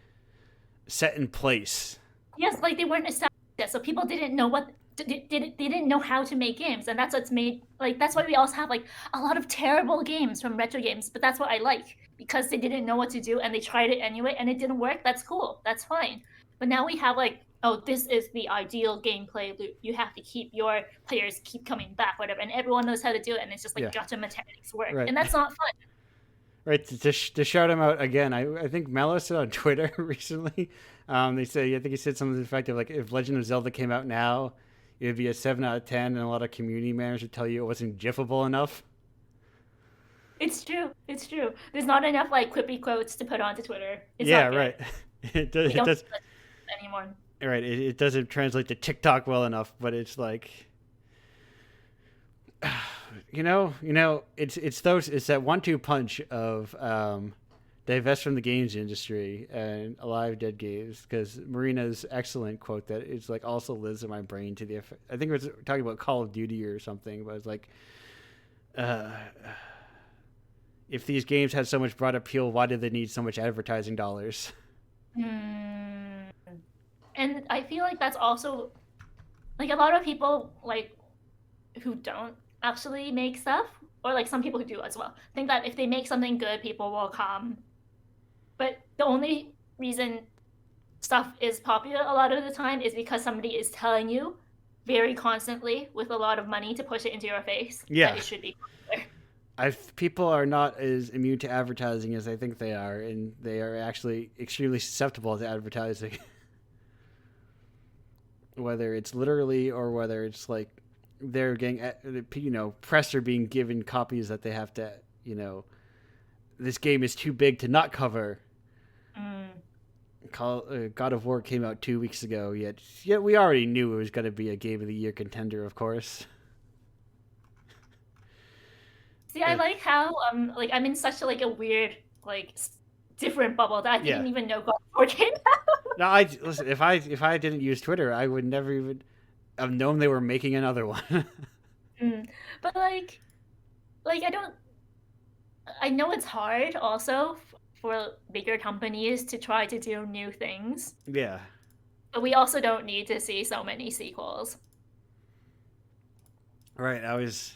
S1: set in place.
S2: Yes, like they weren't established yet, so people didn't know what they didn't know how to make games, and that's what's made like that's why we also have like a lot of terrible games from retro games. But that's what I like, because they didn't know what to do and they tried it anyway and it didn't work. That's cool. That's fine. But now we have like, oh, this is the ideal gameplay loop. You have to keep your players keep coming back, whatever, and everyone knows how to do it, and it's just like gacha mechanics work,
S1: right.
S2: And that's not fun.
S1: Right, to shout him out again, I think Mello said on Twitter recently, I think he said something to the effect of like, if Legend of Zelda came out now, it would be a 7 out of 10, and a lot of community managers would tell you it wasn't GIFable enough.
S2: It's true. There's not enough like quippy quotes to put onto Twitter. It's
S1: right. It does
S2: anymore.
S1: Right, it doesn't translate to TikTok well enough, but it's like, you know, it's that 1-2 punch of divest from the games industry and alive dead games. Because Marina's excellent quote that it's like also lives in my brain to the effect, I think it was talking about Call of Duty or something, but it's like, if these games had so much broad appeal, why did they need so much advertising dollars?
S2: And I feel like that's also like a lot of people like who don't actually make stuff, or like some people who do as well, think that if they make something good, people will come. But the only reason stuff is popular a lot of the time is because somebody is telling you very constantly with a lot of money to push it into your face that it should be popular.
S1: People are not as immune to advertising as I think they are, and they are actually extremely susceptible to advertising. Whether it's literally or whether it's like they're getting, press are being given copies that they have to, this game is too big to not cover. God of War came out 2 weeks ago, yet we already knew it was going to be a Game of the Year contender, of course.
S2: See, I like how I'm in such a weird different bubble that I didn't even know God of War came out.
S1: No, listen. If I didn't use Twitter, I would never even have known they were making another one.
S2: But I know it's hard also for bigger companies to try to do new things.
S1: Yeah.
S2: But we also don't need to see so many sequels.
S1: Right. I was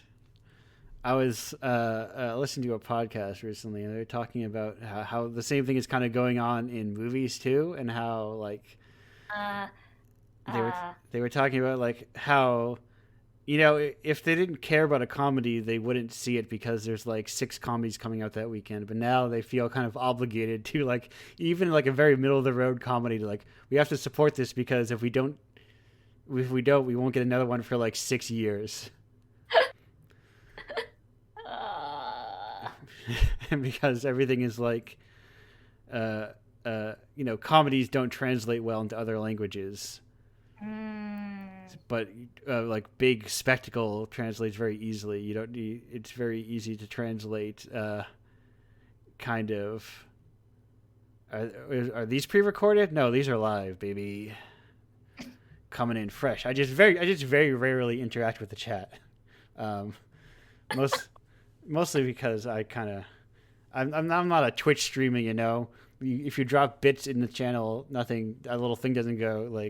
S1: listening to a podcast recently, and they were talking about how the same thing is kind of going on in movies too, and how they were talking about how, if they didn't care about a comedy, they wouldn't see it because there's 6 comedies coming out that weekend. But now they feel kind of obligated to even a very middle of the road comedy to we have to support this, because if we don't, we won't get another one for 6 years. Because everything is comedies don't translate well into other languages. But big spectacle translates very easily. You don't need. It's very easy to translate. Kind of. Are these pre-recorded? No, these are live, baby. Coming in fresh. I just very rarely interact with the chat. Mostly because I'm not a Twitch streamer, If you drop bits in the channel, a little thing doesn't go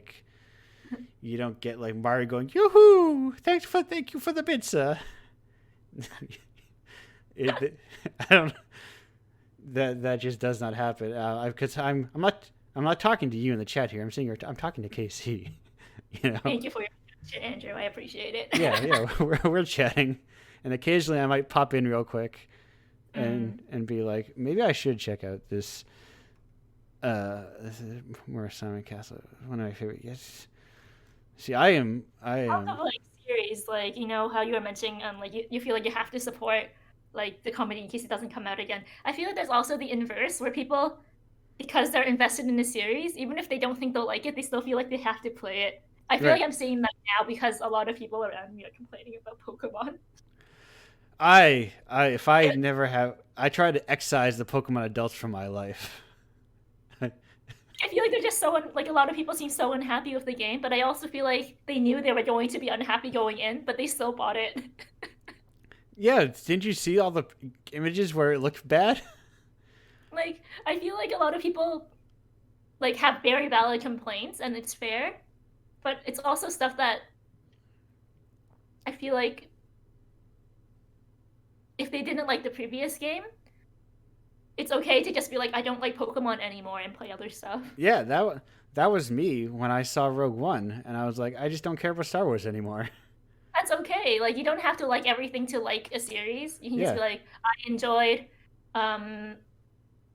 S1: you don't get Mario going, yoo-hoo! Thank you for the bits, I don't. That just does not happen. Because I'm not talking to you in the chat here. I'm talking to KC.
S2: Thank you for your chat, Andrew. I appreciate it.
S1: Yeah, we're chatting, and occasionally I might pop in real quick, and be like, maybe I should check out this. This is Murasame Castle, one of my favorite. Yes, See, I
S2: Lots
S1: am.
S2: of like series, like you know how you were mentioning, like you feel like you have to support like the company in case it doesn't come out again. I feel like there's also the inverse where people, because they're invested in the series, even if they don't think they'll like it, they still feel like they have to play it. I feel like
S1: Right.
S2: I'm seeing that now because a lot of people around me are complaining about Pokemon.
S1: If I never have, I try to excise the Pokemon adults from my life.
S2: I feel like they're just so like a lot of people seem so unhappy with the game, but I also feel like they knew they were going to be unhappy going in, but they still bought it.
S1: Yeah, didn't you see all the images where it looked bad?
S2: Like I feel like a lot of people like have very valid complaints and it's fair, but it's also stuff that I feel like if they didn't like the previous game, it's okay to just be like I don't like Pokemon anymore and play other stuff.
S1: Yeah, that was me when I saw Rogue One, and I was like, I just don't care about Star Wars anymore.
S2: That's okay. Like you don't have to like everything to like a series. You can just
S1: Yeah,
S2: be like I enjoyed um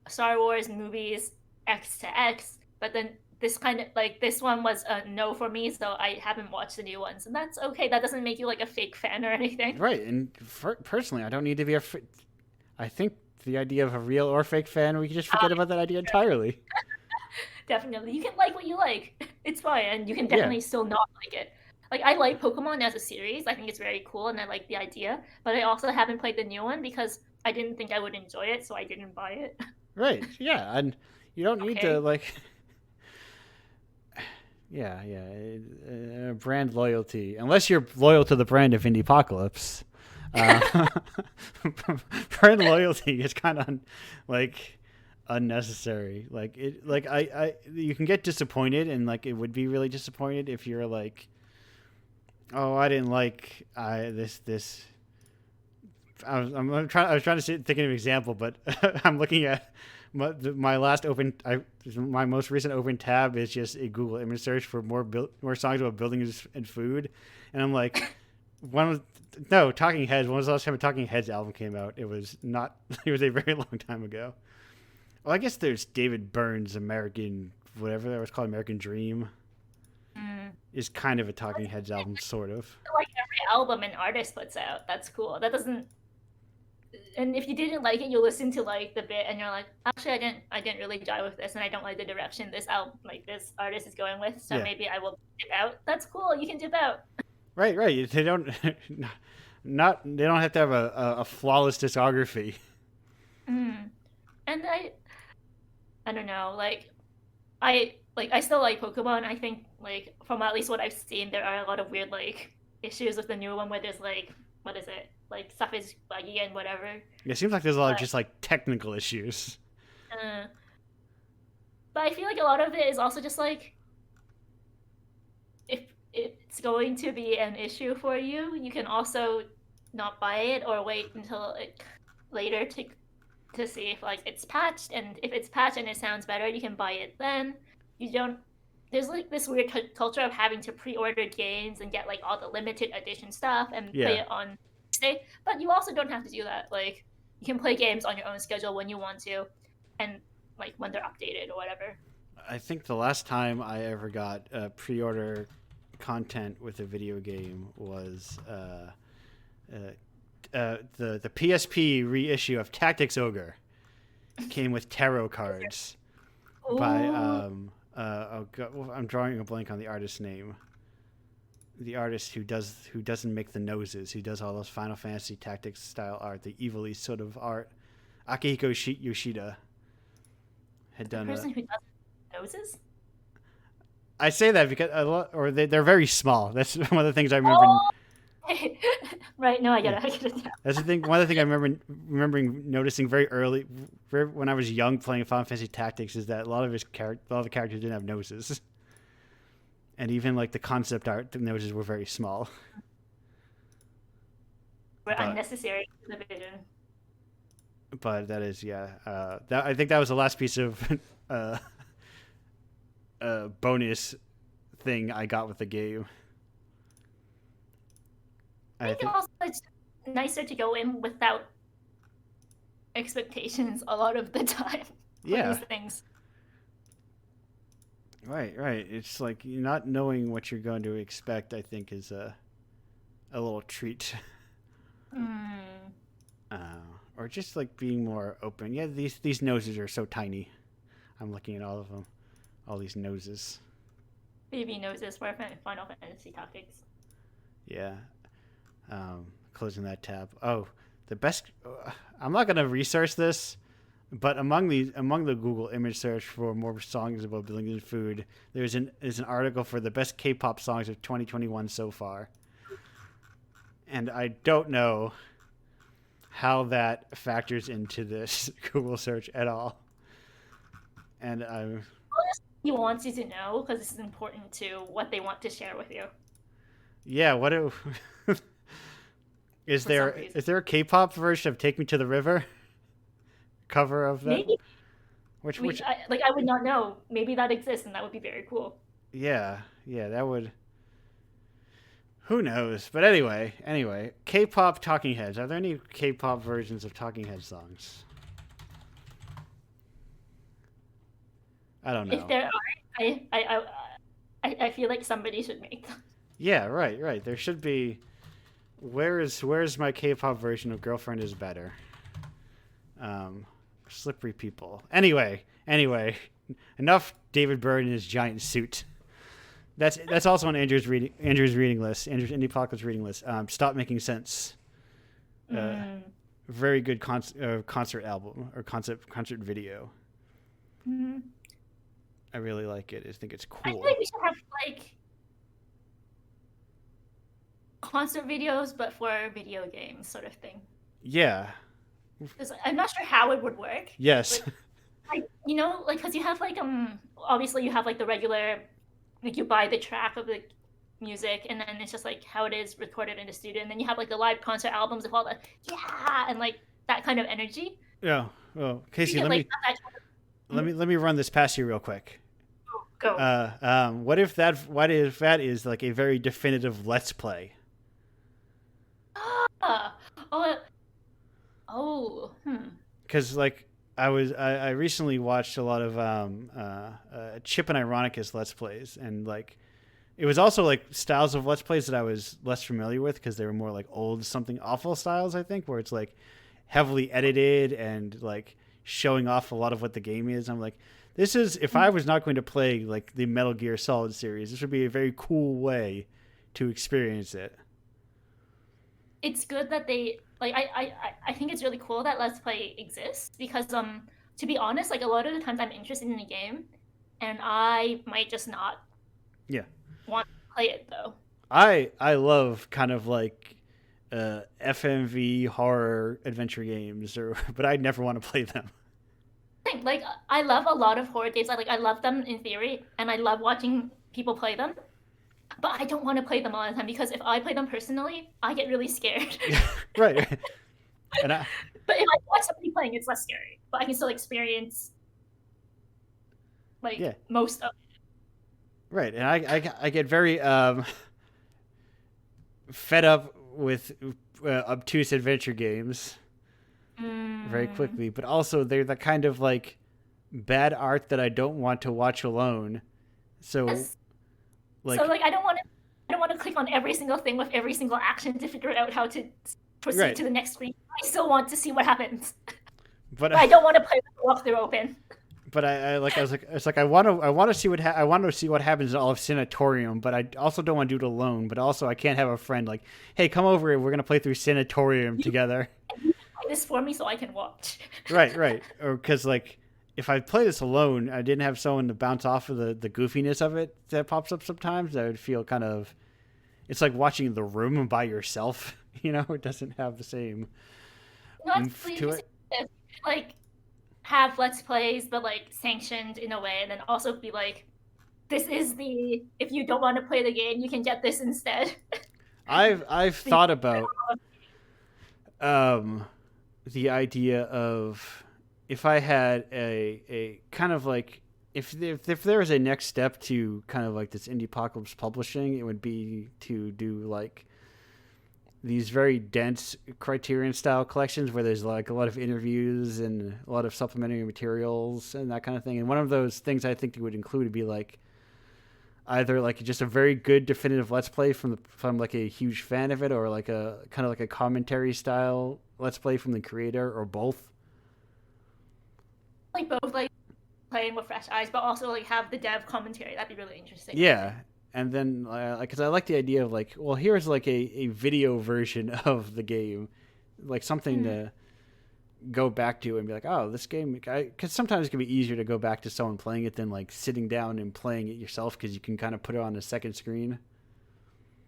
S2: Star Wars movies X to X, but then this kind of like this one was a no for me, so I haven't watched the new ones, and that's okay. That doesn't make you like a fake fan or anything.
S1: right. And personally, I don't need to be I think the idea of a real or fake fan, we can just forget about that idea entirely.
S2: Definitely, you can like what you like. It's fine, and you can
S1: Yeah,
S2: definitely still not like it. Like I like Pokemon as a series. I think it's very cool, and I like the idea. But I also haven't played the new one because I didn't think I would enjoy it, so I didn't buy it.
S1: right. Yeah, and you don't need to
S2: Okay.
S1: like. Yeah, yeah. Brand loyalty, unless you're loyal to the brand of Indiepocalypse. Uh, brand loyalty is kind of like unnecessary. Like you can get disappointed, and like it would be really disappointed if you're like, oh, I didn't like this. I was trying to think of an example, but I'm looking at my last open. My most recent open tab is just a Google image search for more songs about buildings and food, and I'm like, one was no Talking Heads. When was the last time a Talking Heads album came out? It was not. It was a very long time ago. Well, I guess there's David Byrne's American whatever that was called American Dream
S2: Mm.
S1: is kind of a Talking Heads album, sort of.
S2: Like every album an artist puts out. That's cool. That doesn't. And if you didn't like it, you listen to like the bit, and you're like, actually, I didn't really jive with this, and I don't like the direction this album, like this artist is going with. So
S1: Yeah,
S2: maybe I will dip out. That's cool. You can dip out.
S1: right, right. They don't not they don't have to have a flawless discography.
S2: Mm. And I don't know. I still like Pokemon. I think like from at least what I've seen, there are a lot of weird like issues with the new one where there's like what is it? Like stuff is buggy and whatever.
S1: It seems like there's a lot of
S2: But
S1: just like technical issues.
S2: uh, but I feel like a lot of it is also just like if it's going to be an issue for you, you can also not buy it or wait until like later to see if like it's patched, and if it's patched and it sounds better, you can buy it then. You don't There's like this weird culture of having to pre-order games and get like all the limited edition stuff and play
S1: Yeah,
S2: it on stay, but you also don't have to do that. Like you can play games on your own schedule when you want to, and like when they're updated or whatever.
S1: I think the last time I ever got pre-order content with a video game was the PSP reissue of Tactics Ogre. Came with tarot cards by
S2: Ooh,
S1: oh God, I'm drawing a blank on the artist's name. The artist who doesn't make the noses, who does all those Final Fantasy Tactics style art, the evilly sort of art. Akihiko Yoshida had
S2: the
S1: done a.
S2: person who does noses.
S1: I say that because they're very small. That's one of the things I remember.
S2: Oh, right. No, I
S1: Yeah,
S2: get it. I get it.
S1: that's the thing. One of the things I remember remembering noticing very early, when I was young playing Final Fantasy Tactics, is that a lot of the characters didn't have noses, and even like the concept art, the noses were very small.
S2: We're
S1: But
S2: unnecessary to the vision.
S1: that is yeah. That I think that was the last piece of uh, bonus thing I got with the game.
S2: I
S1: I
S2: think
S1: think
S2: also it's nicer to go in without expectations a lot of the time for these
S1: yeah,
S2: things.
S1: Right, right. It's like not knowing what you're going to expect. I think is a little treat.
S2: Mm.
S1: Uh, or just like being more open. Yeah, these noses are so tiny. I'm looking at all of them, all these noses.
S2: Baby noses for Final Fantasy topics.
S1: Yeah. Closing that tab. Oh, the best. I'm not gonna research this, but among the Google image search for more songs about building good food, there's an article for the best K-pop songs of 2021 so far, and I don't know how that factors into this Google search at all. And I'm
S2: He wants you to know because this is important to what they want to share with you
S1: yeah. What do,
S2: for some reason.
S1: is there a K-pop version of "Take Me to the River" cover of that?
S2: Maybe
S1: Which
S2: I would not know. Maybe that exists and that would be very cool.
S1: yeah, yeah, that would. Who knows? But anyway, K-pop Talking Heads. Are there any K-pop versions of Talking Head songs? I don't
S2: If
S1: know.
S2: there are, I feel like somebody should make them.
S1: Yeah, right, right. There should be. Where's my K-pop version of "Girlfriend Is Better"? Um, Slippery People. Anyway, enough David Byrne in his giant suit. That's also on Andrew's reading list. Andrew's Indiepocalypse reading list. Stop Making Sense.
S2: Mm.
S1: Very good concert album or concert video.
S2: Mm.
S1: I really like it. I think it's
S2: I feel
S1: cool.
S2: like we should have like concert videos, but for video games, sort of thing.
S1: Yeah.
S2: 'Cause I'm not sure how it would work,
S1: Yes.
S2: but like like because you have like obviously you have like the regular like you buy the track of the music and then it's just like how it is recorded in the studio and then you have like the live concert albums of all the yeah and like that kind of energy.
S1: Yeah. Well,
S2: You
S1: Casey,
S2: could like have that kind
S1: let me run this past you real quick.
S2: go.
S1: What if that is like a very definitive let's play?
S2: Ah, oh, oh, hmm.
S1: Because like I recently watched a lot of Chip and Ironicus let's plays, and like it was also like styles of let's plays that I was less familiar with because they were more like old something awful styles, I think, where it's like heavily edited and like showing off a lot of what the game is. I'm like, this is if I was not going to play like the Metal Gear Solid series, this would be a very cool way to experience it.
S2: It's good that they like I think it's really cool that Let's Play exists because to be honest, like a lot of the times I'm interested in a game and I might just not
S1: Yeah.
S2: want to play it though.
S1: I love kind of like FMV horror adventure games, but I never want to play them.
S2: Like I love a lot of horror games. I love them in theory and I love watching people play them. But I don't want to play them all the time because if I play them personally, I get really scared.
S1: Right. And
S2: But if I watch somebody playing, it's less scary. But I can still experience like
S1: yeah,
S2: most of it.
S1: right. And I get very fed up with obtuse adventure games very
S2: Mm.
S1: quickly, but also they're the kind of like bad art that I don't want to watch alone. So
S2: Yes. So
S1: like
S2: like I don't want to click on every single thing with every single action to figure out how to proceed
S1: right.
S2: to the next screen. I still want to see what happens.
S1: But
S2: But I don't want to play with the walkthrough open.
S1: I like I was like it's like I want to see what I want to see what happens in all of Sanatorium, but I also don't want to do it alone. But also I can't have a friend like, hey, come over here. We're gonna play through Sanatorium together.
S2: You play this for me so I can watch.
S1: Right, right. Or because like if I play this alone, I didn't have someone to bounce off of the goofiness of it that pops up sometimes. I would feel kind of it's like watching The Room by yourself. You know, it doesn't have the same
S2: Not
S1: oomph to
S2: please
S1: it.
S2: like have let's plays but like sanctioned in a way and then also be like this is the if you don't want to play the game you can get this instead.
S1: I've thought about um, the idea of if I had a kind of like if there was a next step to kind of like this indie apocalypse publishing, it would be to do like these very dense Criterion style collections where there's like a lot of interviews and a lot of supplementary materials and that kind of thing. And one of those things I think it would include would be like either like just a very good definitive let's play from like a huge fan of it, or like a kind of like a commentary style let's play from the creator, or both.
S2: Like both, like playing with fresh eyes, but also like have the dev commentary. That'd be really interesting.
S1: Yeah. And then, because I like the idea of like, well, here's like a video version of the game, like something to go back to and be like, oh, this game, because sometimes it can be easier to go back to someone playing it than like sitting down and playing it yourself, because you can kind of put it on a second screen.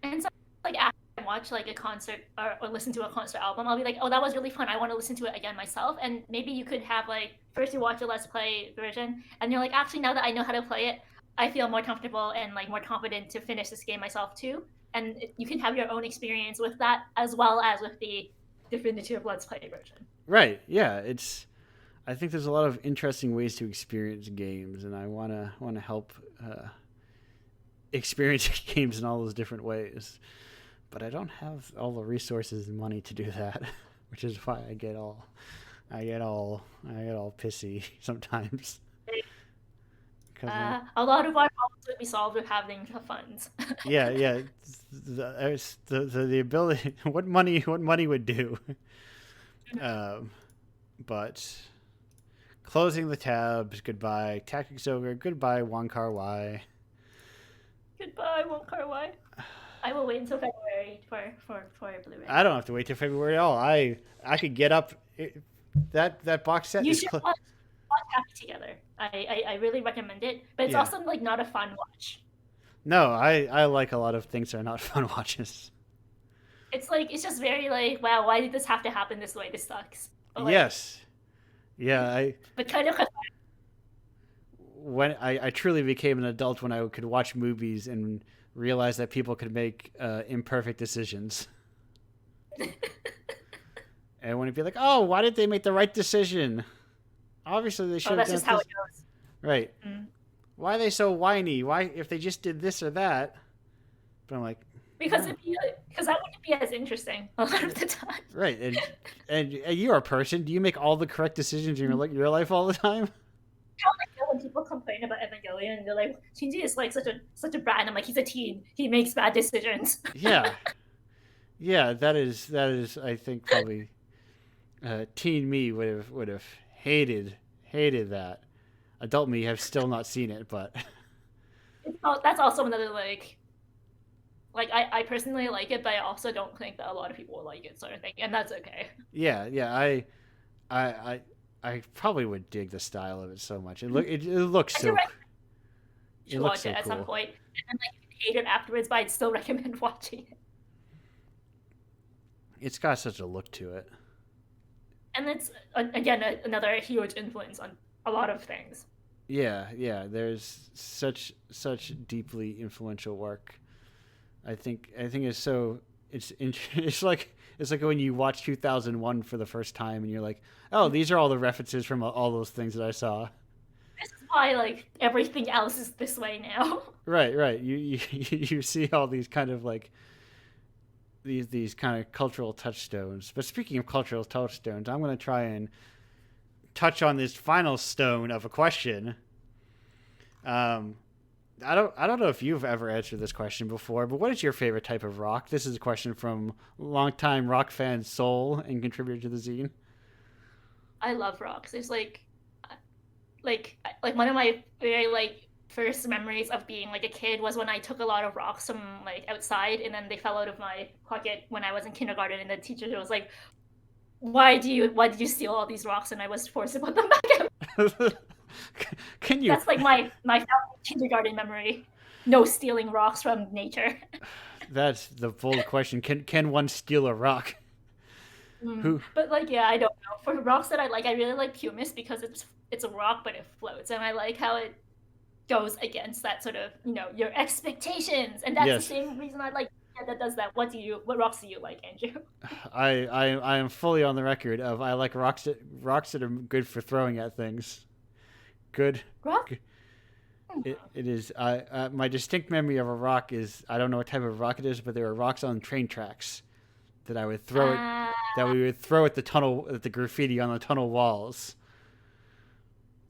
S2: And so, like after I watch like a concert or listen to a concert album, I'll be like, oh, that was really fun. I want to listen to it again myself. And maybe you could have like first you watch a let's play version, and you're like, actually, now that I know how to play it, I feel more comfortable and like more confident to finish this game myself too. And you can have your own experience with that as well as with the definitive let's play version.
S1: Right. Yeah. I think there's a lot of interesting ways to experience games, and I wanna help experience games in all those different ways. But I don't have all the resources and money to do that, which is why I get all pissy sometimes.
S2: A lot of our problems would be solved with having the funds.
S1: Yeah. The ability, what money would do. But closing the tabs. Goodbye, Tactics Ogre. Goodbye, One Car Y.
S2: Goodbye, One Car Y. I will wait until February for Blu-ray.
S1: I don't have to wait till February at all. I could get up. That box set.
S2: You should watch Happy together. I really recommend it, but it's also like not a fun watch.
S1: No, I like a lot of things that are not fun watches.
S2: It's just very like, wow, why did this have to happen this way? This sucks.
S1: Like, yes. Yeah,
S2: but kind of
S1: when I truly became an adult when I could watch movies and realize that people could make imperfect decisions. And when it'd be like, oh, why did they make the right decision? Obviously they should have
S2: that's just how it goes.
S1: Right. Why are they so whiny? Why, if they just did this or that? But I'm like,
S2: because that wouldn't be as interesting a lot of the time.
S1: Right. And you're a person. Do you make all the correct decisions in your life all the time?
S2: How I feel when people complain about Evangelion and they're like, Shinji is like such a brat. And I'm like, he's a teen. He makes bad decisions.
S1: Yeah. Yeah, that is I think probably teen me would have hated that. Adult me have still not seen it, but
S2: that's also another like I personally like it, but I also don't think that a lot of people will like it, sort of thing, and that's okay.
S1: Yeah. I probably would dig the style of it so much. It looks so.
S2: You watch it at some point, and like you can hate it afterwards, but I'd still recommend watching it.
S1: It's got such a look to it,
S2: and it's again another huge influence on a lot of things.
S1: Yeah. There's such deeply influential work. I think it's so it's like when you watch 2001 for the first time and you're like, oh, these are all the references from all those things that I saw.
S2: This is why like everything else is this way now.
S1: Right. You see all these kind of like these kind of cultural touchstones. But speaking of cultural touchstones, I'm going to try and touch on this final stone of a question. I don't know if you've ever answered this question before, but what is your favorite type of rock? This is a question from longtime rock fan Soul and contributor to the zine.
S2: I love rocks. There's like one of my very like first memories of being like a kid was when I took a lot of rocks from like outside, and then they fell out of my pocket when I was in kindergarten, and the teacher was like, why did you steal all these rocks? And I was forced to put them back out.
S1: Can you?
S2: That's like my kindergarten memory. No stealing rocks from nature.
S1: That's the bold question. Can one steal a rock? Who?
S2: But like, yeah, I don't know. For rocks that I really like pumice because it's a rock but it floats, and I like how it goes against that sort of your expectations, and that's the same reason I like that does that. What rocks do you like, Andrew?
S1: I am fully on the record of I like rocks that are good for throwing at things. Good.
S2: Rock?
S1: It is. My distinct memory of a rock is I don't know what type of rock it is, but there were rocks on train tracks that I would throw that we would throw at the graffiti on the tunnel walls,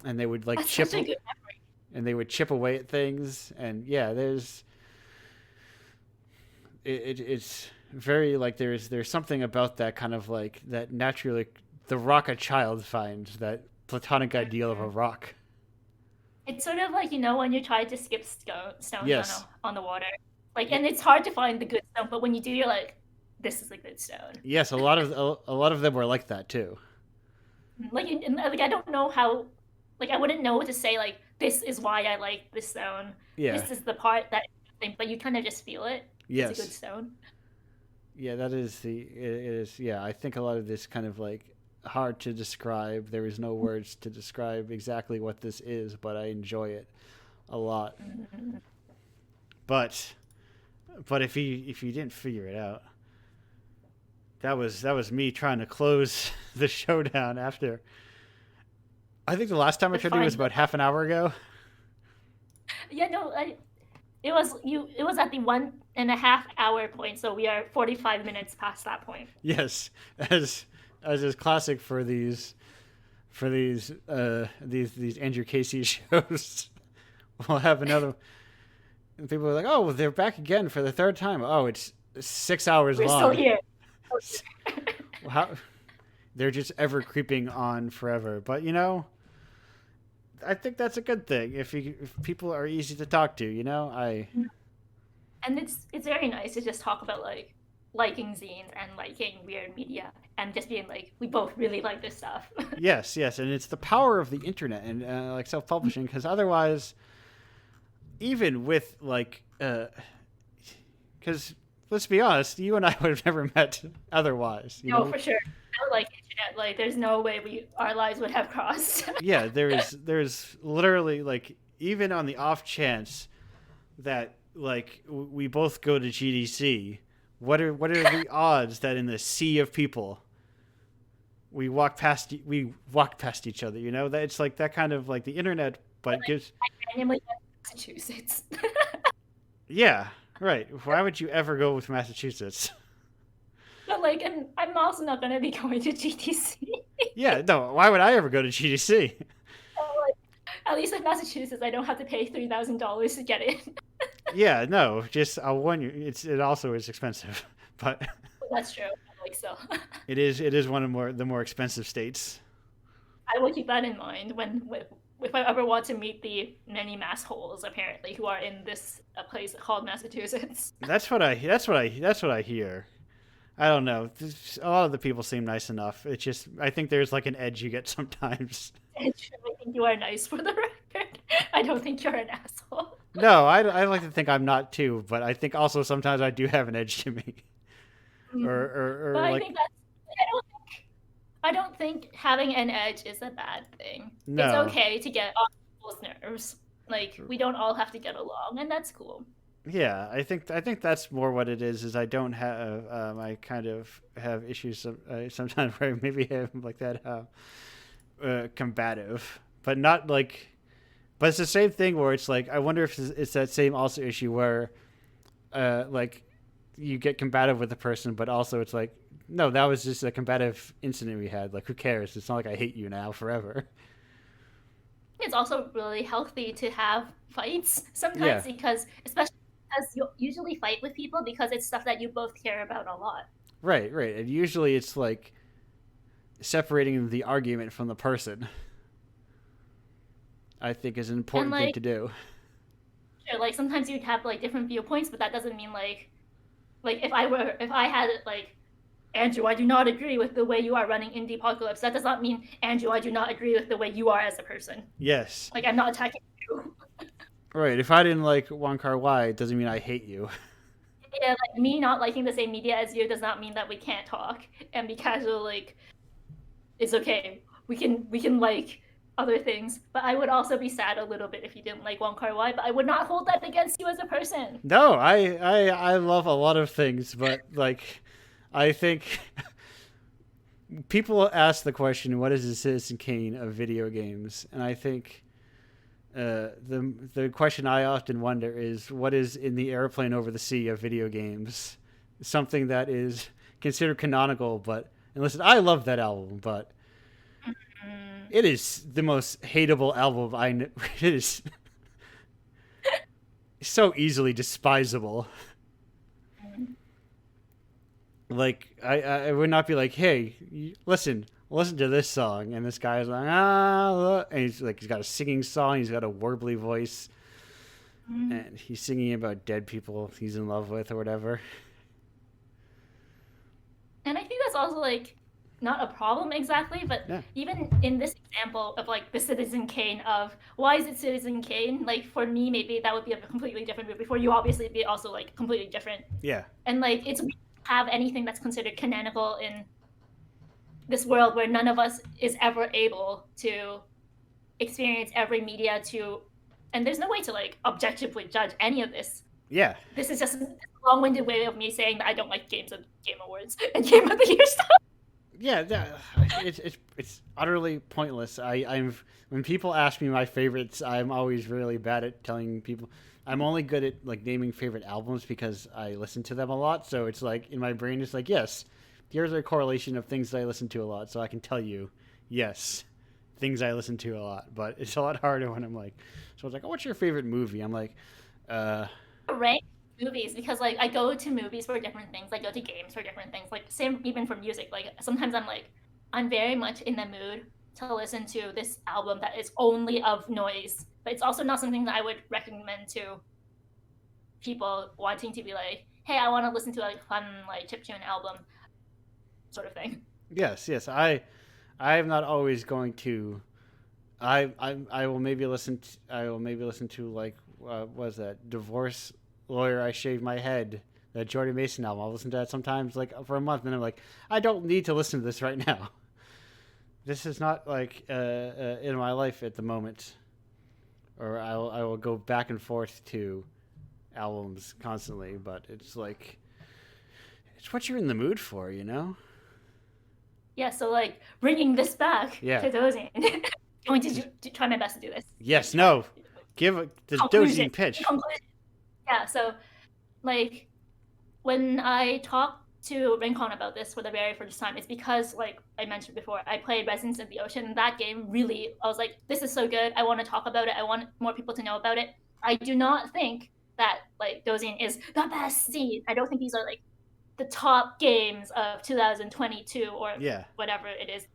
S1: and they would like
S2: that's
S1: chip.
S2: Such a good memory.
S1: and they would chip away at things. And yeah, it's very like there's something about that kind of like that naturally the rock a child finds, that platonic ideal of a rock.
S2: It's sort of like, when you try to skip stones
S1: Yes.
S2: on the water. Like, and it's hard to find the good stone, but when you do, you're like, this is a good stone.
S1: Yes, a lot of them were like that too.
S2: Like I don't know how, like I wouldn't know what to say. Like, this is why I like this stone.
S1: Yeah.
S2: This is the part that, but you kind of just feel it. It's a good
S1: Yes.
S2: stone.
S1: Yeah, that is it is. Yeah, I think a lot of this kind of like hard to describe. There is no words to describe exactly what this is, but I enjoy it a lot.
S2: Mhm.
S1: But if you didn't figure it out, that was me trying to close the showdown after. I think the last time I
S2: To
S1: tried to do it was
S2: find
S1: about half an hour ago.
S2: Yeah, no, it was at the 1.5 hour point, so we are 45 minutes past that point.
S1: Yes, as is classic for these Andrew Casey shows. We'll have another. And people are like, "Oh, they're back again for the third time." Oh, it's 6 hours
S2: We're still
S1: long.
S2: here.
S1: How they're just ever creeping on forever. But I think that's a good thing. If people are easy to talk to, I
S2: And it's very nice to just talk about like liking zines and liking weird media and just being like, we both really like this stuff.
S1: yes, and it's the power of the internet and like self-publishing, because otherwise, even with like, because let's be honest, you and I would have never met otherwise.
S2: No, for sure. No, like internet, like there's no way our lives would have crossed.
S1: Yeah, there's literally like even on the off chance that like we both go to GDC, what are the odds that in the sea of people we walk past each other? That it's like that kind of like the internet, but gives.
S2: I randomly went to Massachusetts.
S1: Yeah, right. Why would you ever go with Massachusetts?
S2: But like, and I'm also not gonna be going to GTC.
S1: Yeah, no. Why would I ever go to GDC?
S2: So, like, at least in Massachusetts, I don't have to pay $3,000 to get in.
S1: Yeah, no. Just I'll warn you. It also is expensive, but
S2: That's true. Like so,
S1: it is one of the more expensive states.
S2: I will keep that in mind if I ever want to meet the many mass holes apparently who are in this place called Massachusetts.
S1: That's what I hear. I don't know. A lot of the people seem nice enough. It's just I think there's like an edge you get sometimes.
S2: I think you are nice for the record. I don't think you're an asshole.
S1: No, I like to think I'm not too, but I think also sometimes I do have an edge to me. Or
S2: But I
S1: like
S2: think that's I don't think having an edge is a bad thing. It's
S1: no.
S2: okay to get on people's nerves. Like we don't all have to get along, and that's cool.
S1: Yeah, I think that's more what it is. Is I don't have I kind of have issues sometimes where I maybe have like that combative, but not like. But it's the same thing where it's like I wonder if it's that same also issue where, like, you get combative with the person, but also it's like no, that was just a combative incident we had. Like, who cares? It's not like I hate you now forever.
S2: It's also really healthy to have fights
S1: Yeah,
S2: sometimes because, especially because you usually fight with people because it's stuff that you both care about a lot.
S1: right. And usually it's like separating the argument from the person. I think is an
S2: And
S1: important thing
S2: like,
S1: to do.
S2: sure, like sometimes you'd have like different viewpoints, but that doesn't mean like if I had like Andrew, I do not agree with the way you are running Indiepocalypse. That does not mean Andrew, I do not agree with the way you are as a person.
S1: Yes,
S2: Like I'm not attacking you.
S1: right. If I didn't like Wong Kar Wai, it doesn't mean I hate you.
S2: Yeah, like me not liking the same media as you does not mean that we can't talk and be casual. Like it's okay. We can like other things, but I would also be sad a little bit if you didn't like Wong Kar Wai. But I would not hold that against you as a person.
S1: No, I love a lot of things, but like, I think people ask the question, "What is the Citizen Kane of video games?" And I think the question I often wonder is, "What is in the airplane over the sea of video games?" Something that is considered canonical, but and listen, I love that album, but
S2: Mm,
S1: it is the most hateable album I know. It is. so easily despisable. Like I would not be like, hey, listen to this song, and this guy's like, and he's got a singing song, he's got a warbly voice, and he's singing about dead people he's in love with or whatever.
S2: And I think that's also like not a problem exactly, but
S1: Yeah.
S2: even in this example of like the Citizen Kane of why is it Citizen Kane? Like for me, maybe that would be a completely different movie. For you, obviously, it'd be also like completely different.
S1: Yeah.
S2: And like it's weird to have anything that's considered canonical in this world where none of us is ever able to experience every media to, and there's no way to like objectively judge any of this.
S1: Yeah.
S2: This is just a long-winded way of me saying that I don't like games and Game Awards and Game of the Year stuff.
S1: Yeah, it's utterly pointless. I'm when people ask me my favorites, I'm always really bad at telling people. I'm only good at like naming favorite albums because I listen to them a lot. So it's like in my brain, it's like, yes, here's a correlation of things that I listen to a lot, so I can tell you, yes, things I listen to a lot. But it's a lot harder when I'm like, so it's like, oh, what's your favorite movie? I'm like,
S2: Rank movies because like I go to movies for different things. I go to games for different things. Like same even for music. Like sometimes I'm like I'm very much in the mood to listen to this album that is only of noise, but it's also not something that I would recommend to people wanting to be like, hey, I want to listen to a fun like chiptune album, sort of thing.
S1: yes, I am not always going to. I will maybe listen. I will maybe listen to like what was that Divorce Lawyer? I Shave My Head, the Jordan Mason album. I'll listen to that sometimes like for a month, and I'm like, I don't need to listen to this right now. This is not like in my life at the moment, or I will go back and forth to albums constantly. But it's like it's what you're in the mood for, you know?
S2: Yeah, so like bringing this back
S1: Yeah.
S2: to Dozing. Going to try my best to do this.
S1: Yes. No. Give the Dozing pitch.
S2: Conclusion. Yeah, so like when I talked to Rincon about this for the very first time, it's because like I mentioned before, I played Residence of the Ocean, and that game really I was like, this is so good. I want to talk about it. I want more people to know about it. I do not think that like Dozing is the best scene. I don't think these are like the top games of 2022 or whatever it is.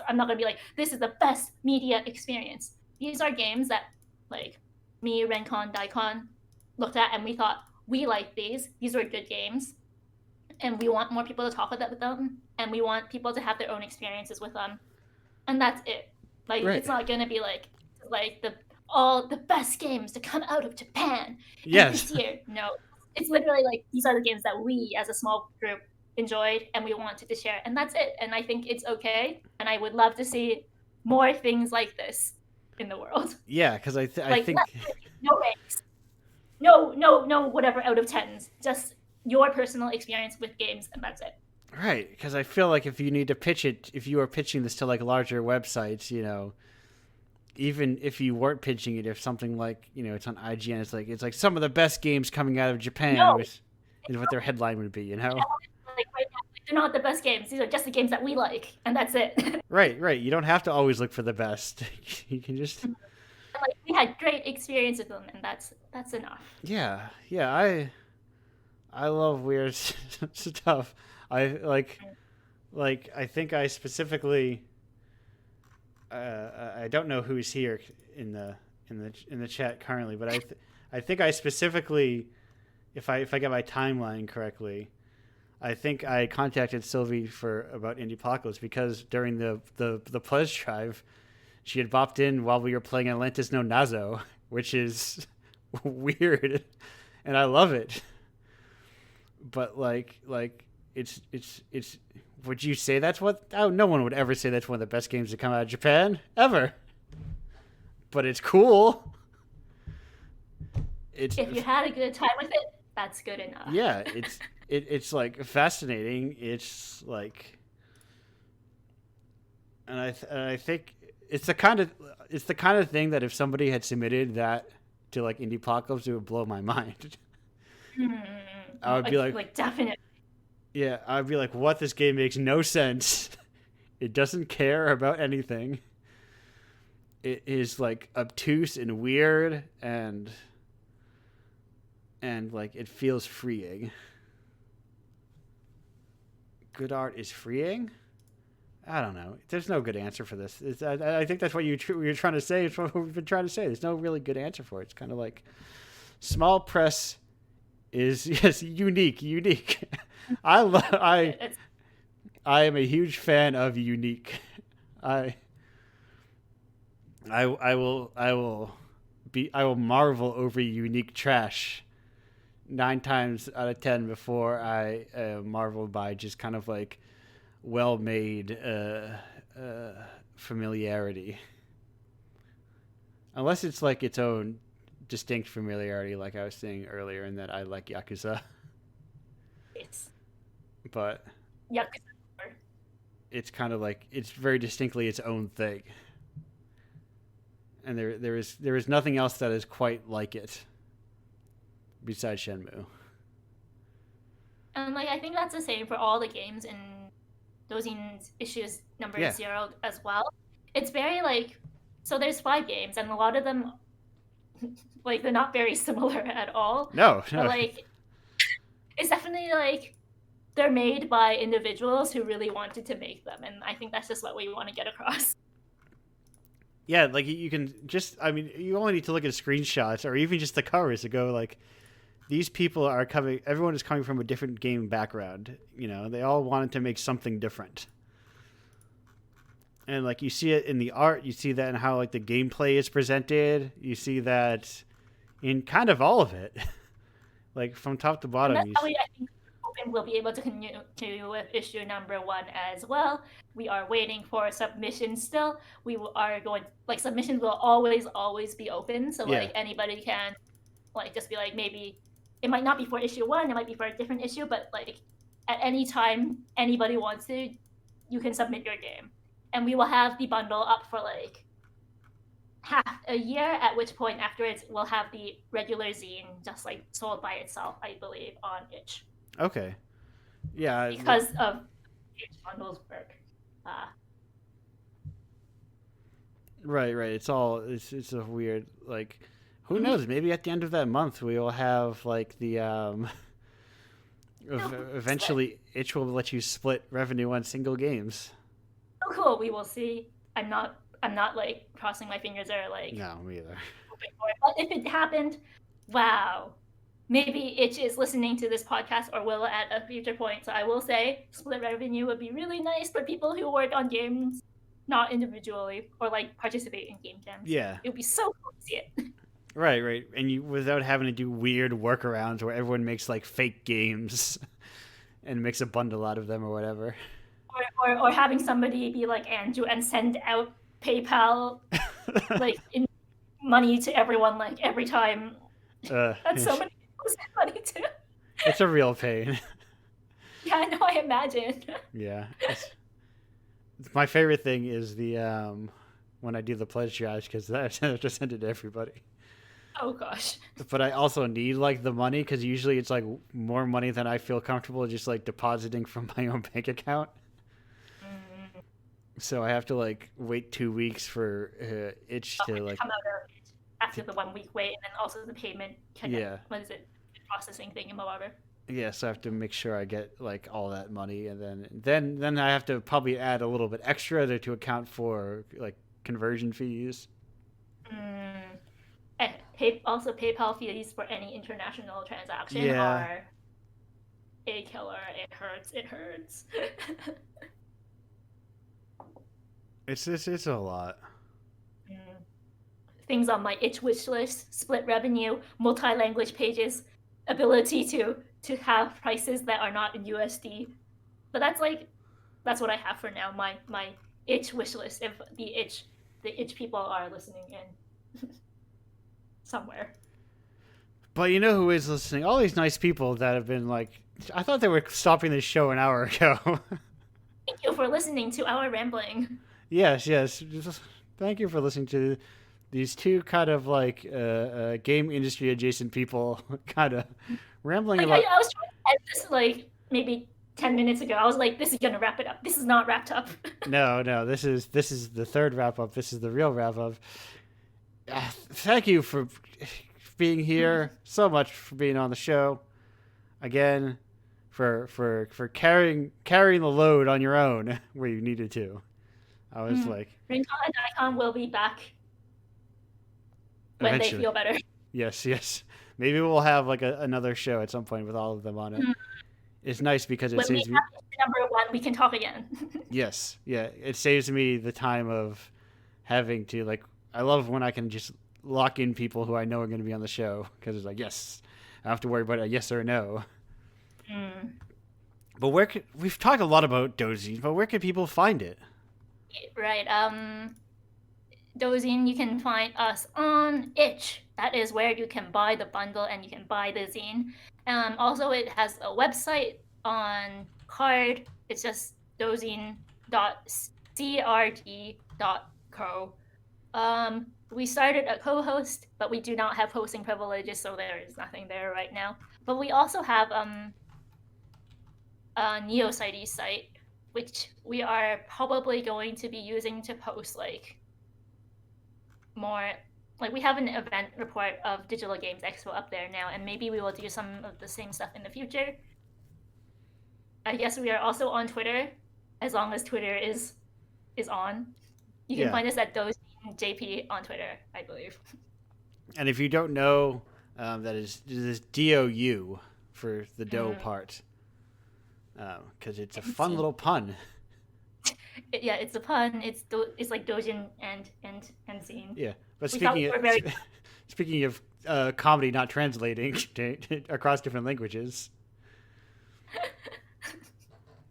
S2: I'm not gonna be like, this is the best media experience. These are games that like me, Rencon, Daikon looked at and we thought we like these. These are good games, and we want more people to talk about them, and we want people to have their own experiences with them, and that's it. Like it's not gonna be like the all the best games to come out of Japan this year. No, it's literally like these are the games that we as a small group enjoyed and we wanted to share, and that's it. And I think it's okay, and I would love to see more things like this in the world.
S1: Yeah, because I think
S2: no ranks, no whatever out of tens, just your personal experience with games, and that's it.
S1: Right, because I feel like if you need to pitch it, if you are pitching this to like larger websites, you know, even if you weren't pitching it, if something like, you know, it's on IGN, it's like some of the best games coming out of Japan is what their headline would be, you know.
S2: Like right now, they're not the best games. These are just the games that we like, and that's it.
S1: Right. You don't have to always look for the best. You can just.
S2: Like we had great experience with them, and that's enough.
S1: Yeah. I love weird stuff. I think I specifically. I don't know who's here in the chat currently, but I think I specifically, if I get my timeline correctly, I think I contacted Sylvie about Indiepocalypse because during the pledge drive, she had bopped in while we were playing Atlantis no Nazo, which is weird, and I love it. But like it's. Would you say that's what? Oh, no one would ever say that's one of the best games to come out of Japan ever. But it's cool.
S2: If you had a good time with it, that's good enough.
S1: Yeah, it's like fascinating. It's like, and I think it's the kind of thing that if somebody had submitted that to like Indiepocalypse, it would blow my mind. I would be like
S2: definitely.
S1: Yeah, I'd be like, what? This game makes no sense. It doesn't care about anything. It is like obtuse and weird, and and like it feels freeing. Good art is freeing? I don't know. There's no good answer for this. I think that's what you're trying to say. It's what we've been trying to say. There's no really good answer for it. It's kind of like small press is yes unique. I am a huge fan of unique. I will marvel over unique trash 9 times out of 10 before I marvel by just kind of like well-made familiarity. Unless it's like its own distinct familiarity, like I was saying earlier, in that I like Yakuza.
S2: Yes.
S1: But
S2: Yakuza.
S1: It's kind of like it's very distinctly its own thing. And there is nothing else that is quite like it besides Shenmue.
S2: And like I think that's the same for all the games in Dojin's issues number 0 as well. It's very like, so there's 5 games and a lot of them like they're not very similar at all.
S1: No.
S2: But like it's definitely like they're made by individuals who really wanted to make them, and I think that's just what we want to get across.
S1: Yeah, like you can just, I mean, you only need to look at screenshots or even just the covers to go like, these people are coming, everyone is coming from a different game background. You know, they all wanted to make something different. And like you see it in the art, you see that in how like the gameplay is presented. You see that in kind of all of it, like from top to bottom.
S2: And that's how I think we'll be able to continue with issue number 1 as well. We are waiting for submissions still. We are going, like, submissions will always be open. So like anybody can like just be like, maybe it might not be for issue 1, it might be for a different issue, but like at any time anybody wants to, you can submit your game. And we will have the bundle up for like half a year, at which point afterwards we'll have the regular zine just like sold by itself, I believe, on itch.
S1: Okay. Yeah.
S2: Because of itch bundles work.
S1: Right. It's a weird, like, who knows? Maybe at the end of that month we will have like the eventually itch will let you split revenue on single games.
S2: Oh, cool. We will see. I'm not like crossing my fingers or like.
S1: No, me either.
S2: But if it happened, wow. Maybe Itch is listening to this podcast or will at a future point. So I will say split revenue would be really nice for people who work on games, not individually, or like participate in game jams.
S1: Yeah.
S2: It would be so cool to see it.
S1: Right. And you, without having to do weird workarounds where everyone makes like fake games and makes a bundle out of them or whatever.
S2: Or having somebody be like Andrew and send out PayPal like in money to everyone like every time. That's so many people send money to.
S1: It's a real pain.
S2: Yeah, I know. I imagine.
S1: Yeah, my favorite thing is the when I do the pledge drives, because I have to send it to everybody.
S2: Oh gosh.
S1: But I also need like the money because usually it's like more money than I feel comfortable just like depositing from my own bank account. So I have to like wait 2 weeks for itch to like
S2: come out of it after the 1 week wait, and then also the payment. What is it? Processing thing in whatever.
S1: Yeah, so I have to make sure I get like all that money, and then I have to probably add a little bit extra to account for like conversion fees.
S2: And also PayPal fees for any international transaction are a killer. It hurts.
S1: It's a lot.
S2: Things on my itch wish list: split revenue, multi-language pages, ability to have prices that are not in USD. But that's what I have for now. My itch wish list. If the itch people are listening in somewhere.
S1: But you know who is listening? All these nice people that have been like, I thought they were stopping this show an hour ago.
S2: Thank you for listening to our rambling.
S1: Yes. Thank you for listening to these two kind of like game industry adjacent people kind of rambling about.
S2: I was trying to end this like maybe 10 minutes ago. I was like, this is gonna wrap it up. This is not wrapped up.
S1: No. This is the third wrap up. This is the real wrap up. Thank you for for being here. So much for being on the show. Again, for carrying the load on your own where you needed to. I was like,
S2: Rincon and Icon will be back when they
S1: eventually.
S2: feel better.
S1: Yes. Maybe we'll have like another show at some point with all of them on it. It's nice because it
S2: When we
S1: saves me.
S2: have number 1, we can talk again.
S1: Yes, yeah, it saves me the time of having to like. I love when I can just lock in people who I know are going to be on the show because it's like, yes, I don't have to worry about a yes or a no. But we've talked a lot about Dozine, but where can people find it?
S2: Right. Dozine, you can find us on itch. That is where you can buy the bundle and you can buy the zine. Also, it has a website on Card. It's just dozine.crd.co. We started a co-host, but we do not have hosting privileges, so there is nothing there right now. But we also have a Neocites site, which we are probably going to be using to post like more. Like we have an event report of Digital Games Expo up there now, and maybe we will do some of the same stuff in the future. I guess we are also on Twitter, as long as Twitter is on. You can find us at DozineJP on Twitter, I believe.
S1: And if you don't know, that is DOU for the dough part, because it's a fun little pun.
S2: Yeah, it's a pun. It's like Dojin and zine.
S1: Yeah, but speaking of comedy not translating across different languages,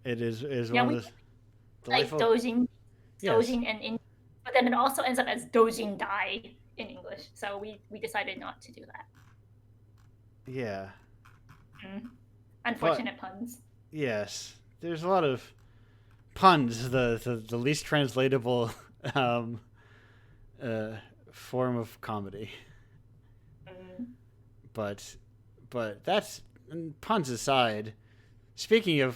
S1: it is one of the
S2: delightful... like Dojin, and but then it also ends up as Dojin Dai in English. So we decided not to do that.
S1: Yeah.
S2: Unfortunate puns.
S1: Yes, there's a lot of puns. The least translatable form of comedy. But that's, puns aside. Speaking of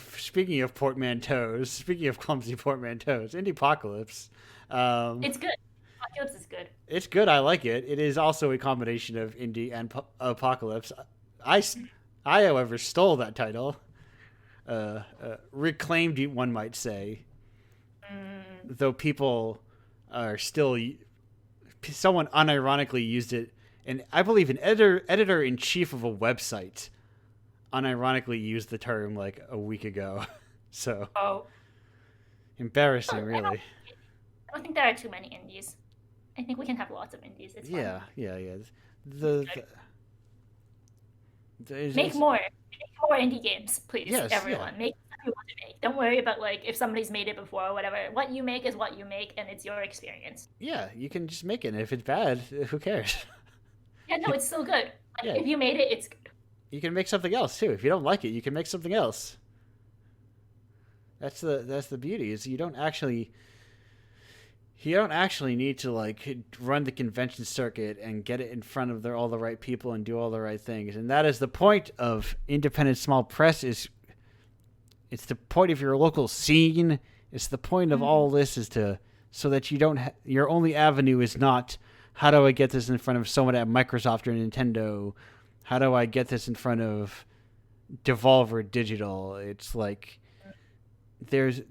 S1: portmanteaus, speaking of clumsy portmanteaus, Indiepocalypse.
S2: It's good. Apocalypse is good.
S1: It's good. I like it. It is also a combination of indie and apocalypse. I, however, stole that title. Reclaimed, one might say. Though people are still... Someone unironically used it, and I believe an editor-in-chief of a website unironically used the term like a week ago. So... Embarrassing, really.
S2: I don't think there are too many indies. I think we can have lots of indies. It's fun.
S1: Yeah.
S2: Make more indie games, please.
S1: Yes,
S2: everyone. Make what you want to make. Don't worry about like if somebody's made it before or whatever. What you make is what you make, and it's your experience.
S1: Yeah, you can just make it. And if it's bad, who cares?
S2: Yeah, no, it's still good. Like, if you made it, it's good.
S1: You can make something else too. If you don't like it, you can make something else. That's the beauty, is you don't actually need to like run the convention circuit and get it in front of all the right people and do all the right things. And that is the point of independent small press. It's the point of your local scene. It's the point of all this is so that you don't your only avenue is not, how do I get this in front of someone at Microsoft or Nintendo? How do I get this in front of Devolver Digital? It's like there's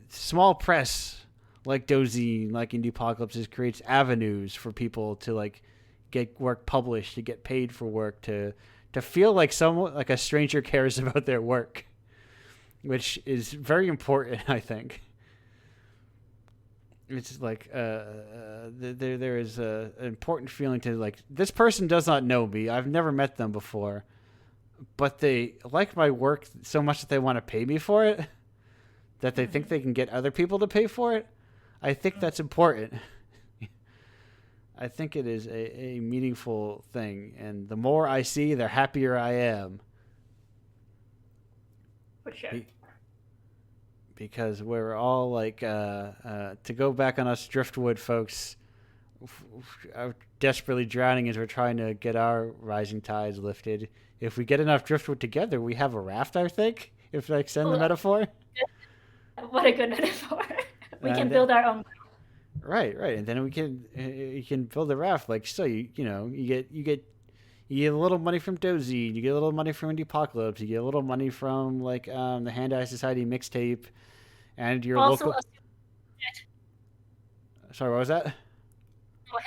S1: small press like Dozine, like Indiepocalypse, creates avenues for people to like get work published, to get paid for work, to feel like someone, like a stranger, cares about their work, which is very important, I think. It's like there is an important feeling to like, this person does not know me. I've never met them before, but they like my work so much that they want to pay me for it, that they think they can get other people to pay for it. I think that's important. I think it is a meaningful thing, and the more I see, the happier I am.
S2: For sure.
S1: Because we're all like, to go back on us Driftwood folks, are desperately drowning as we're trying to get our rising tides lifted. If we get enough Driftwood together, we have a raft, I think, if I extend the metaphor.
S2: What a good metaphor. We can build our own.
S1: Right, and then you can build a raft. Like, so you You get a little money from Dozy, you get a little money from Indiepocalypse, you get a little money from like the Hand Eye Society mixtape, and your
S2: Also,
S1: local. Sorry, what was that?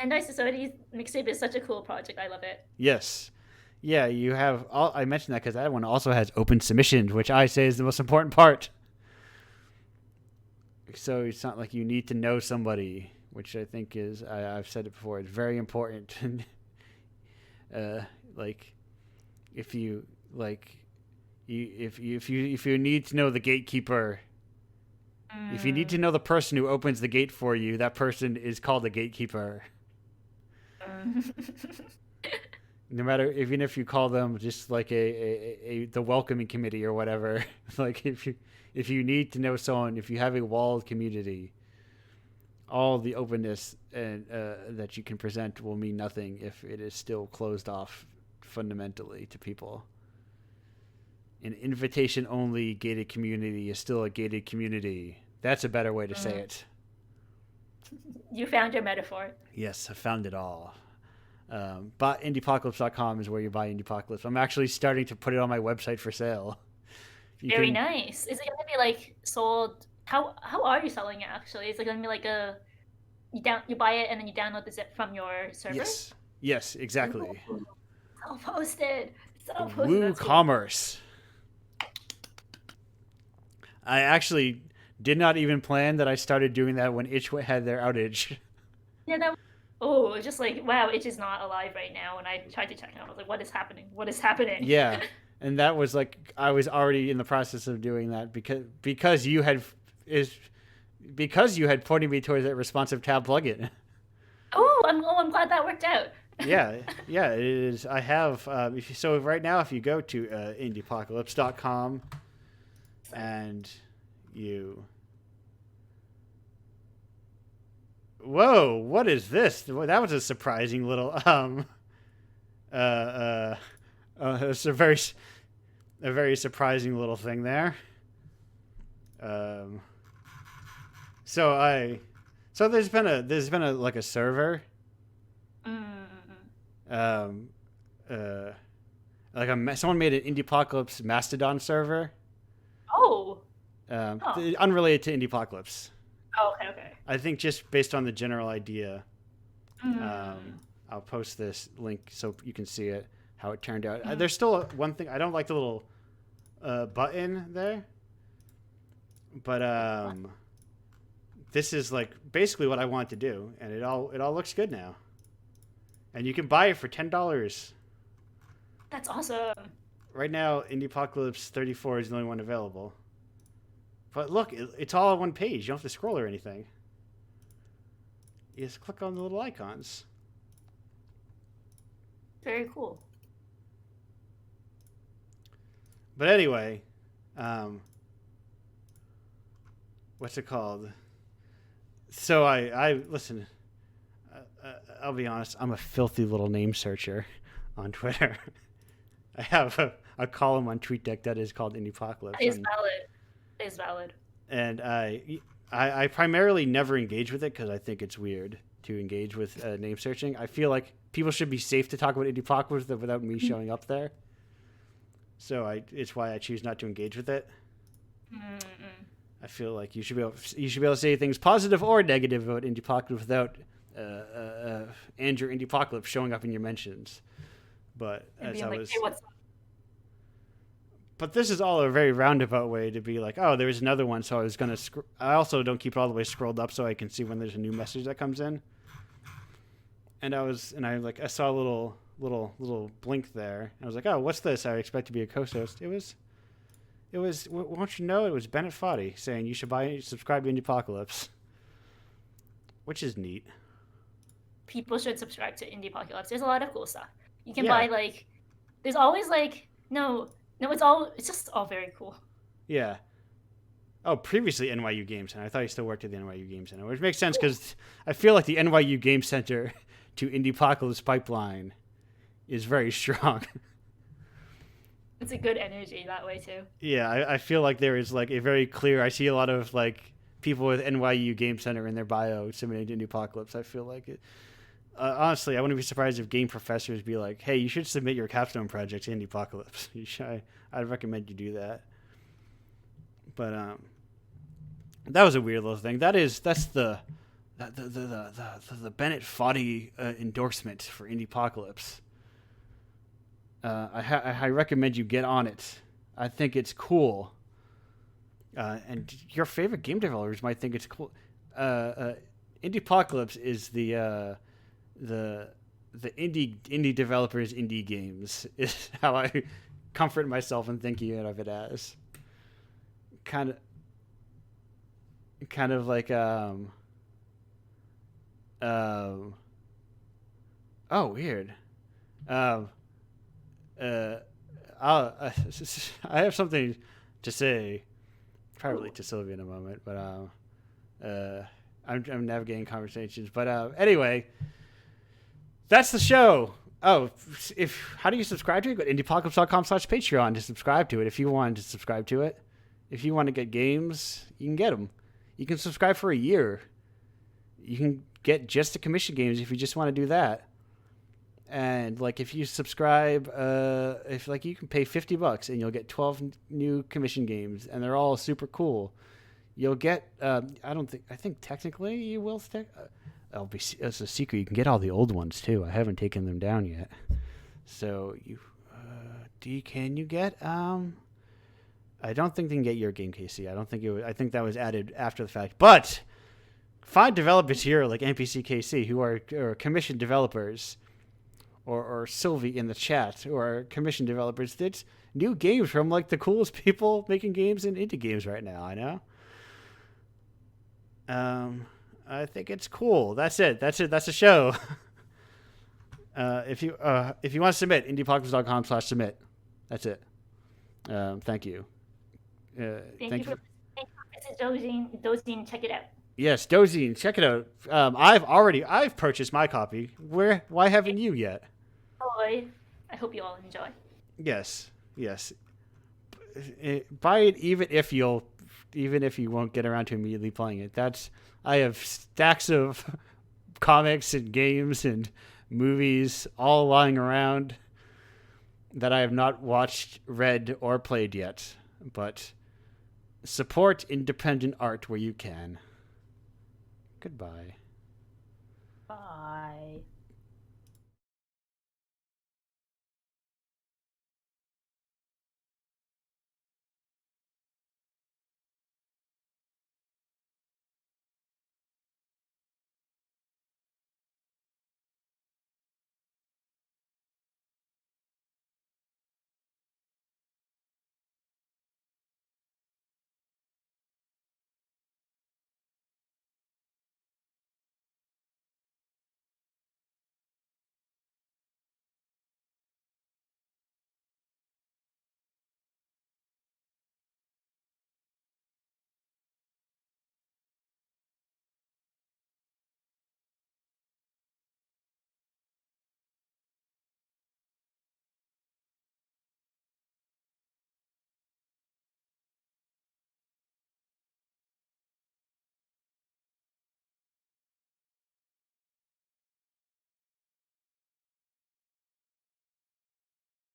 S2: Hendai Society's mixtape is such a cool project. I love it.
S1: Yes. Yeah, you have. I mentioned that because that one also has open submissions, which I say is the most important part. So it's not like you need to know somebody, which I think is. I've said it before. It's very important. Like, if you like, if you need to know the gatekeeper, if you need to know the person who opens the gate for you, that person is called a gatekeeper. No matter, even if you call them just like the welcoming committee or whatever, like if you need to know someone, if you have a walled community, all the openness and that you can present will mean nothing if it is still closed off fundamentally to people. An invitation only gated community is still a gated community. That's a better way to say it.
S2: You found your metaphor.
S1: Yes, I found it all. But Indiepocalypse.com is where you buy Indiepocalypse. I'm actually starting to put it on my website for sale.
S2: Very nice. Is it going to be like sold? How are you selling it actually? Is it going to be like you buy it and then you download the zip from your server?
S1: Yes, exactly.
S2: Self-posted.
S1: WooCommerce. I actually did not even plan that I started doing that when Itch had their outage.
S2: Yeah, oh, it's just like, wow, Itch is not alive right now. And I tried to check it out. I was like, what is happening? What is happening?
S1: Yeah. And that was like, I was already in the process of doing that because you had pointed me towards that responsive tab plugin.
S2: Oh, I'm glad that worked out.
S1: yeah, it is. I have, so right now, if you go to indiepocalypse.com and you... Whoa, what is this? That was a surprising little, it's a very surprising little thing there. So there's been a like a server, someone made an Indiepocalypse Mastodon server.
S2: Oh.
S1: Unrelated to Indiepocalypse.
S2: Oh, okay.
S1: I think just based on the general idea. I'll post this link so you can see it, how it turned out. There's still one thing. I don't like the little button there. But this is like basically what I want to do, and it all looks good now. And you can buy it for $10.
S2: That's awesome.
S1: Right now, Indiepocalypse 34 is the only one available. But look, it's all on one page. You don't have to scroll or anything. You just click on the little icons.
S2: Very cool.
S1: But anyway, what's it called? So I listen. I'll be honest. I'm a filthy little name searcher on Twitter. I have a column on TweetDeck that is called Indiepocalypse.
S2: It is valid. It is valid.
S1: And I primarily never engage with it because I think it's weird to engage with name searching. I feel like people should be safe to talk about Indiepocalypse without me showing up there. So it's why I choose not to engage with it. I feel like you should be able to say things positive or negative about Indiepocalypse without Andrew Indiepocalypse showing up in your mentions. But as I was,
S2: hey, what's up?
S1: But this is all a very roundabout way to be like, oh, there's another one, so I was gonna. I also don't keep it all the way scrolled up so I can see when there's a new message that comes in. And I saw a little blink there. I was like, oh, what's this? I expect to be a co-host. It was. Won't you know? It was Bennett Foddy saying you should subscribe to Indiepocalypse, which is neat.
S2: People should subscribe to Indiepocalypse. There's a lot of cool stuff. You can buy there's always it's just all very cool.
S1: Yeah. Oh, previously NYU Game Center. I thought you still worked at the NYU Game Center, which makes sense because I feel like the NYU Game Center to Indiepocalypse pipeline is very strong.
S2: It's a good energy that way too.
S1: Yeah, I feel like there is like a very clear. I see a lot of like people with NYU Game Center in their bio submitting to Indiepocalypse. I feel like it. honestly, I wouldn't be surprised if game professors be like, "Hey, you should submit your capstone project to Indiepocalypse." I'd recommend you do that. But that was a weird little thing. That's the Bennett Foddy endorsement for Indiepocalypse. I recommend you get on it. I think it's cool. And your favorite game developers might think it's cool. Indiepocalypse is the indie developers indie games is how I comfort myself in thinking of it as kind of like oh weird um uh I have something to say probably to Sylvia in a moment, but I'm navigating conversations. But anyway, that's the show. Oh, if how do you subscribe to it? Go to indiepocalypse.com/Patreon to subscribe to it if you wanted to subscribe to it. If you want to get games, you can get them. You can subscribe for a year. You can get just the commission games if you just want to do that. And like if you subscribe, if like you can pay $50 and you'll get 12 new commission games, and they're all super cool. You'll get I think technically you will I'll be as a secret. You can get all the old ones too. I haven't taken them down yet. So you can you get I don't think they can get your game, Casey. I don't think it was, I think that was added after the fact. But find developers here like NPC KC who are commissioned developers, or Sylvie in the chat who are commissioned developers. It's new games from like the coolest people making games in indie games right now. I know. I think it's cool. That's it. That's the show. If you want to submit, indiepocalypse.com/submit. That's it. Thank you.
S2: Thank you. This is Dozine. Check it out.
S1: Yes, Dozine, check it out. I've purchased my copy. Why haven't you yet?
S2: Oh, I hope you all enjoy.
S1: Yes. Buy it even if you won't get around to immediately playing it. I have stacks of comics and games and movies all lying around that I have not watched, read, or played yet. But support independent art where you can. Goodbye.
S2: Bye.